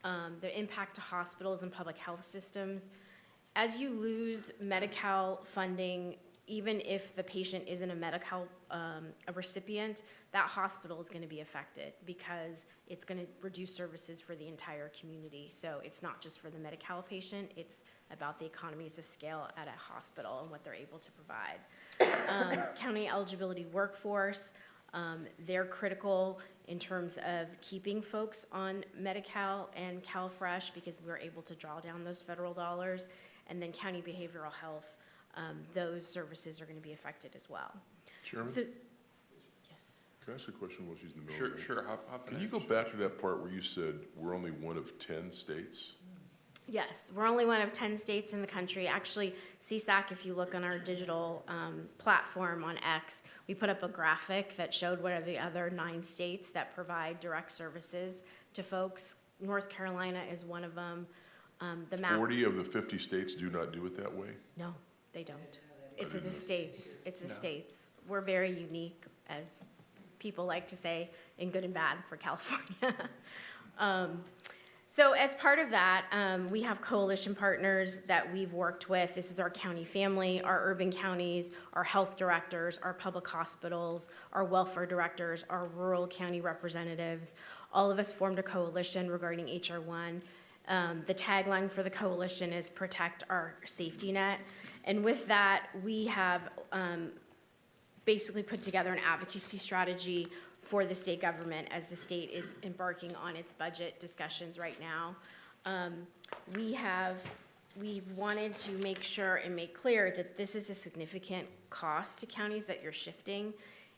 The impact to hospitals and public health systems. As you lose Medi-Cal funding, even if the patient isn't a Medi-Cal a recipient, that hospital is going to be affected because it's going to reduce services for the entire community. So it's not just for the Medi-Cal patient, it's about the economies of scale at a hospital and what they're able to provide. County eligibility workforce, they're critical in terms of keeping folks on Medi-Cal and CalFresh because we're able to draw down those federal dollars. And then county behavioral health, those services are going to be affected as well. Chairman? So, yes. Can I ask a question while she's in the middle? Sure, hop in. Can you go back to that part where you said we're only one of 10 states? Yes, we're only one of 10 states in the country. Actually, CSAC, if you look on our digital platform on X, we put up a graphic that showed what are the other 9 states that provide direct services to folks. North Carolina is one of them. The map. 40 of the 50 states do not do it that way? No, they don't. It's the states. It's the states. We're very unique, as people like to say, in good and bad for California. So as part of that, we have coalition partners that we've worked with. This is our county family, our urban counties, our health directors, our public hospitals, our welfare directors, our rural county representatives. All of us formed a coalition regarding H.R. 1. The tagline for the coalition is protect our safety net. And with that, we have basically put together an advocacy strategy for the state government as the state is embarking on its budget discussions right now. We wanted to make sure and make clear that this is a significant cost to counties that you're shifting,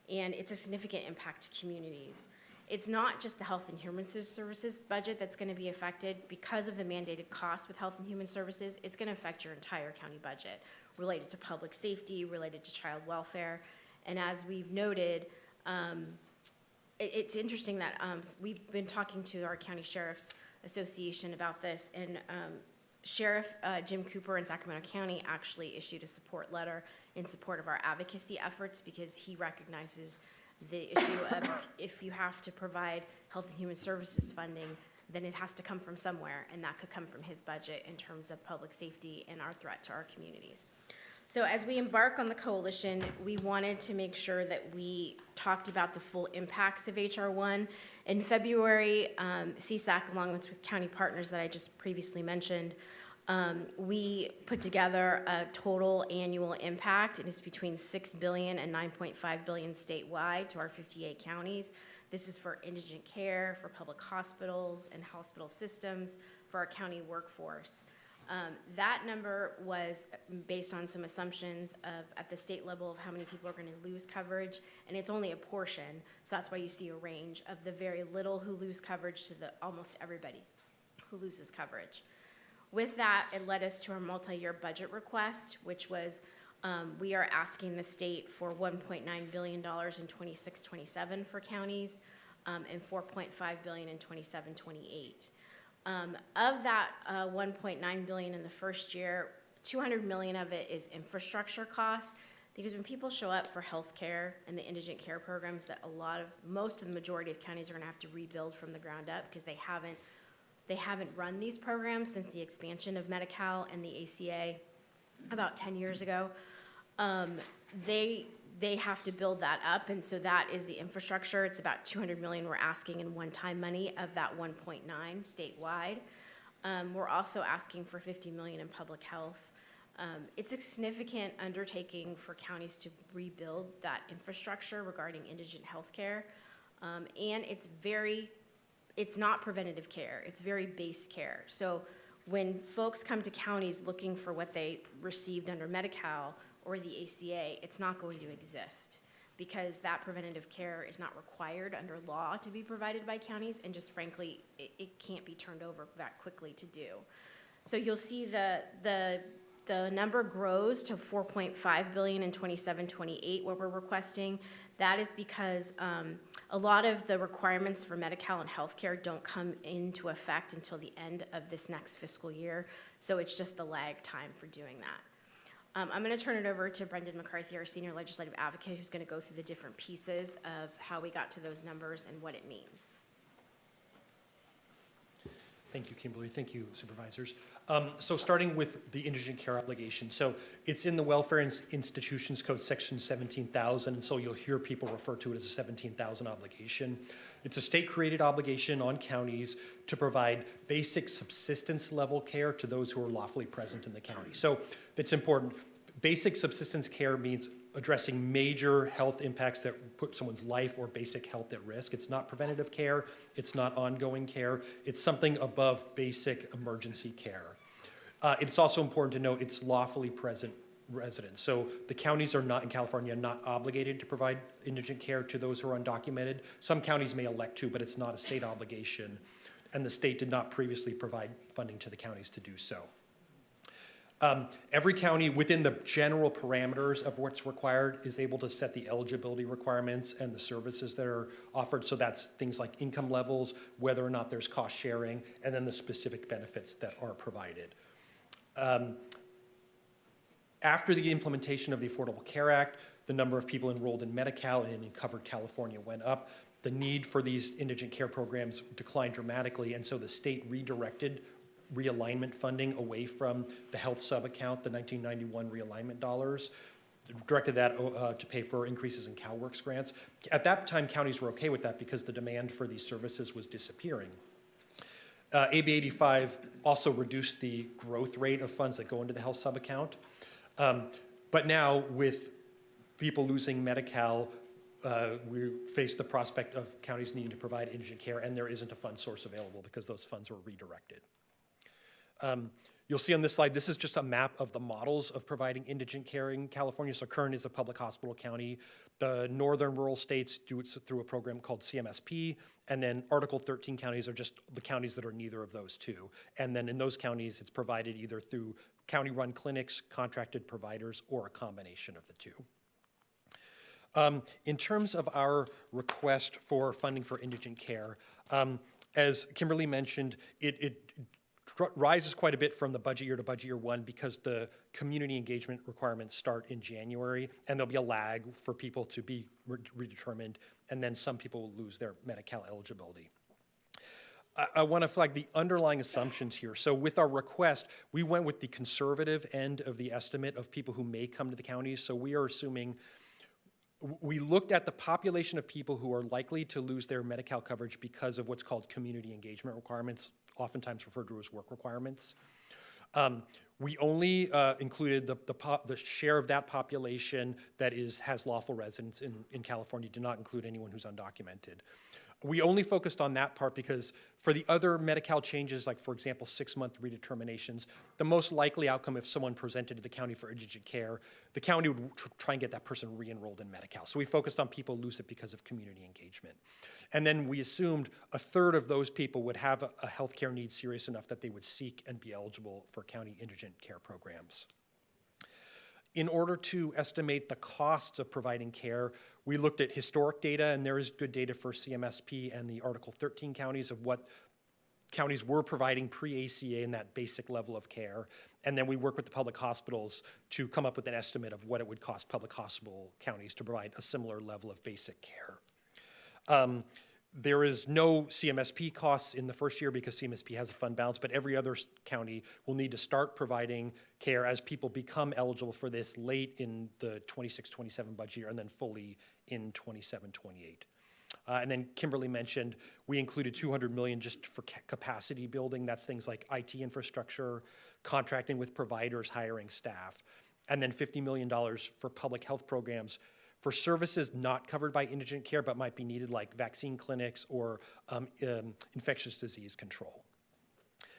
and it's a significant impact to communities. It's not just the Health and Human Services budget that's going to be affected. Because of the mandated costs with Health and Human Services, it's going to affect your entire county budget. related to public safety, related to child welfare. And as we've noted, it's interesting that we've been talking to our County Sheriff's Association about this, and Sheriff Jim Cooper in Sacramento County actually issued a support letter in support of our advocacy efforts, because he recognizes the issue of if you have to provide health and human services funding, then it has to come from somewhere, and that could come from his budget in terms of public safety and our threat to our communities. So as we embark on the coalition, we wanted to make sure that we talked about the full impacts of H.R. 1. In February, CSAC, along with county partners that I just previously mentioned, we put together a total annual impact. It is between $6 billion and $9.5 billion statewide to our 58 counties. This is for indigent care, for public hospitals and hospital systems, for our county workforce. That number was based on some assumptions of, at the state level, of how many people are going to lose coverage, and it's only a portion, so that's why you see a range of the very little who lose coverage to the almost everybody who loses coverage. With that, it led us to our multi-year budget request, which was we are asking the state for $1.9 billion in 26-27 for counties, and $4.5 billion in 27-28. Of that $1.9 billion in the first year, $200 million of it is infrastructure costs, because when people show up for health care and the indigent care programs that most of the majority of counties are going to have to rebuild from the ground up, because they haven't run these programs since the expansion of Medi-Cal and the ACA about 10 years ago. They have to build that up, and so that is the infrastructure. It's about $200 million we're asking in one-time money of that 1.9 statewide. We're also asking for $50 million in public health. It's a significant undertaking for counties to rebuild that infrastructure regarding indigent health care, and it's not preventative care, it's very base care. So when folks come to counties looking for what they received under Medi-Cal or the ACA, it's not going to exist, because that preventative care is not required under law to be provided by counties, and just frankly, it can't be turned over that quickly to do. So you'll see the number grows to $4.5 billion in 27-28, what we're requesting. That is because a lot of the requirements for Medi-Cal and healthcare don't come into effect until the end of this next fiscal year, so it's just the lag time for doing that. I'm going to turn it over to Brendan McCarthy, our Senior Legislative Advocate, who's going to go through the different pieces of how we got to those numbers and what it means. Thank you, Kimberly. Thank you, Supervisors. So starting with the indigent care obligation. So it's in the Welfare Institutions Code, Section 17,000, and so you'll hear people refer to it as a 17,000 obligation. It's a state-created obligation on counties to provide basic subsistence level care to those who are lawfully present in the county. So it's important. Basic subsistence care means addressing major health impacts that put someone's life or basic health at risk. It's not preventative care. It's not ongoing care. It's something above basic emergency care. It's also important to note it's lawfully present residents. So the counties are not, in California, not obligated to provide indigent care to those who are undocumented. Some counties may elect to, but it's not a state obligation. And the state did not previously provide funding to the counties to do so. Every county, within the general parameters of what's required, is able to set the eligibility requirements and the services that are offered. So that's things like income levels, whether or not there's cost sharing, and then the specific benefits that are provided. After the implementation of the Affordable Care Act, the number of people enrolled in Medi-Cal and in covered California went up. The need for these indigent care programs declined dramatically, and so the state redirected realignment funding away from the health sub-account, the 1991 realignment dollars, directed that to pay for increases in CalWORKs grants. At that time, counties were okay with that because the demand for these services was disappearing. AB 85 also reduced the growth rate of funds that go into the health sub-account. But now, with people losing Medi-Cal, we face the prospect of counties needing to provide indigent care, and there isn't a fund source available because those funds were redirected. You'll see on this slide, this is just a map of the models of providing indigent care in California. So Kern is a public hospital county. The northern rural states do it through a program called CMSP, and then Article 13 counties are just the counties that are neither of those two. And then in those counties, it's provided either through county-run clinics, contracted providers, or a combination of the two. In terms of our request for funding for indigent care, as Kimberly mentioned, it rises quite a bit from the budget year to budget year one because the community engagement requirements start in January, and there'll be a lag for people to be redetermined, and then some people will lose their Medi-Cal eligibility. I want to flag the underlying assumptions here. So with our request, we went with the conservative end of the estimate of people who may come to the counties. So we are assuming, we looked at the population of people who are likely to lose their Medi-Cal coverage because of what's called community engagement requirements, oftentimes referred to as work requirements. We only included the share of that population that has lawful residence in California, did not include anyone who's undocumented. We only focused on that part because for the other Medi-Cal changes, like for example, 6-month redeterminations, the most likely outcome if someone presented to the county for indigent care, the county would try and get that person re-enrolled in Medi-Cal. So we focused on people who lose it because of community engagement. And then we assumed a third of those people would have a healthcare need serious enough that they would seek and be eligible for county indigent care programs. In order to estimate the costs of providing care, we looked at historic data, and there is good data for CMSP and the Article 13 counties of what counties were providing pre-ACA in that basic level of care. And then we work with the public hospitals to come up with an estimate of what it would cost public hospital counties to provide a similar level of basic care. There is no CMSP costs in the first year because CMSP has a fund balance, but every other county will need to start providing care as people become eligible for this late in the 26-27 budget year and then fully in 27-28. And then Kimberly mentioned we included $200 million just for capacity building. That's things like IT infrastructure, contracting with providers, hiring staff, and then $50 million for public health programs for services not covered by indigent care but might be needed, like vaccine clinics or infectious disease control.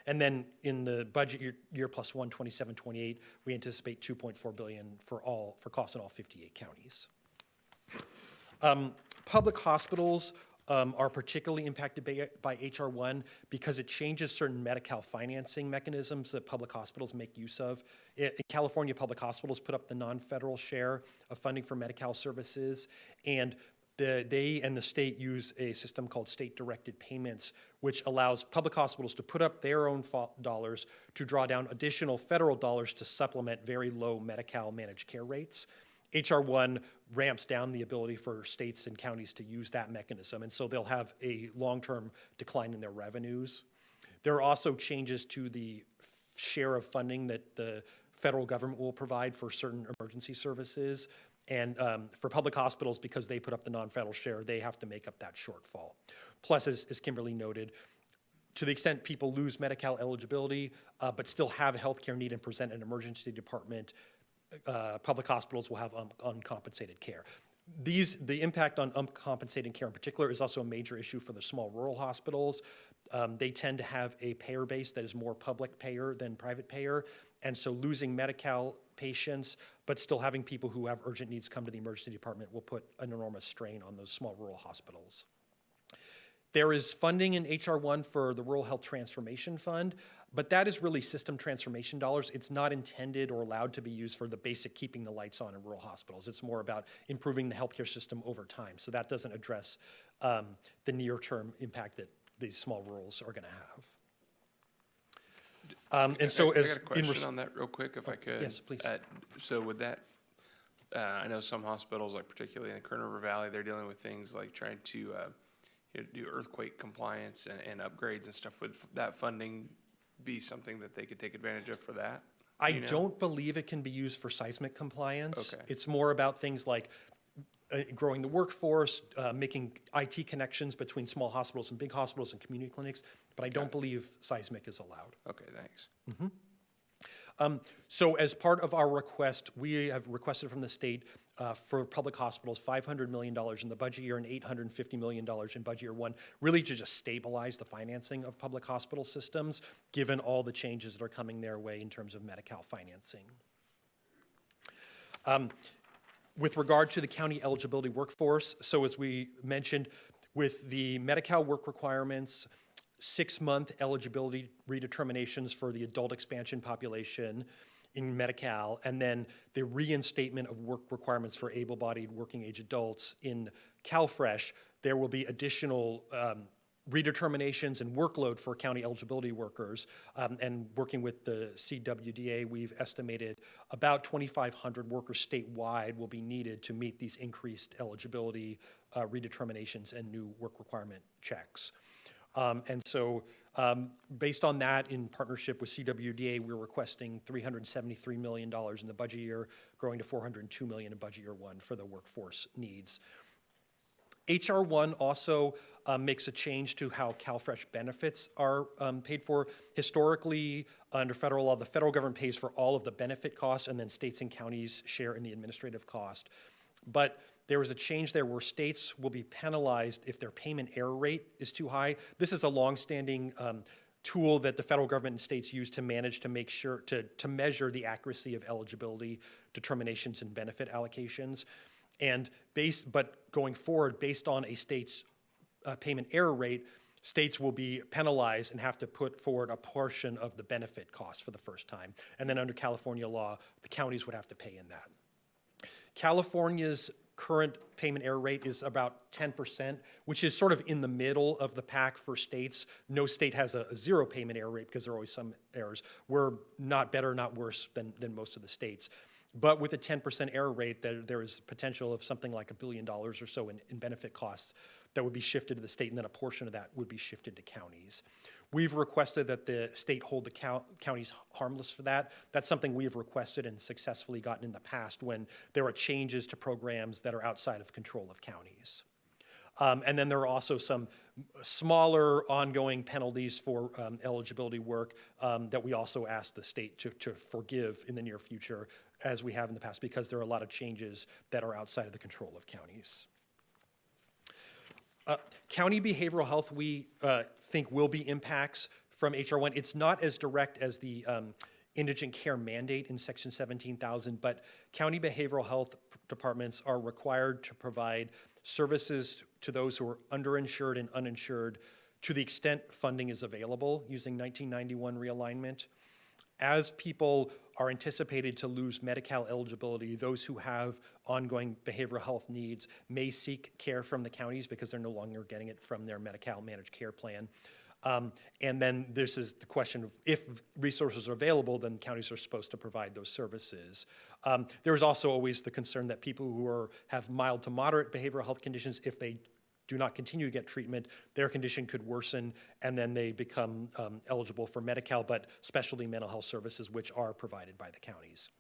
And then in the budget year plus one, 27-28, we anticipate $2.4 billion for costs in all 58 counties. Public hospitals are particularly impacted by HR 1 because it changes certain Medi-Cal financing mechanisms that public hospitals make use of. In California, public hospitals put up the non-federal share of funding for Medi-Cal services, and they and the state use a system called state-directed payments, which allows public hospitals to put up their own dollars to draw down additional federal dollars to supplement very low Medi-Cal managed care rates. HR 1 ramps down the ability for states and counties to use that mechanism, and so they'll have a long-term decline in their revenues. There are also changes to the share of funding that the federal government will provide for certain emergency services, and for public hospitals, because they put up the non-federal share, they have to make up that shortfall. Plus, as Kimberly noted, to the extent people lose Medi-Cal eligibility but still have a healthcare need and present an emergency department, public hospitals will have uncompensated care. The impact on uncompensated care in particular is also a major issue for the small rural hospitals. They tend to have a payer base that is more public payer than private payer, and so losing Medi-Cal patients but still having people who have urgent needs come to the emergency department will put an enormous strain on those small rural hospitals. There is funding in HR 1 for the Rural Health Transformation Fund, but that is really system transformation dollars. It's not intended or allowed to be used for the basic keeping the lights on in rural hospitals. It's more about improving the healthcare system over time. So that doesn't address the near-term impact that these small rurals are going to have. And so, I got a question on that real quick, if I could. Yes, please. So would that, I know some hospitals, like particularly in the Kern River Valley, they're dealing with things like trying to do earthquake compliance and upgrades and stuff. Would that funding be something that they could take advantage of for that? I don't believe it can be used for seismic compliance. Okay. It's more about things like growing the workforce, making IT connections between small hospitals and big hospitals and community clinics, but I don't believe seismic is allowed. Okay, thanks. So as part of our request, we have requested from the state for public hospitals $500 million in the budget year and $850 million in budget year one, really to just stabilize the financing of public hospital systems, given all the changes that are coming their way in terms of Medi-Cal financing. With regard to the county eligibility workforce, so as we mentioned, with the Medi-Cal work requirements, 6-month eligibility redeterminations for the adult expansion population in Medi-Cal, and then the reinstatement of work requirements for able-bodied working age adults in CalFresh, there will be additional redeterminations and workload for county eligibility workers. And working with the CWDA, we've estimated about 2,500 workers statewide will be needed to meet these increased eligibility redeterminations and new work requirement checks. And so based on that, in partnership with CWDA, we're requesting $373 million in the budget year, growing to $402 million in budget year one for the workforce needs. HR 1 also makes a change to how CalFresh benefits are paid for. Historically, under federal law, the federal government pays for all of the benefit costs, and then states and counties share in the administrative cost. But there was a change there where states will be penalized if their payment error rate is too high. This is a longstanding tool that the federal government and states use to manage to make sure to measure the accuracy of eligibility determinations and benefit allocations. And but going forward, based on a state's payment error rate, states will be penalized and have to put forward a portion of the benefit cost for the first time. And then under California law, the counties would have to pay in that. California's current payment error rate is about 10%, which is sort of in the middle of the pack for states. No state has a zero payment error rate because there are always some errors. We're not better, not worse than most of the states. But with a 10% error rate, there is potential of something like $1 billion or so in benefit costs that would be shifted to the state, and then a portion of that would be shifted to counties. We've requested that the state hold the counties harmless for that. That's something we have requested and successfully gotten in the past when there are changes to programs that are outside of control of counties. And then there are also some smaller ongoing penalties for eligibility work that we also ask the state to forgive in the near future, as we have in the past, because there are a lot of changes that are outside of the control of counties. County behavioral health, we think will be impacts from HR 1. It's not as direct as the indigent care mandate in Section 17,000, but county behavioral health departments are required to provide services to those who are underinsured and uninsured to the extent funding is available using 1991 realignment. As people are anticipated to lose Medi-Cal eligibility, those who have ongoing behavioral health needs may seek care from the counties because they're no longer getting it from their Medi-Cal managed care plan. And then this is the question of if resources are available, then counties are supposed to provide those services. There is also always the concern that people who have mild to moderate behavioral health conditions, if they do not continue to get treatment, their condition could worsen, and then they become eligible for Medi-Cal, but specialty mental health services, which are provided by the counties.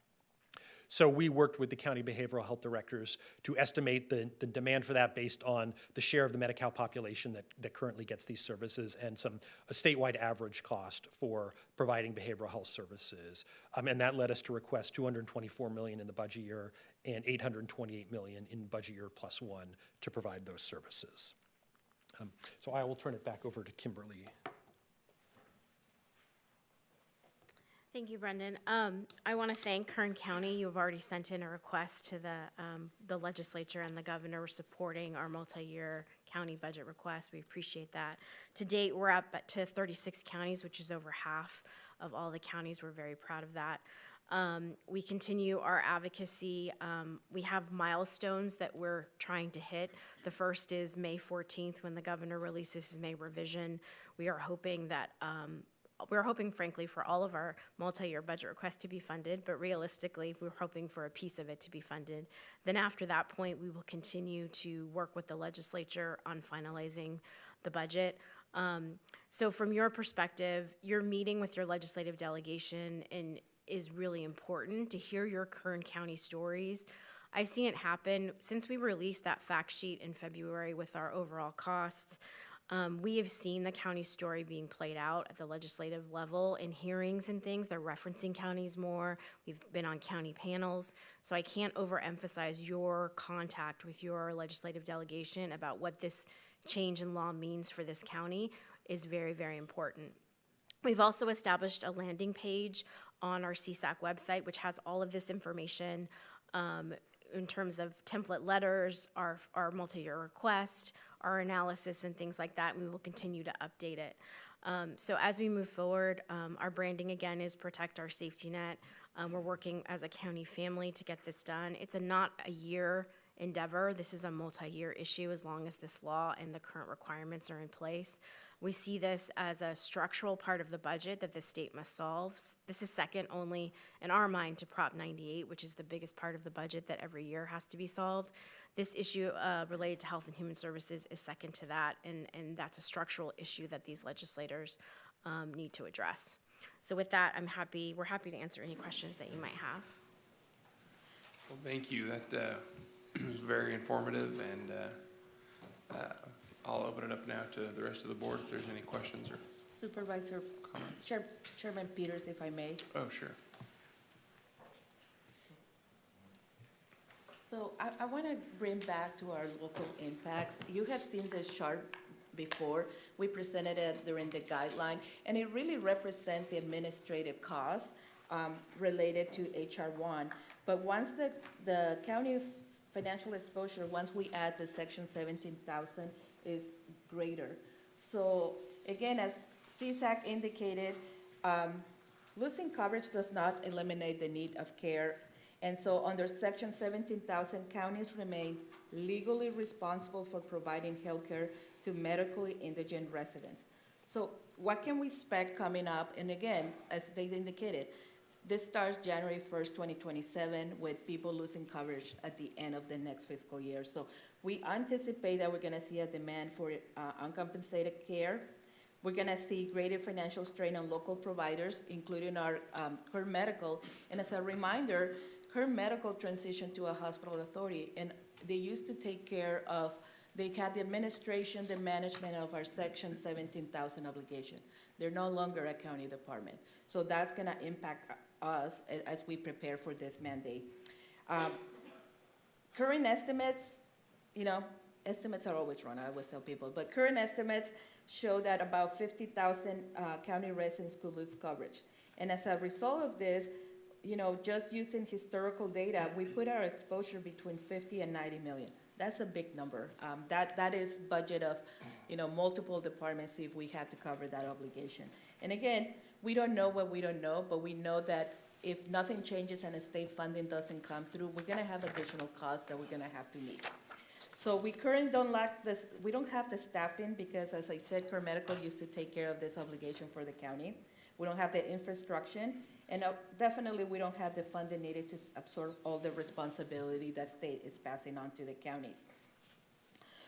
So we worked with the county behavioral health directors to estimate the demand for that based on the share of the Medi-Cal population that currently gets these services and a statewide average cost for providing behavioral health services. And that led us to request $224 million in the budget year and $828 million in budget year plus one to provide those services. So I will turn it back over to Kimberly. Thank you, Brendan. I want to thank Kern County. You have already sent in a request to the legislature, and the governor supporting our multi-year county budget request. We appreciate that. To date, we're up to 36 counties, which is over half of all the counties. We're very proud of that. We continue our advocacy. We have milestones that we're trying to hit. The first is May 14th, when the governor releases his May revision. We are hoping that we're hoping, frankly, for all of our multi-year budget requests to be funded, but realistically, we're hoping for a piece of it to be funded. Then after that point, we will continue to work with the legislature on finalizing the budget. So from your perspective, you're meeting with your legislative delegation and is really important to hear your Kern County stories. I've seen it happen since we released that fact sheet in February with our overall costs. We have seen the county story being played out at the legislative level in hearings and things. They're referencing counties more. We've been on county panels. So I can't overemphasize your contact with your legislative delegation about what this change in law means for this county is very, very important. We've also established a landing page on our CSAC website, which has all of this information in terms of template letters, our multi-year request, our analysis and things like that, and we will continue to update it. So as we move forward, our branding again is protect our safety net. We're working as a county family to get this done. It's not a year endeavor. This is a multi-year issue as long as this law and the current requirements are in place. We see this as a structural part of the budget that the state must solve. This is second only in our mind to Prop 98, which is the biggest part of the budget that every year has to be solved. This issue related to Health and Human Services is second to that, and that's a structural issue that these legislators need to address. So with that, we're happy to answer any questions that you might have. Well, thank you. That was very informative, and I'll open it up now to the rest of the board if there's any questions or Supervisor, comments. Chairman Peters, if I may. Oh, sure. So I want to bring back to our local impacts. You have seen this chart before. We presented it during the guideline, and it really represents the administrative costs related to HR 1. But once the county financial exposure, once we add the section 17,000, is greater. So again, as CSAC indicated, losing coverage does not eliminate the need of care. And so under section 17,000, counties remain legally responsible for providing healthcare to medically indigent residents. So what can we expect coming up? And again, as they indicated, this starts January 1st, 2027, with people losing coverage at the end of the next fiscal year. So we anticipate that we're gonna see a demand for uncompensated care. We're gonna see greater financial strain on local providers, including our Kern Medical. And as a reminder, Kern Medical transitioned to a hospital authority, and they used to take care of, they had the administration, the management of our section 17,000 obligation. They're no longer a county department. So that's gonna impact us as we prepare for this mandate. Current estimates, estimates are always wrong, I always tell people, but current estimates show that about 50,000 county residents could lose coverage. And as a result of this, just using historical data, we put our exposure between 50 and 90 million. That's a big number. That is budget of, multiple departments if we had to cover that obligation. And again, we don't know what we don't know, but we know that if nothing changes and the state funding doesn't come through, we're gonna have additional costs that we're gonna have to meet. So we currently don't lack this, we don't have the staffing because, as I said, Kern Medical used to take care of this obligation for the county. We don't have the infrastructure, and definitely we don't have the funding needed to absorb all the responsibility that state is passing on to the counties.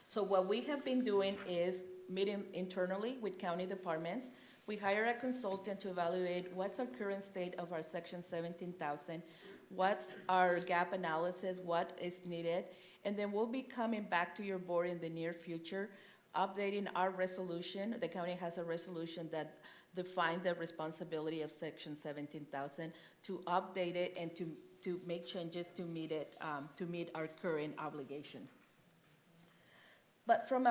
So what we have been doing is meeting internally with county departments. We hire a consultant to evaluate what's our current state of our section 17,000, what's our gap analysis, what is needed, and then we'll be coming back to your board in the near future, updating our resolution. The county has a resolution that defines the responsibility of section 17,000 to update it and to make changes to meet it, to meet our current obligation. But from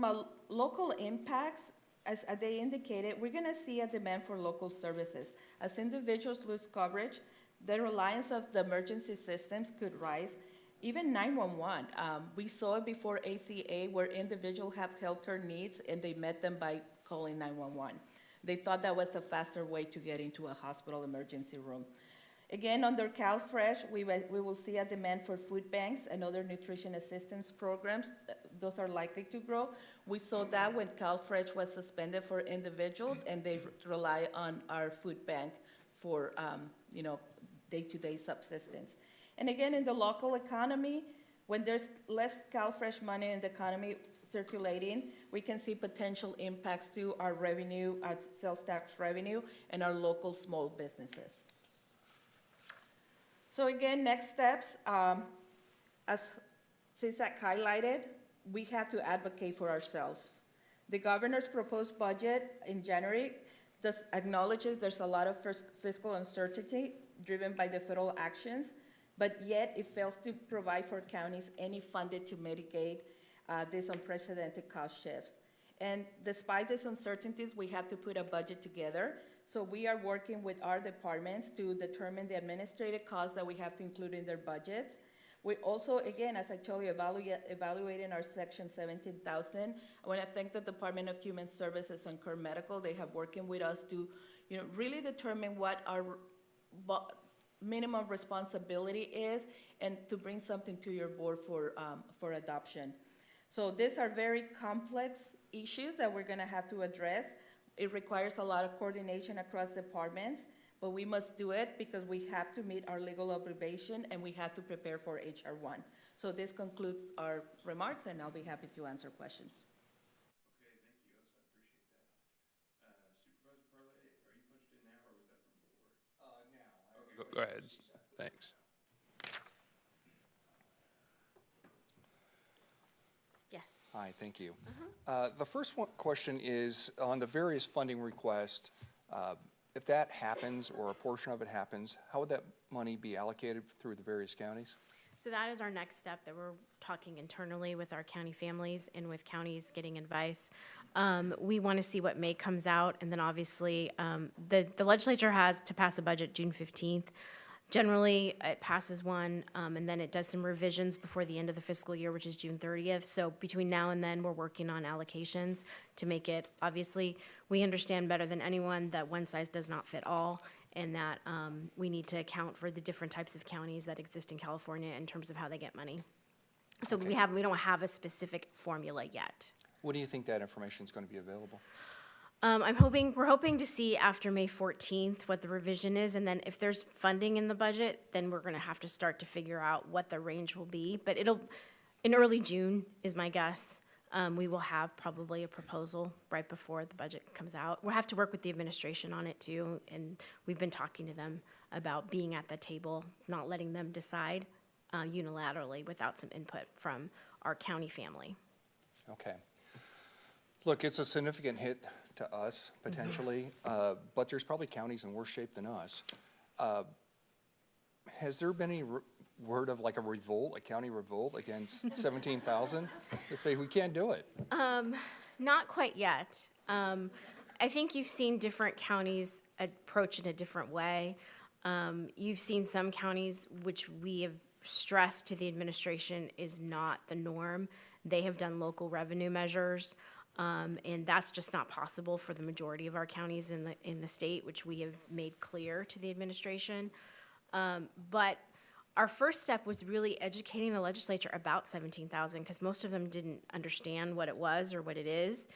a local impacts, as they indicated, we're gonna see a demand for local services. As individuals lose coverage, the reliance of the emergency systems could rise. Even 911, we saw it before ACA where individuals have healthcare needs and they met them by calling 911. They thought that was a faster way to get into a hospital emergency room. Again, under CalFresh, we will see a demand for food banks and other nutrition assistance programs. Those are likely to grow. We saw that when CalFresh was suspended for individuals and they rely on our food bank for day-to-day subsistence. And again, in the local economy, when there's less CalFresh money in the economy circulating, we can see potential impacts to our revenue, our sales tax revenue, and our local small businesses. So again, next steps, as CSAC highlighted, we have to advocate for ourselves. The governor's proposed budget in January acknowledges there's a lot of fiscal uncertainty driven by the federal actions, but yet it fails to provide for counties any funded to mitigate these unprecedented cost shifts. And despite these uncertainties, we have to put a budget together. So we are working with our departments to determine the administrative costs that we have to include in their budgets. We also, again, as I told you, evaluating our section 17,000. I want to thank the Department of Human Services and Kern Medical. They have working with us to, really determine what our minimum responsibility is and to bring something to your board for adoption. So these are very complex issues that we're going to have to address. It requires a lot of coordination across departments, but we must do it because we have to meet our legal obligation and we have to prepare for HR 1. So this concludes our remarks, and I'll be happy to answer questions. Okay, thank you, Elsa. I appreciate that. Supervisor Parlay, are you punched in now, or was that from before? Now. Okay, go ahead. Thanks. Yes. Hi, thank you. The first question is on the various funding requests. If that happens or a portion of it happens, how would that money be allocated through the various counties? So that is our next step that we're talking internally with our county families and with counties getting advice. We want to see what May comes out, and then obviously the legislature has to pass a budget June 15th. Generally, it passes one, and then it does some revisions before the end of the fiscal year, which is June 30th. So between now and then, we're working on allocations to make it, obviously, we understand better than anyone that one size does not fit all, and that we need to account for the different types of counties that exist in California in terms of how they get money. So we don't have a specific formula yet. When do you think that information is going to be available? We're hoping to see after May 14th what the revision is, and then if there's funding in the budget, then we're gonna have to start to figure out what the range will be. But in early June is my guess. We will have probably a proposal right before the budget comes out. We'll have to work with the administration on it too, and we've been talking to them about being at the table, not letting them decide unilaterally without some input from our county family. Okay. Look, it's a significant hit to us, potentially, but there's probably counties in worse shape than us. Has there been any word of like a revolt, a county revolt against 17,000? To say we can't do it? Not quite yet. I think you've seen different counties approach it a different way. You've seen some counties which we have stressed to the administration is not the norm. They have done local revenue measures. And that's just not possible for the majority of our counties in the state, which we have made clear to the administration. But our first step was really educating the legislature about 17,000, because most of them didn't understand what it was or what it is.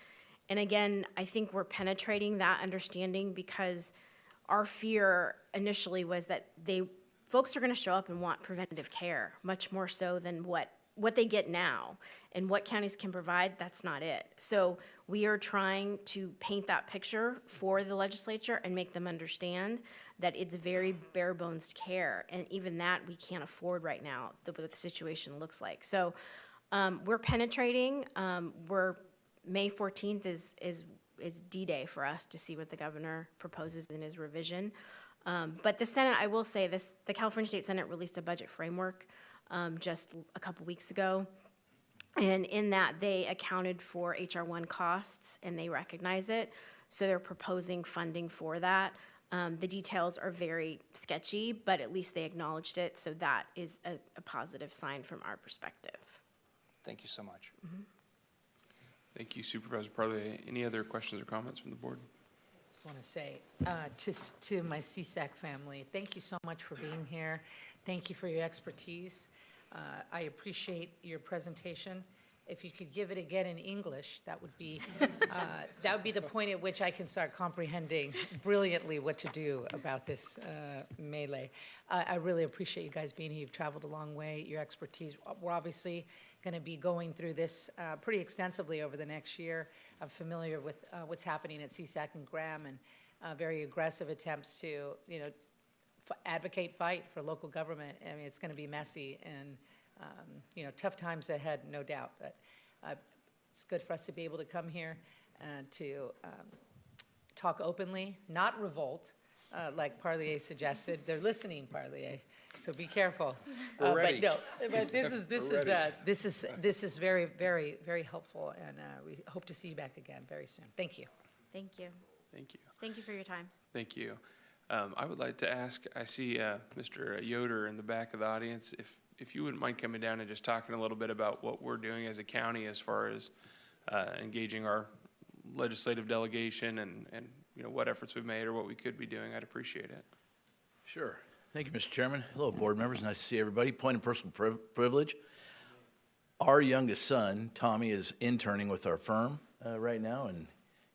And again, I think we're penetrating that understanding because our fear initially was that folks are gonna show up and want preventative care, much more so than what they get now. And what counties can provide, that's not it. So we are trying to paint that picture for the legislature and make them understand that it's very bare bones care. And even that we can't afford right now, what the situation looks like. So we're penetrating. May 14th is D-Day for us to see what the governor proposes in his revision. But the Senate, I will say this, the California State Senate released a budget framework just a couple weeks ago. And in that, they accounted for HR 1 costs, and they recognize it. So they're proposing funding for that. The details are very sketchy, but at least they acknowledged it. So that is a positive sign from our perspective. Thank you so much. Mm-hmm. Thank you, Supervisor Parlay. Any other questions or comments from the board? I just want to say to my CSAC family, thank you so much for being here. Thank you for your expertise. I appreciate your presentation. If you could give it again in English, that would be the point at which I can start comprehending brilliantly what to do about this melee. I really appreciate you guys being here. You've traveled a long way. Your expertise. We're obviously going to be going through this pretty extensively over the next year. I'm familiar with what's happening at CSAC and Graham, and very aggressive attempts to, advocate, fight for local government. I mean, it's going to be messy and, tough times ahead, no doubt. But it's good for us to be able to come here. to talk openly, not revolt, like Parlier suggested. They're listening, Parlier, so be careful. We're ready. But no, but this is very, very, very helpful, and we hope to see you back again very soon. Thank you. Thank you. Thank you. Thank you for your time. Thank you. I would like to ask, I see Mr. Yoder in the back of the audience, if you wouldn't mind coming down and just talking a little bit about what we're doing as a county as far as engaging our legislative delegation and you know, what efforts we've made or what we could be doing, I'd appreciate it. Sure. Thank you, Mr. Chairman. Hello, board members. Nice to see everybody. Point of personal privilege. Our youngest son, Tommy, is interning with our firm right now, and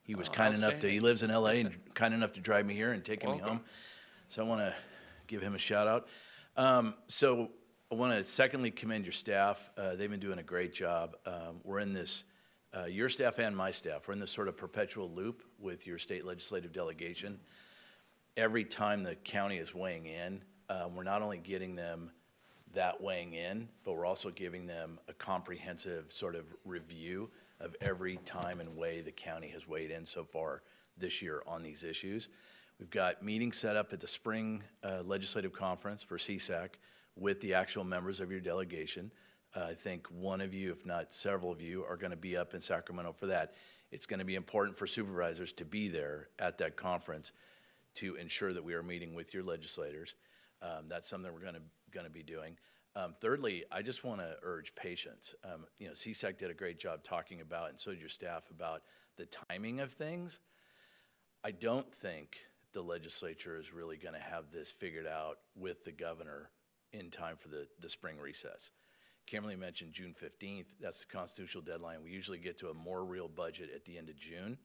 he was kind enough to, he lives in LA and kind enough to drive me here and taking me home. So I want to give him a shout out. So I want to secondly commend your staff. They've been doing a great job. We're in this, your staff and my staff, we're in this sort of perpetual loop with your state legislative delegation. Every time the county is weighing in, we're not only getting them that weighing in, but we're also giving them a comprehensive sort of review of every time and way the county has weighed in so far this year on these issues. We've got meetings set up at the spring legislative conference for CSAC with the actual members of your delegation. I think one of you, if not several of you, are going to be up in Sacramento for that. It's going to be important for supervisors to be there at that conference to ensure that we are meeting with your legislators. That's something we're going to be doing. Thirdly, I just want to urge patience. You know, CSAC did a great job talking about, and so did your staff, about the timing of things. I don't think the legislature is really going to have this figured out with the governor in time for the spring recess. Kimberly mentioned June 15th. That's the constitutional deadline. We usually get to a more real budget at the end of June.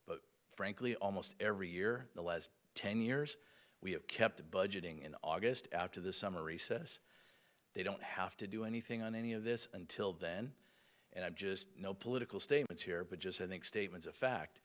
But frankly, almost every year, the last 10 years, we have kept budgeting in August after the summer recess. They don't have to do anything on any of this until then. And I'm just, no political statements here, but just I think statements of fact.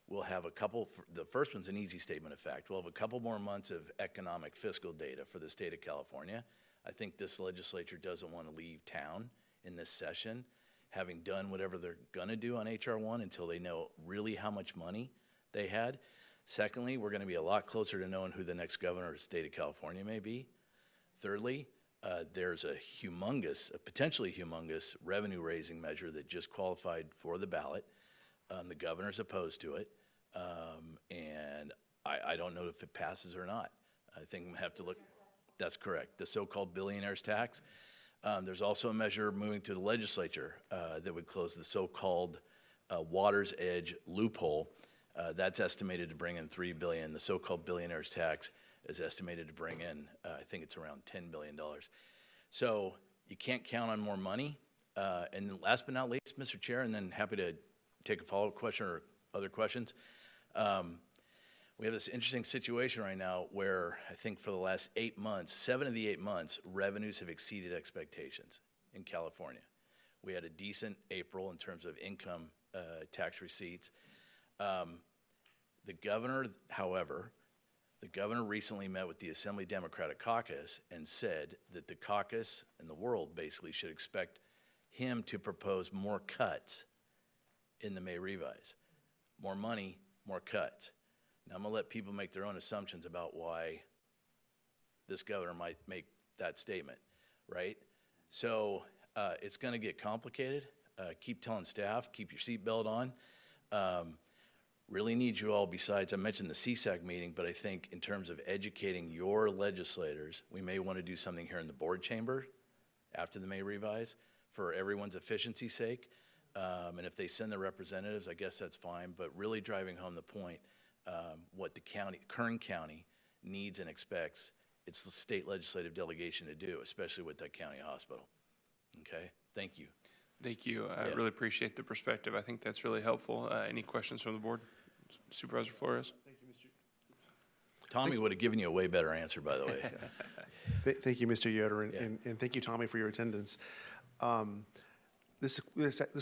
We'll have a couple, the first one's an easy statement of fact. We'll have a couple more months of economic fiscal data for the state of California. I think this legislature doesn't want to leave town in this session, having done whatever they're gonna do on HR 1 until they know really how much money they had. Secondly, we're gonna be a lot closer to knowing who the next governor of the state of California may be. Thirdly, there's a potentially humongous revenue raising measure that just qualified for the ballot. The governor's opposed to it, and I don't know if it passes or not. I think we have to look. That's correct, the so-called billionaire's tax. There's also a measure moving through the legislature that would close the so-called water's edge loophole. That's estimated to bring in $3 billion. The so-called billionaire's tax is estimated to bring in, I think it's around $10 billion. So you can't count on more money. And last but not least, Mr. Chair, and then happy to take a follow-up question or other questions. We have this interesting situation right now where I think for the last 8 months, 7 of the 8 months, revenues have exceeded expectations in California. We had a decent April in terms of income tax receipts. The governor, however, recently met with the Assembly Democratic Caucus and said that the caucus and the world basically should expect him to propose more cuts in the May revise. More money, more cuts. Now, I'm going to let people make their own assumptions about why this governor might make that statement, right? So it's going to get complicated. Keep telling staff, keep your seatbelt on. Really need you all besides, I mentioned the CSAC meeting, but I think in terms of educating your legislators, we may want to do something here in the board chamber after the May revise for everyone's efficiency's sake. And if they send their representatives, I guess that's fine, but really driving home the point, what the county, Kern County needs and expects, it's the state legislative delegation to do, especially with that county hospital. Okay, thank you. Thank you. I really appreciate the perspective. I think that's really helpful. Any questions from the board? Supervisor Flores? Thank you, Mr. Tommy would have given you a way better answer, by the way. Thank you, Mr. Yoder, and thank you, Tommy, for your attendance. This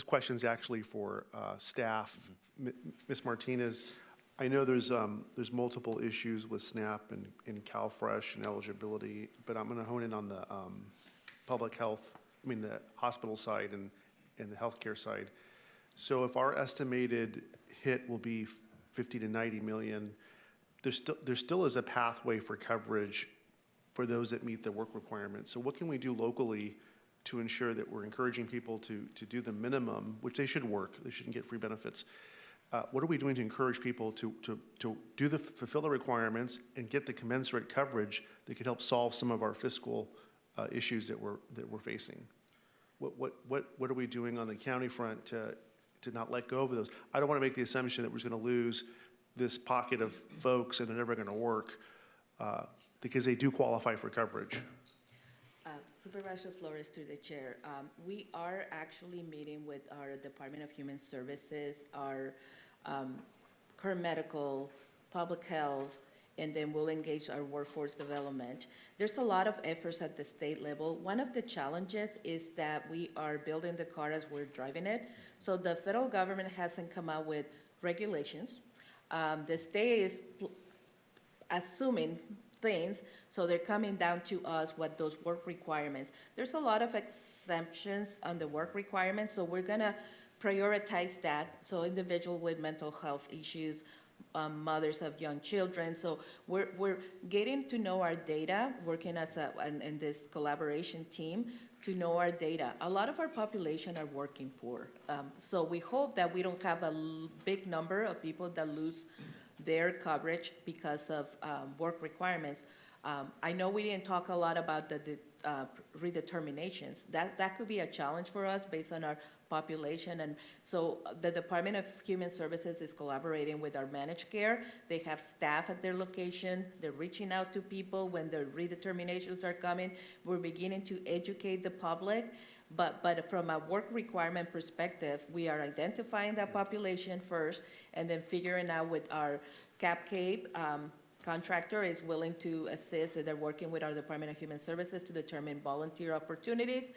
question is actually for staff. Ms. Martinez, I know there's multiple issues with SNAP and CalFresh and eligibility, but I'm going to hone in on the public health, the hospital side and the healthcare side. So if our estimated hit will be 50 to 90 million. There still is a pathway for coverage for those that meet the work requirements. So what can we do locally to ensure that we're encouraging people to do the minimum, which they should work, they shouldn't get free benefits. What are we doing to encourage people to fulfill the requirements and get the commensurate coverage that could help solve some of our fiscal issues that we're facing? What are we doing on the county front to not let go of those? I don't want to make the assumption that we're just going to lose this pocket of folks and they're never going to work because they do qualify for coverage. Supervisor Flores, through the chair, we are actually meeting with our Department of Human Services, our Kern Medical, Public Health, and then we'll engage our workforce development. There's a lot of efforts at the state level. One of the challenges is that we are building the car as we're driving it. So the federal government hasn't come out with regulations. The state is assuming things, so they're coming down to us what those work requirements. There's a lot of exemptions on the work requirements, so we're gonna prioritize that. So individuals with mental health issues, mothers of young children. So we're getting to know our data, working as in this collaboration team to know our data. A lot of our population are working poor. So we hope that we don't have a big number of people that lose their coverage because of work requirements. I know we didn't talk a lot about the redeterminations. That could be a challenge for us based on our population. And so the Department of Human Services is collaborating with our managed care. They have staff at their location. They're reaching out to people when the redeterminations are coming. We're beginning to educate the public. But from a work requirement perspective, we are identifying that population first and then figuring out with our CAP-CAPE contractor is willing to assist, and they're working with our Department of Human Services to determine volunteer opportunities.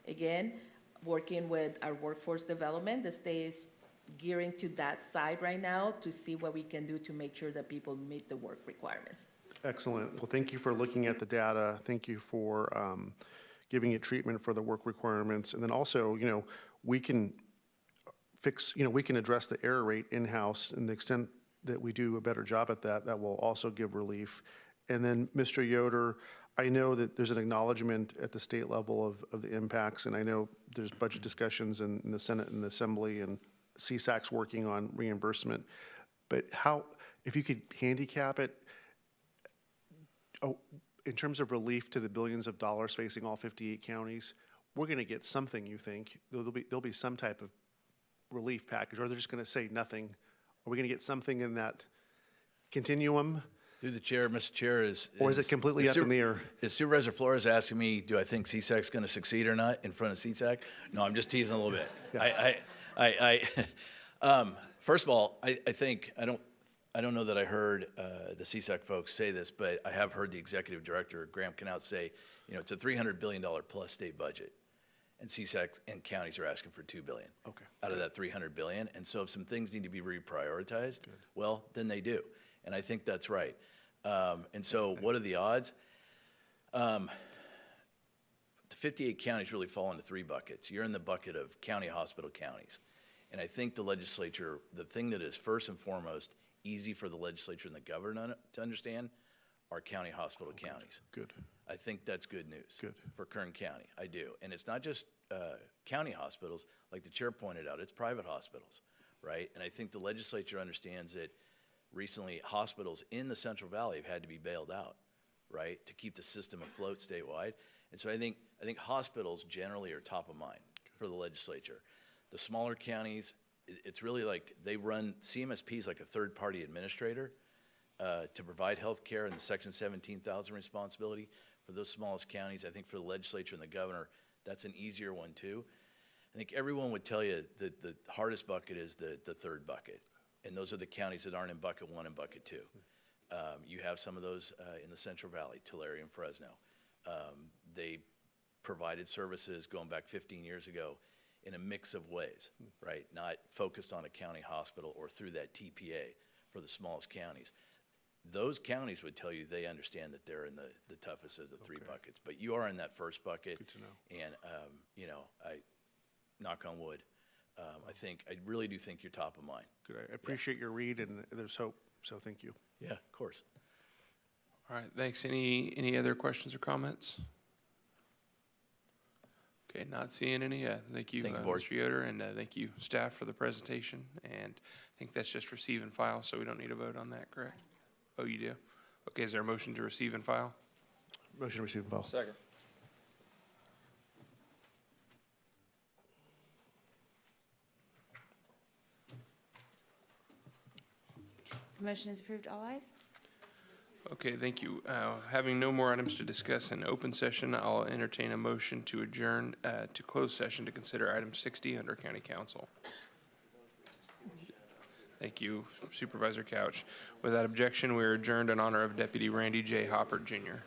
Again, working with our workforce development, the state is gearing to that side right now to see what we can do to make sure that people meet the work requirements. Excellent. Well, thank you for looking at the data. Thank you for giving it treatment for the work requirements. And then also, we can fix, we can address the error rate in-house, and the extent that we do a better job at that, that will also give relief. And then, Mr. Yoder, I know that there's an acknowledgement at the state level of the impacts, and I know there's budget discussions in the Senate and the Assembly, and CSAC's working on reimbursement. But if you could handicap it, in terms of relief to the billions of dollars facing all 58 counties, we're going to get something, you think? There'll be some type of relief package, or they're just going to say nothing? Are we going to get something in that continuum? Through the chair, Mr. Chair, Or is it completely up in the air? Is Supervisor Flores asking me, do I think CSAC's going to succeed or not in front of CSAC? No, I'm just teasing a little bit. Yeah. First of all, I think, I don't know that I heard the CSAC folks say this, but I have heard the executive director, Graham Knaut, say, it's a $300 billion plus state budget, and CSAC and counties are asking for $2 billion out of that $300 billion. And so if some things need to be reprioritized, well, then they do. And I think that's right. And so what are the odds? The 58 counties really fall into three buckets. You're in the bucket of county hospital counties. And I think the legislature, the thing that is first and foremost easy for the legislature and the governor to understand are county hospital counties. Good. I think that's good news. Good. For Kern County. I do. And it's not just county hospitals, like the chair pointed out, it's private hospitals, right? And I think the legislature understands that recently hospitals in the Central Valley have had to be bailed out, right, to keep the system afloat statewide. And so I think hospitals generally are top of mind for the legislature. The smaller counties, it's really like they run CMSPs like a third-party administrator to provide health care and the Section 17,000 responsibility for those smallest counties. I think for the legislature and the governor, that's an easier one too. I think everyone would tell you that the hardest bucket is the third bucket. And those are the counties that aren't in bucket one and bucket two. You have some of those in the Central Valley, Tulare and Fresno. They provided services going back 15 years ago in a mix of ways, right? Not focused on a county hospital or through that TPA for the smallest counties. Those counties would tell you they understand that they're in the toughest of the three buckets. But you are in that first bucket. Good to know. And, I knock on wood, I really do think you're top of mind. Good. I appreciate your read, and there's hope, so thank you. Yeah, of course. All right, thanks. Any other questions or comments? Okay, not seeing any. Thank you, Thank you, Board. Mr. Yoder, and thank you, staff, for the presentation. And I think that's just receive and file, so we don't need a vote on that, correct? Oh, you do? Okay, is there a motion to receive and file? Motion to receive and file. Second. The motion is approved. All ayes. Okay, thank you. Having no more items to discuss in open session, I'll entertain a motion to adjourn to closed session to consider item 60 under County Council. Thank you, Supervisor Couch. Without objection, we are adjourned in honor of Deputy Randy J. Hopper, Jr.